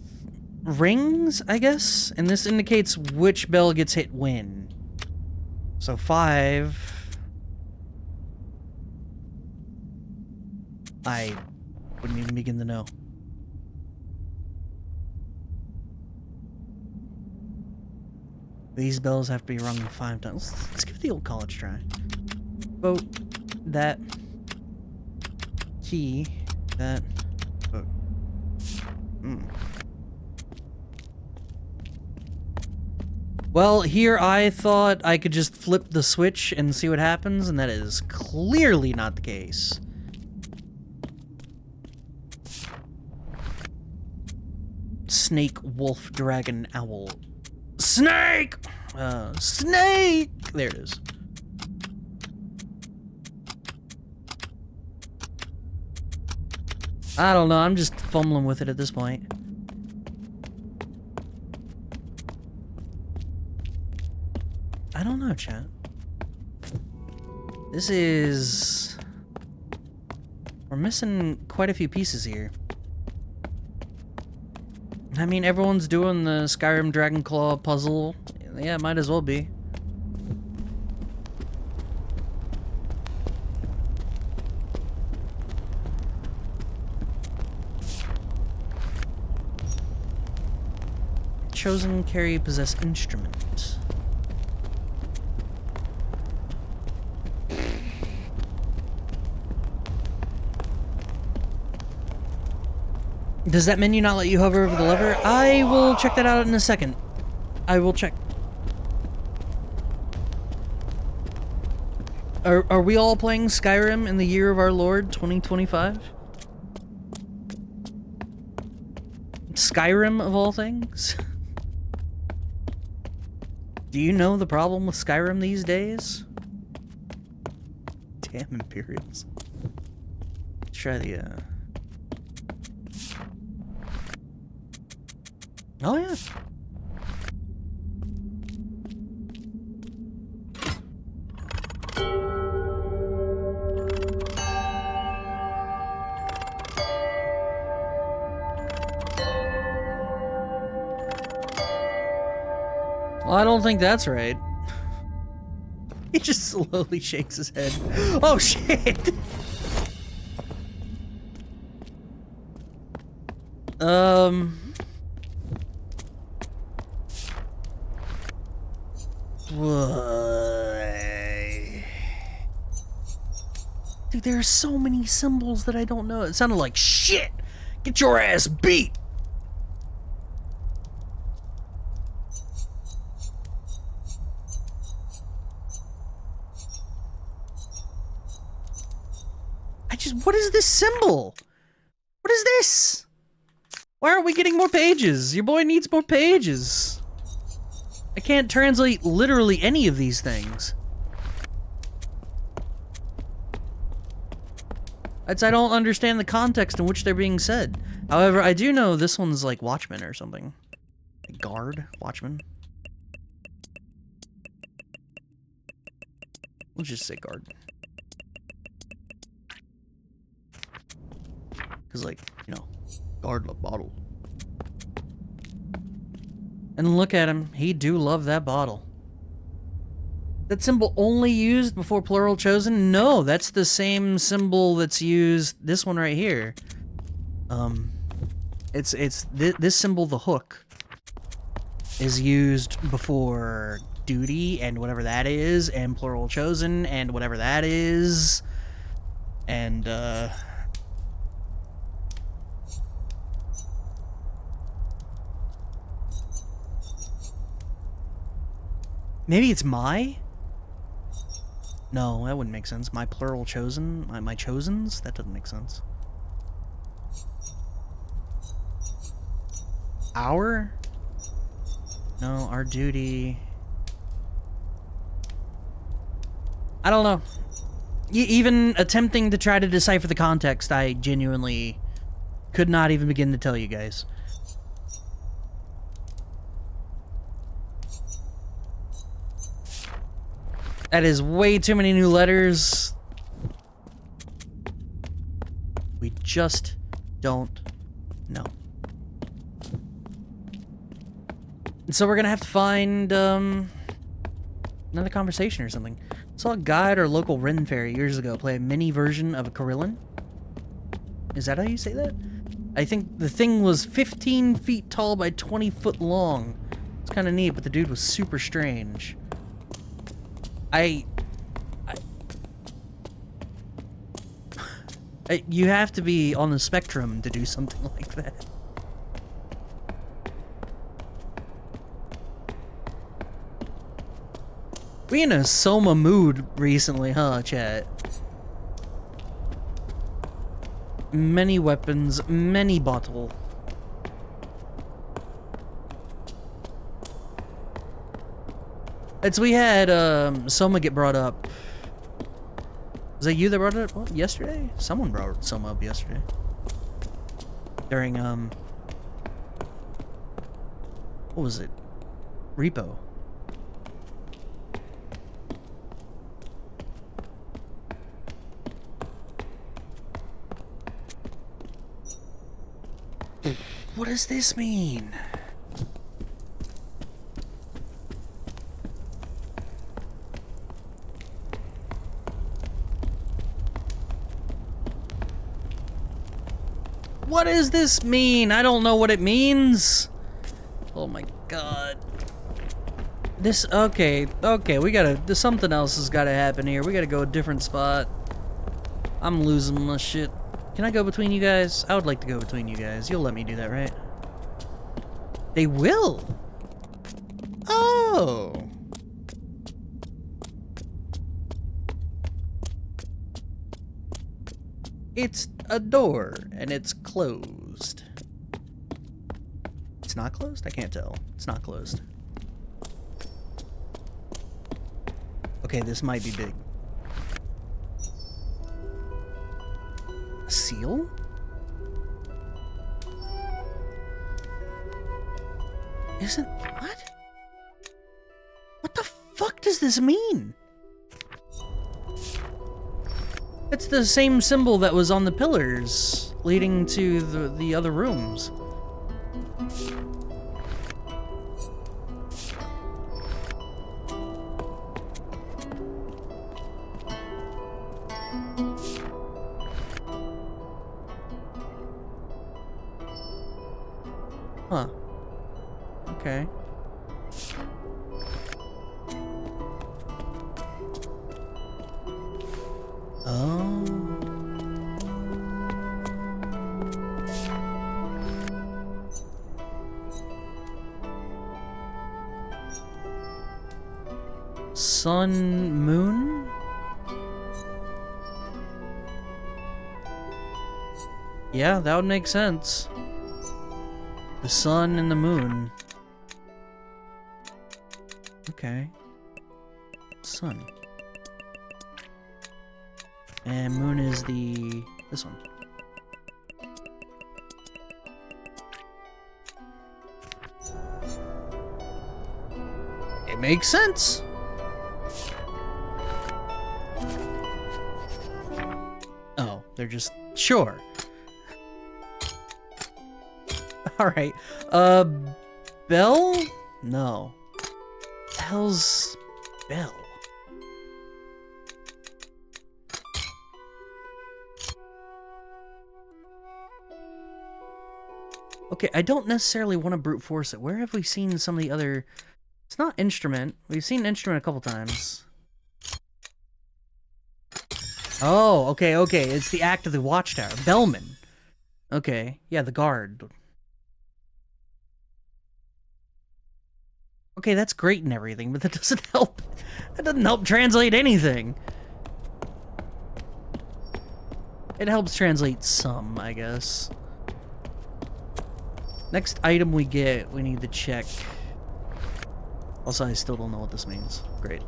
rings, I guess? And this indicates which bell gets hit when. So 5... I wouldn't even begin to know. These bells have to be rung 5 times. Let's give it the old college try. Boat, that, key, that, boat. Well, here I thought I could just flip the switch and see what happens, and that is clearly not the case. Snake, wolf, dragon, owl. Snake! Snake! There it is. I don't know, I'm just fumbling with it at this point. I don't know, chat. This is... We're missing quite a few pieces here. I mean, everyone's doing the Skyrim Dragonclaw puzzle. Yeah, might as well be. Chosen carry possess instrument. Does that menu not let you hover over the lever? I will check that out in a second. I will check. Are we all playing Skyrim in the year of our Lord, 2025? Skyrim, of all things? Do you know the problem with Skyrim these days? Damn Imperials. Let's try the, Oh, yeah. Well, I don't think that's right. He just slowly shakes his head. Oh, shit! Dude, there are so many symbols that I don't know. It sounded like shit! Get your ass beat! What is this symbol? What is this? Why aren't we getting more pages? Your boy needs more pages. I can't translate literally any of these things. I don't understand the context in which they're being said. However, I do know this one's like Watchman or something. Guard? Watchman? We'll just say guard. Because, like, you know, guard the bottle. And look at him. He do love that bottle. That symbol only used before plural chosen? No, that's the same symbol that's used, this one right here. This symbol, the hook, is used before duty and whatever that is, and plural chosen and whatever that is, and, maybe it's my? No, that wouldn't make sense. My plural chosen? My chosens? That doesn't make sense. Our? No, our duty. I don't know. Even attempting to try to decipher the context, I genuinely could not even begin to tell you guys. That is way too many new letters. We just don't know. So we're gonna have to find another conversation or something. I saw a guide or local Ren Fairy years ago play a mini version of a Carillion. Is that how you say that? I think the thing was 15 feet tall by 20 foot long. It's kind of neat, but the dude was super strange. You have to be on the spectrum to do something like that. We in a Soma mood recently, huh, chat? Many weapons, many bottle. We had Soma get brought up. Was that you that brought it up yesterday? Someone brought Soma up yesterday. During what was it? Repo. What does this mean? What does this mean? I don't know what it means. Oh my god. This, okay, we gotta, something else has gotta happen here. We gotta go a different spot. I'm losing my shit. Can I go between you guys? I would like to go between you guys. You'll let me do that, right? They will! Oh! It's a door, and it's closed. It's not closed? I can't tell. It's not closed. Okay, this might be big. A seal? Isn't... What? What the fuck does this mean? It's the same symbol that was on the pillars leading to the other rooms. Huh. Okay. Oh. Sun, moon? Yeah, that would make sense. The sun and the moon. Okay. Sun. And moon is this one. It makes sense. Oh, they're just sure. All right. Bell? No. Hell's bell. Okay, I don't necessarily want to brute force it. Where have we seen some of the other... It's not instrument. We've seen instrument a couple times. Oh, okay, okay. It's the act of the watchtower. Bellman. Okay. Yeah, the guard. Okay, that's great and everything, but that doesn't help. That doesn't help translate anything. It helps translate some, I guess. Next item we get, we need to check. Also, I still don't know what this means. Great.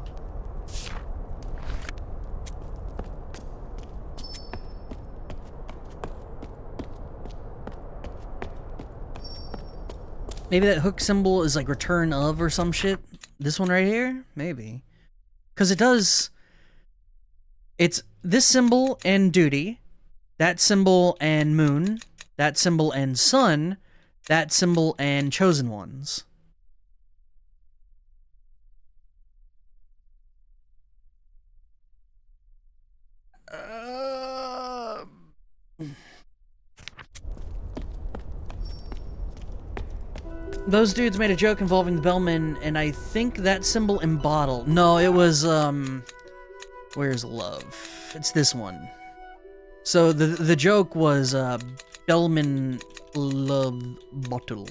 Maybe that hook symbol is like return of or some shit. This one right here? Maybe. Because it does... It's this symbol and duty. That symbol and moon. That symbol and sun. That symbol and chosen ones. Those dudes made a joke involving the bellman, and I think that symbol embottled. No, it was, where's love? It's this one. So the joke was, Bellman love bottle.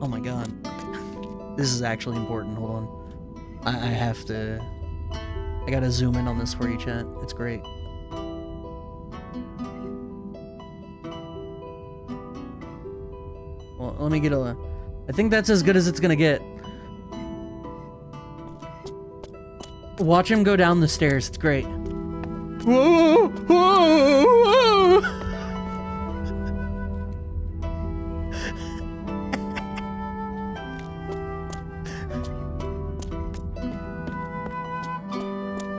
Oh my god. This is actually important. Hold on. I have to... I gotta zoom in on this for you, chat. It's great. Well, let me get a... I think that's as good as it's gonna get. Watch him go down the stairs. It's great. Whoa! Whoa!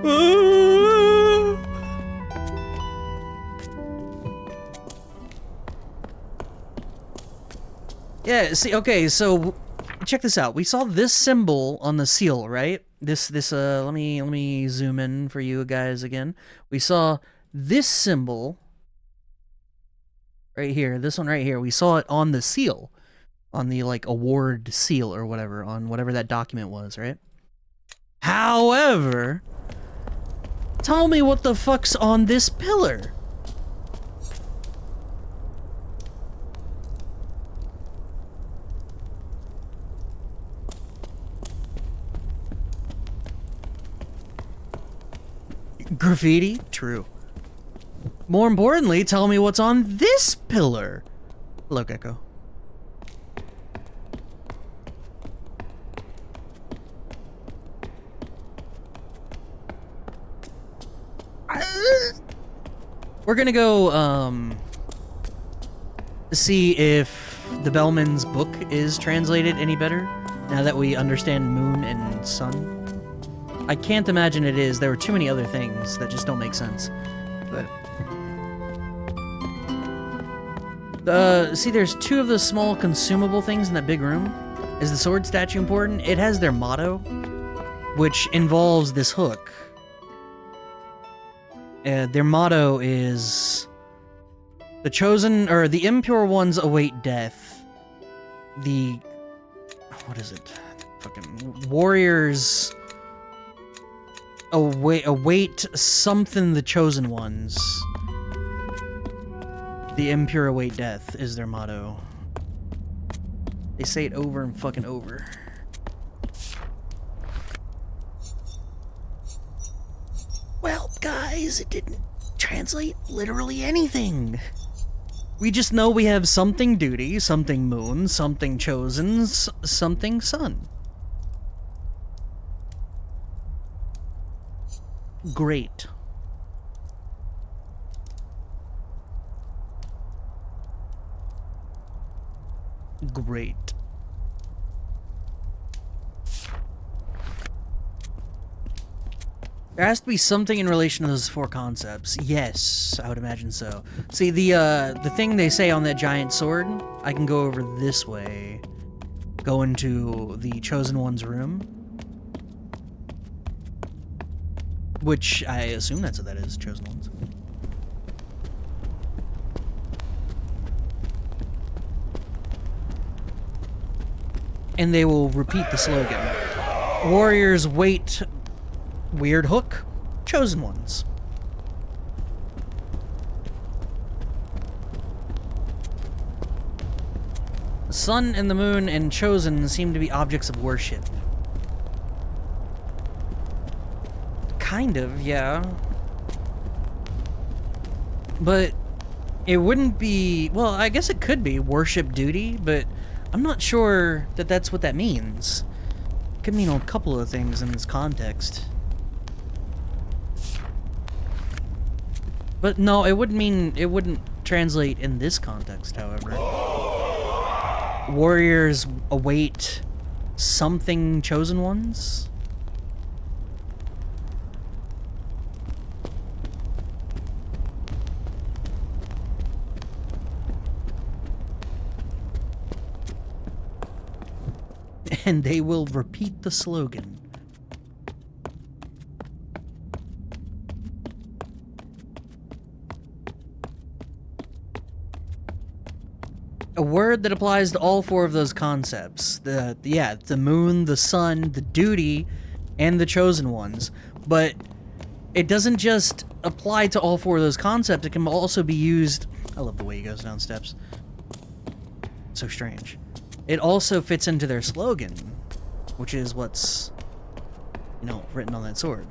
Whoa! Yeah, see, okay, so check this out. We saw this symbol on the seal, right? Let me zoom in for you guys again. We saw this symbol right here, this one right here. We saw it on the seal. on the, like, award seal or whatever, on whatever that document was, right? However, tell me what the fuck's on this pillar? Graffiti? True. More importantly, tell me what's on this pillar. Hello, Gecko. We're gonna go, see if the Bellman's book is translated any better, now that we understand moon and sun. I can't imagine it is. There were too many other things that just don't make sense. But see, there's two of the small consumable things in that big room. Is the sword statue important? It has their motto, which involves this hook. Their motto is the chosen, or the impure ones await death. What is it? Fucking warriors await something, the chosen ones. The impure await death is their motto. They say it over and fucking over. Well, guys, it didn't translate literally anything. We just know we have something duty, something moon, something chosen, something sun. Great. Great. There has to be something in relation to those four concepts. Yes, I would imagine so. See, the thing they say on that giant sword, I can go over this way. Go into the Chosen One's room. Which, I assume that's what that is, Chosen Ones. And they will repeat the slogan. Warriors wait... Weird hook, Chosen Ones. The sun and the moon and Chosen seem to be objects of worship. Kind of, yeah. But it wouldn't be... Well, I guess it could be worship duty, but I'm not sure that that's what that means. It could mean a couple of things in this context. But no, it wouldn't translate in this context, however. Warriors await something Chosen Ones? And they will repeat the slogan. A word that applies to all four of those concepts. The moon, the sun, the duty, and the Chosen Ones. But it doesn't just apply to all four of those concepts, it can also be used... I love the way he goes down steps. So strange. It also fits into their slogan, which is what's, written on that sword.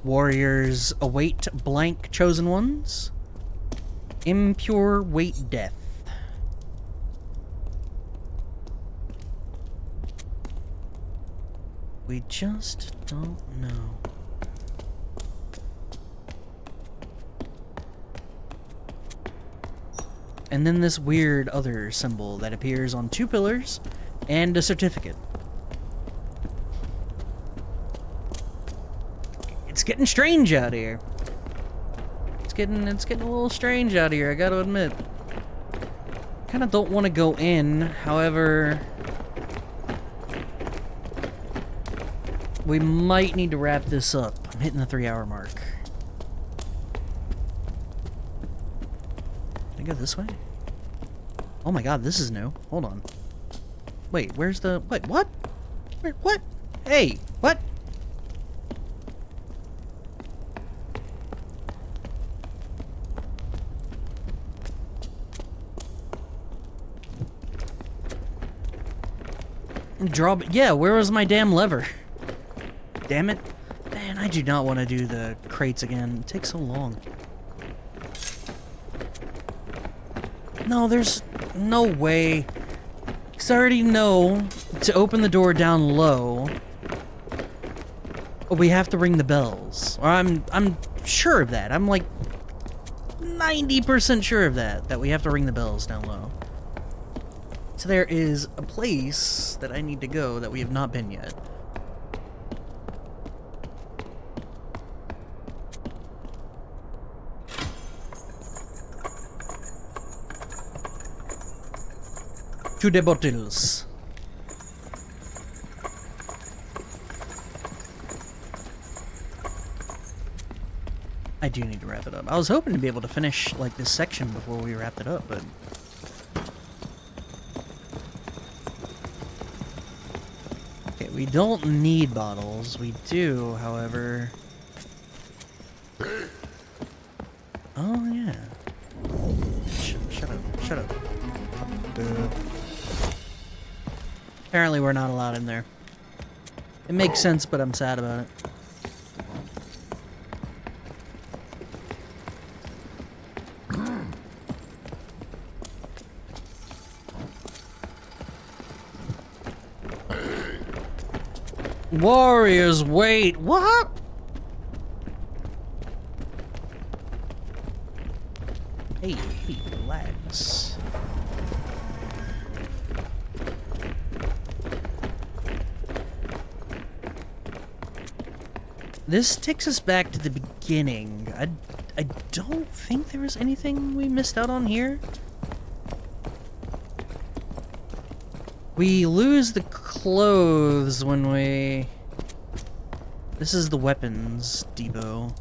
Warriors await blank Chosen Ones. Impure wait death. We just don't know. And then this weird other symbol that appears on two pillars and a certificate. It's getting strange out here. It's getting a little strange out here, I gotta admit. Kinda don't want to go in, however... we might need to wrap this up. I'm hitting the 3-hour mark. Can I go this way? Oh my god, this is new. Hold on. Wait, where's the... Wait, what? Where, what? Hey, what? Draw... Yeah, where was my damn lever? Damn it. Man, I do not want to do the crates again. It takes so long. No, there's no way. Because I already know to open the door down low, we have to ring the bells. Or I'm sure of that. I'm like 90% sure of that. That we have to ring the bells down low. So there is a place that I need to go that we have not been yet. To the bottles. I do need to wrap it up. I was hoping to be able to finish like this section before we wrapped it up, but okay, we don't need bottles. We do, however. Oh yeah. Shut up. Shut up. Apparently we're not allowed in there. It makes sense, but I'm sad about it. Warriors, wait, what? Hey, relax. This takes us back to the beginning. I don't think there was anything we missed out on here. We lose the clothes when we... This is the weapons depot.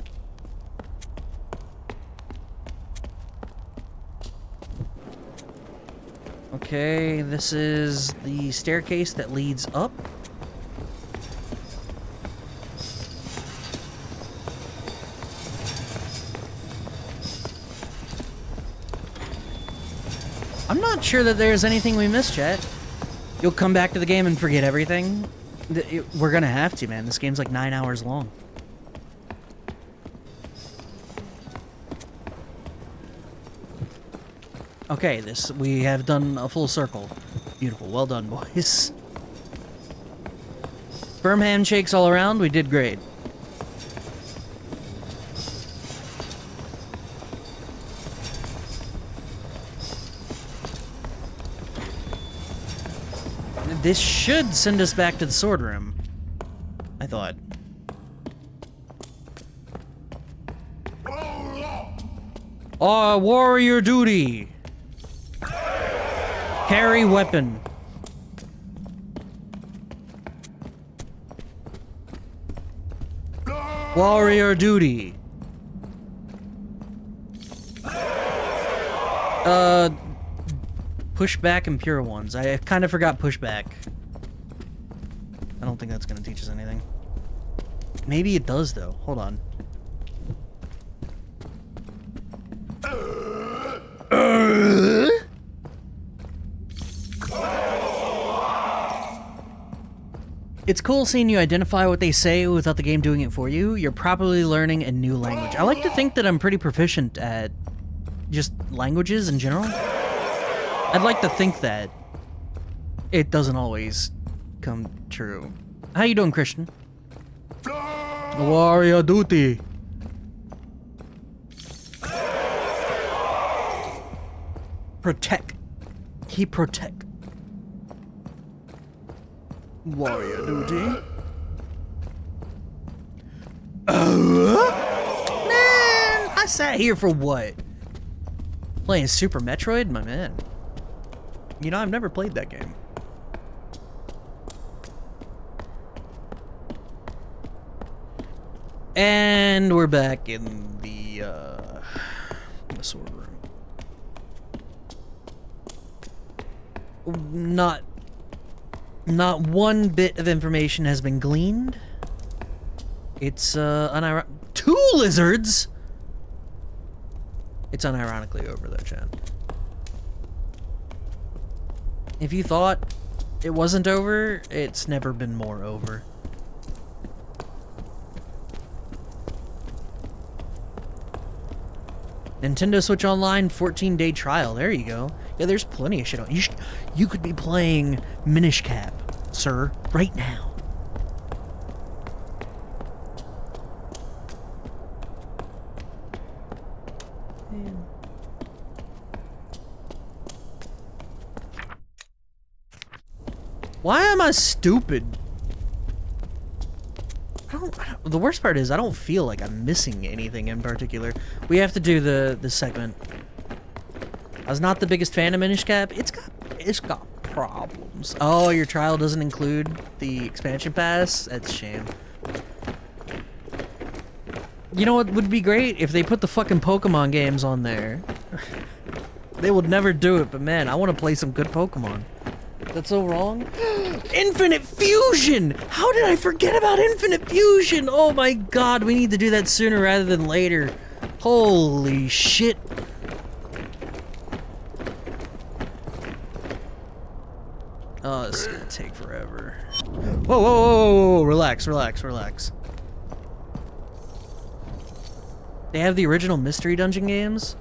Okay, this is the staircase that leads up. I'm not sure that there's anything we missed, chat. You'll come back to the game and forget everything? We're gonna have to, man. This game's like 9 hours long. Okay, we have done a full circle. Beautiful. Well done, boys. Firm handshakes all around. We did great. This should send us back to the sword room, I thought. Warrior duty. Carry weapon. Warrior duty. Pushback and pure ones. I kind of forgot pushback. I don't think that's going to teach us anything. Maybe it does, though. Hold on. It's cool seeing you identify what they say without the game doing it for you. You're probably learning a new language. I like to think that I'm pretty proficient at just languages in general. I'd like to think that. It doesn't always come true. How you doing, Christian? Warrior duty. Protect. He protect. Warrior duty. Man, I sat here for what? Playing Super Metroid? My man. You know, I've never played that game. And we're back in the sword room. Not one bit of information has been gleaned. It's unironic. 2 lizards. It's unironically over though, Chan. If you thought it wasn't over, it's never been more over. Nintendo Switch Online 14-day trial. There you go. Yeah, there's plenty of shit on. You could be playing Minish Cap, sir, right now. Man. Why am I stupid? The worst part is I don't feel like I'm missing anything in particular. We have to do the segment. I was not the biggest fan of Minish Cap. It's got problems. Oh, your trial doesn't include the expansion pass? That's a shame. You know what would be great? If they put the fucking Pokemon games on there. They would never do it, but man, I want to play some good Pokemon. That's so wrong. Infinite Fusion! How did I forget about Infinite Fusion? Oh my god, we need to do that sooner rather than later. Holy shit. Oh, this is gonna take forever. Whoa, whoa, whoa, whoa, relax, relax, relax. They have the original Mystery Dungeon games?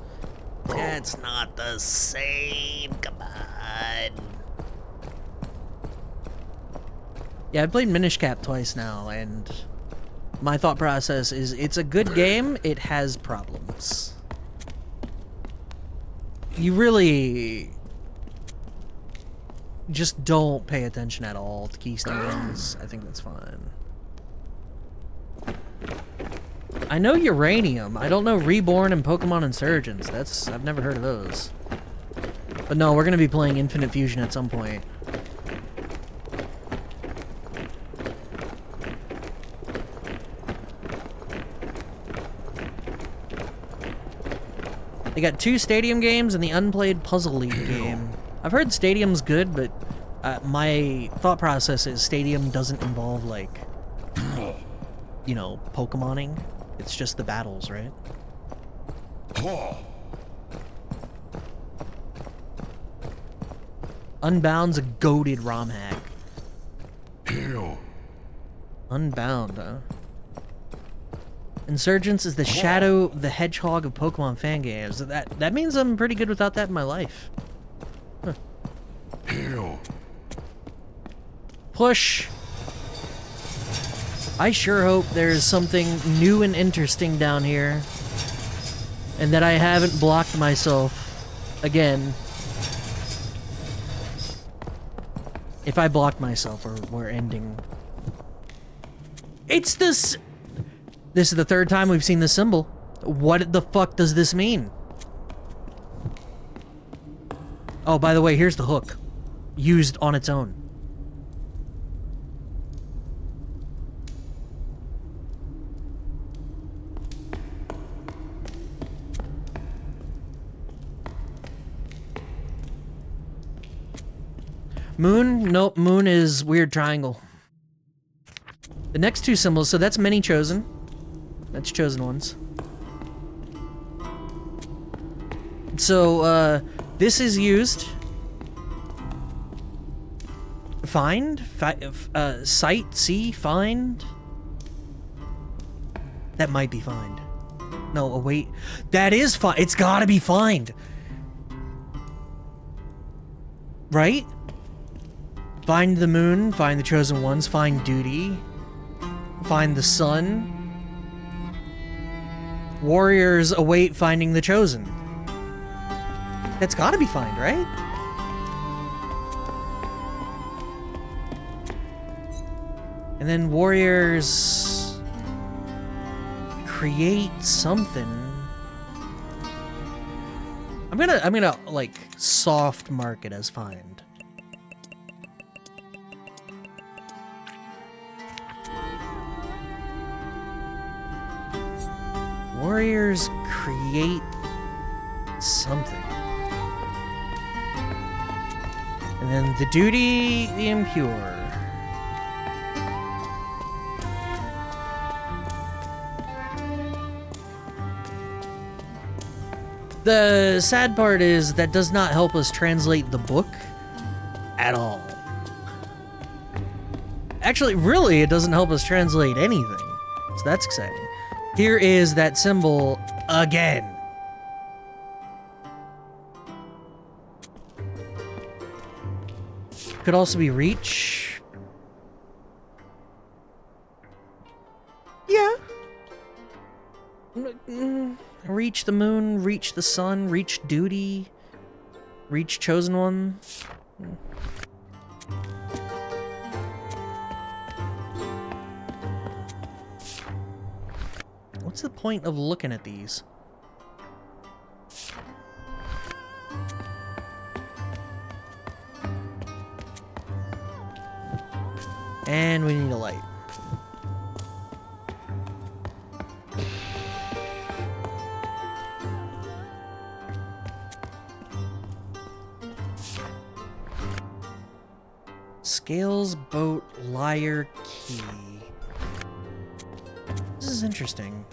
That's not the same, come on. Yeah, I played Minish Cap twice now, and my thought process is it's a good game, it has problems. You really just don't pay attention at all to keystones. I think that's fine. I know Uranium. I don't know Reborn and Pokemon Insurgents. I've never heard of those. But no, we're gonna be playing Infinite Fusion at some point. They got 2 Stadium games and the unplayed Puzzle League game. I've heard Stadium's good, but my thought process is Stadium doesn't involve, like, you know, Pokemoning. It's just the battles, right? Unbound's a goated ROM hack. Unbound, huh? Insurgents is the Shadow the Hedgehog of Pokemon fan games. That means I'm pretty good without that in my life. Huh. Push! I sure hope there's something new and interesting down here. And that I haven't blocked myself again. If I blocked myself, we're ending. It's this... This is the 3rd time we've seen this symbol. What the fuck does this mean? Oh, by the way, here's the hook. Used on its own. Moon? Nope, moon is weird triangle. The next 2 symbols, so that's many chosen. That's chosen ones. So, this is used. Find? Sight? See? Find? That might be find. No, await. That is find. It's gotta be find. Right? Find the moon, find the chosen ones, find duty, find the sun. Warriors await finding the chosen. That's gotta be find, right? And then warriors create something. I'm gonna like soft mark it as find. Warriors create something. And And then the duty, the impure. The sad part is that does not help us translate the book at all. Actually, really, it doesn't help us translate anything. So that's exciting. Here is that symbol again. Could also be reach. Yeah. Reach the moon, reach the sun, reach duty, reach chosen one. What's the point of looking at these? And we need a light. Scales, boat, lyre, key. This is interesting.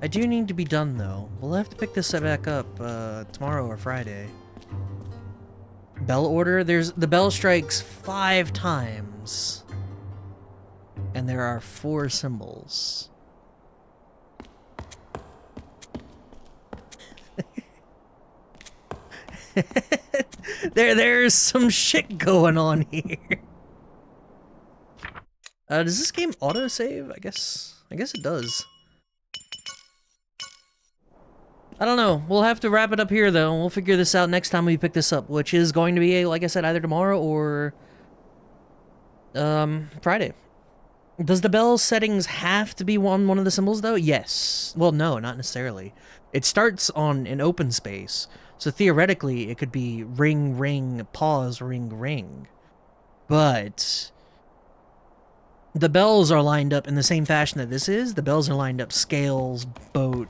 I do need to be done, though. We'll have to pick this back up tomorrow or Friday. Bell order. The bell strikes 5 times. And there are 4 symbols. There's some shit going on here. Does this game autosave? I guess it does. I don't know. We'll have to wrap it up here, though. We'll figure this out next time we pick this up, which is going to be, like I said, either tomorrow or Friday. Does the bell settings have to be on one of the symbols, though? Yes. Well, no, not necessarily. It starts on an open space, so theoretically it could be ring, ring, pause, ring, ring. But the bells are lined up in the same fashion that this is. The bells are lined up scales, boat,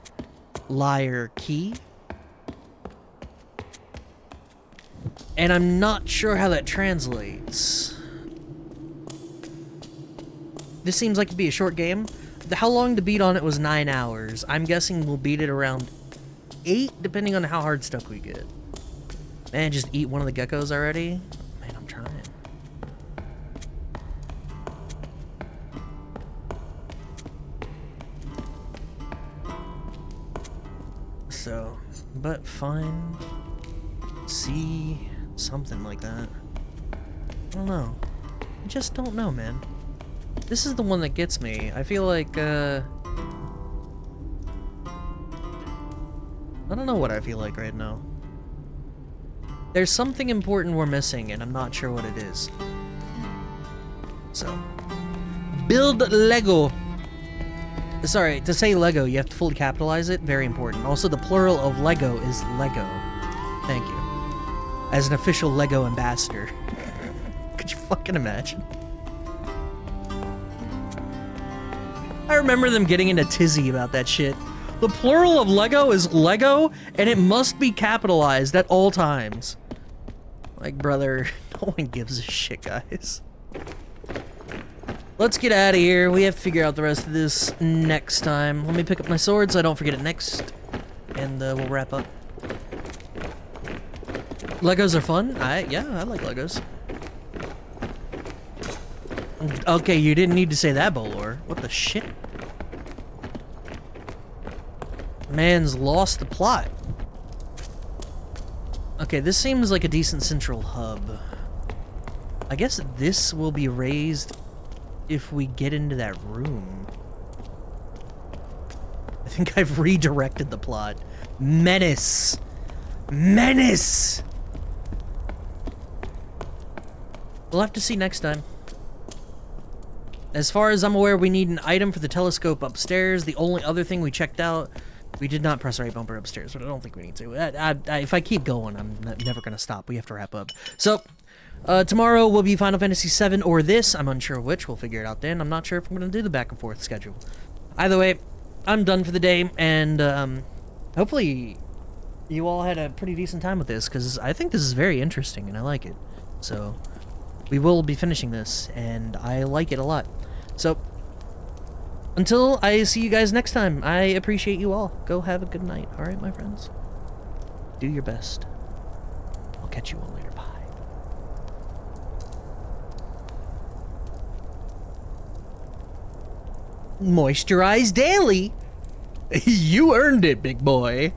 lyre, key. And I'm not sure how that translates. This seems like it'd be a short game. How long to beat on it was 9 hours. I'm guessing we'll beat it around 8, depending on how hard stuck we get. Man, just eat one of the geckos already? Man, I'm trying. So, but fine. See, something like that. I don't know. I just don't know, man. This is the one that gets me. I feel like, I don't know what I feel like right now. There's something important we're missing, and I'm not sure what it is. So, build Lego. Sorry, to say Lego, you have to fully capitalize it. Very important. Also, the plural of Lego is Lego. Thank you. As an official Lego ambassador. Could you fucking imagine? I remember them getting in a tizzy about that shit. The plural of Lego is Lego, and it must be capitalized at all times. Like, brother, no one gives a shit, guys. Let's get out of here. We have to figure out the rest of this next time. Let me pick up my sword so I don't forget it next. And we'll wrap up. Legos are fun. Yeah, I like Legos. Okay, you didn't need to say that, Bolor. What the shit? Man's lost the plot. Okay, this seems like a decent central hub. I guess this will be raised if we get into that room. I think I've redirected the plot. Menace! Menace! We'll have to see next time. As far as I'm aware, we need an item for the telescope upstairs. The only other thing we checked out, we did not press right bumper upstairs, but I don't think we need to. If I keep going, I'm never going to stop. We have to wrap up. So, tomorrow will be Final Fantasy VII or this. I'm unsure which. We'll figure it out then. I'm not sure if I'm going to do the back and forth schedule. Either way, I'm done for the day, and hopefully you all had a pretty decent time with this, because I think this is very interesting and I like it. So, we will be finishing this, and I like it a lot. So, until I see you guys next time, I appreciate you all. Go have a good night, alright, my friends? Do your best. I'll catch you all later. Bye. Moisturize daily! You earned it, big boy.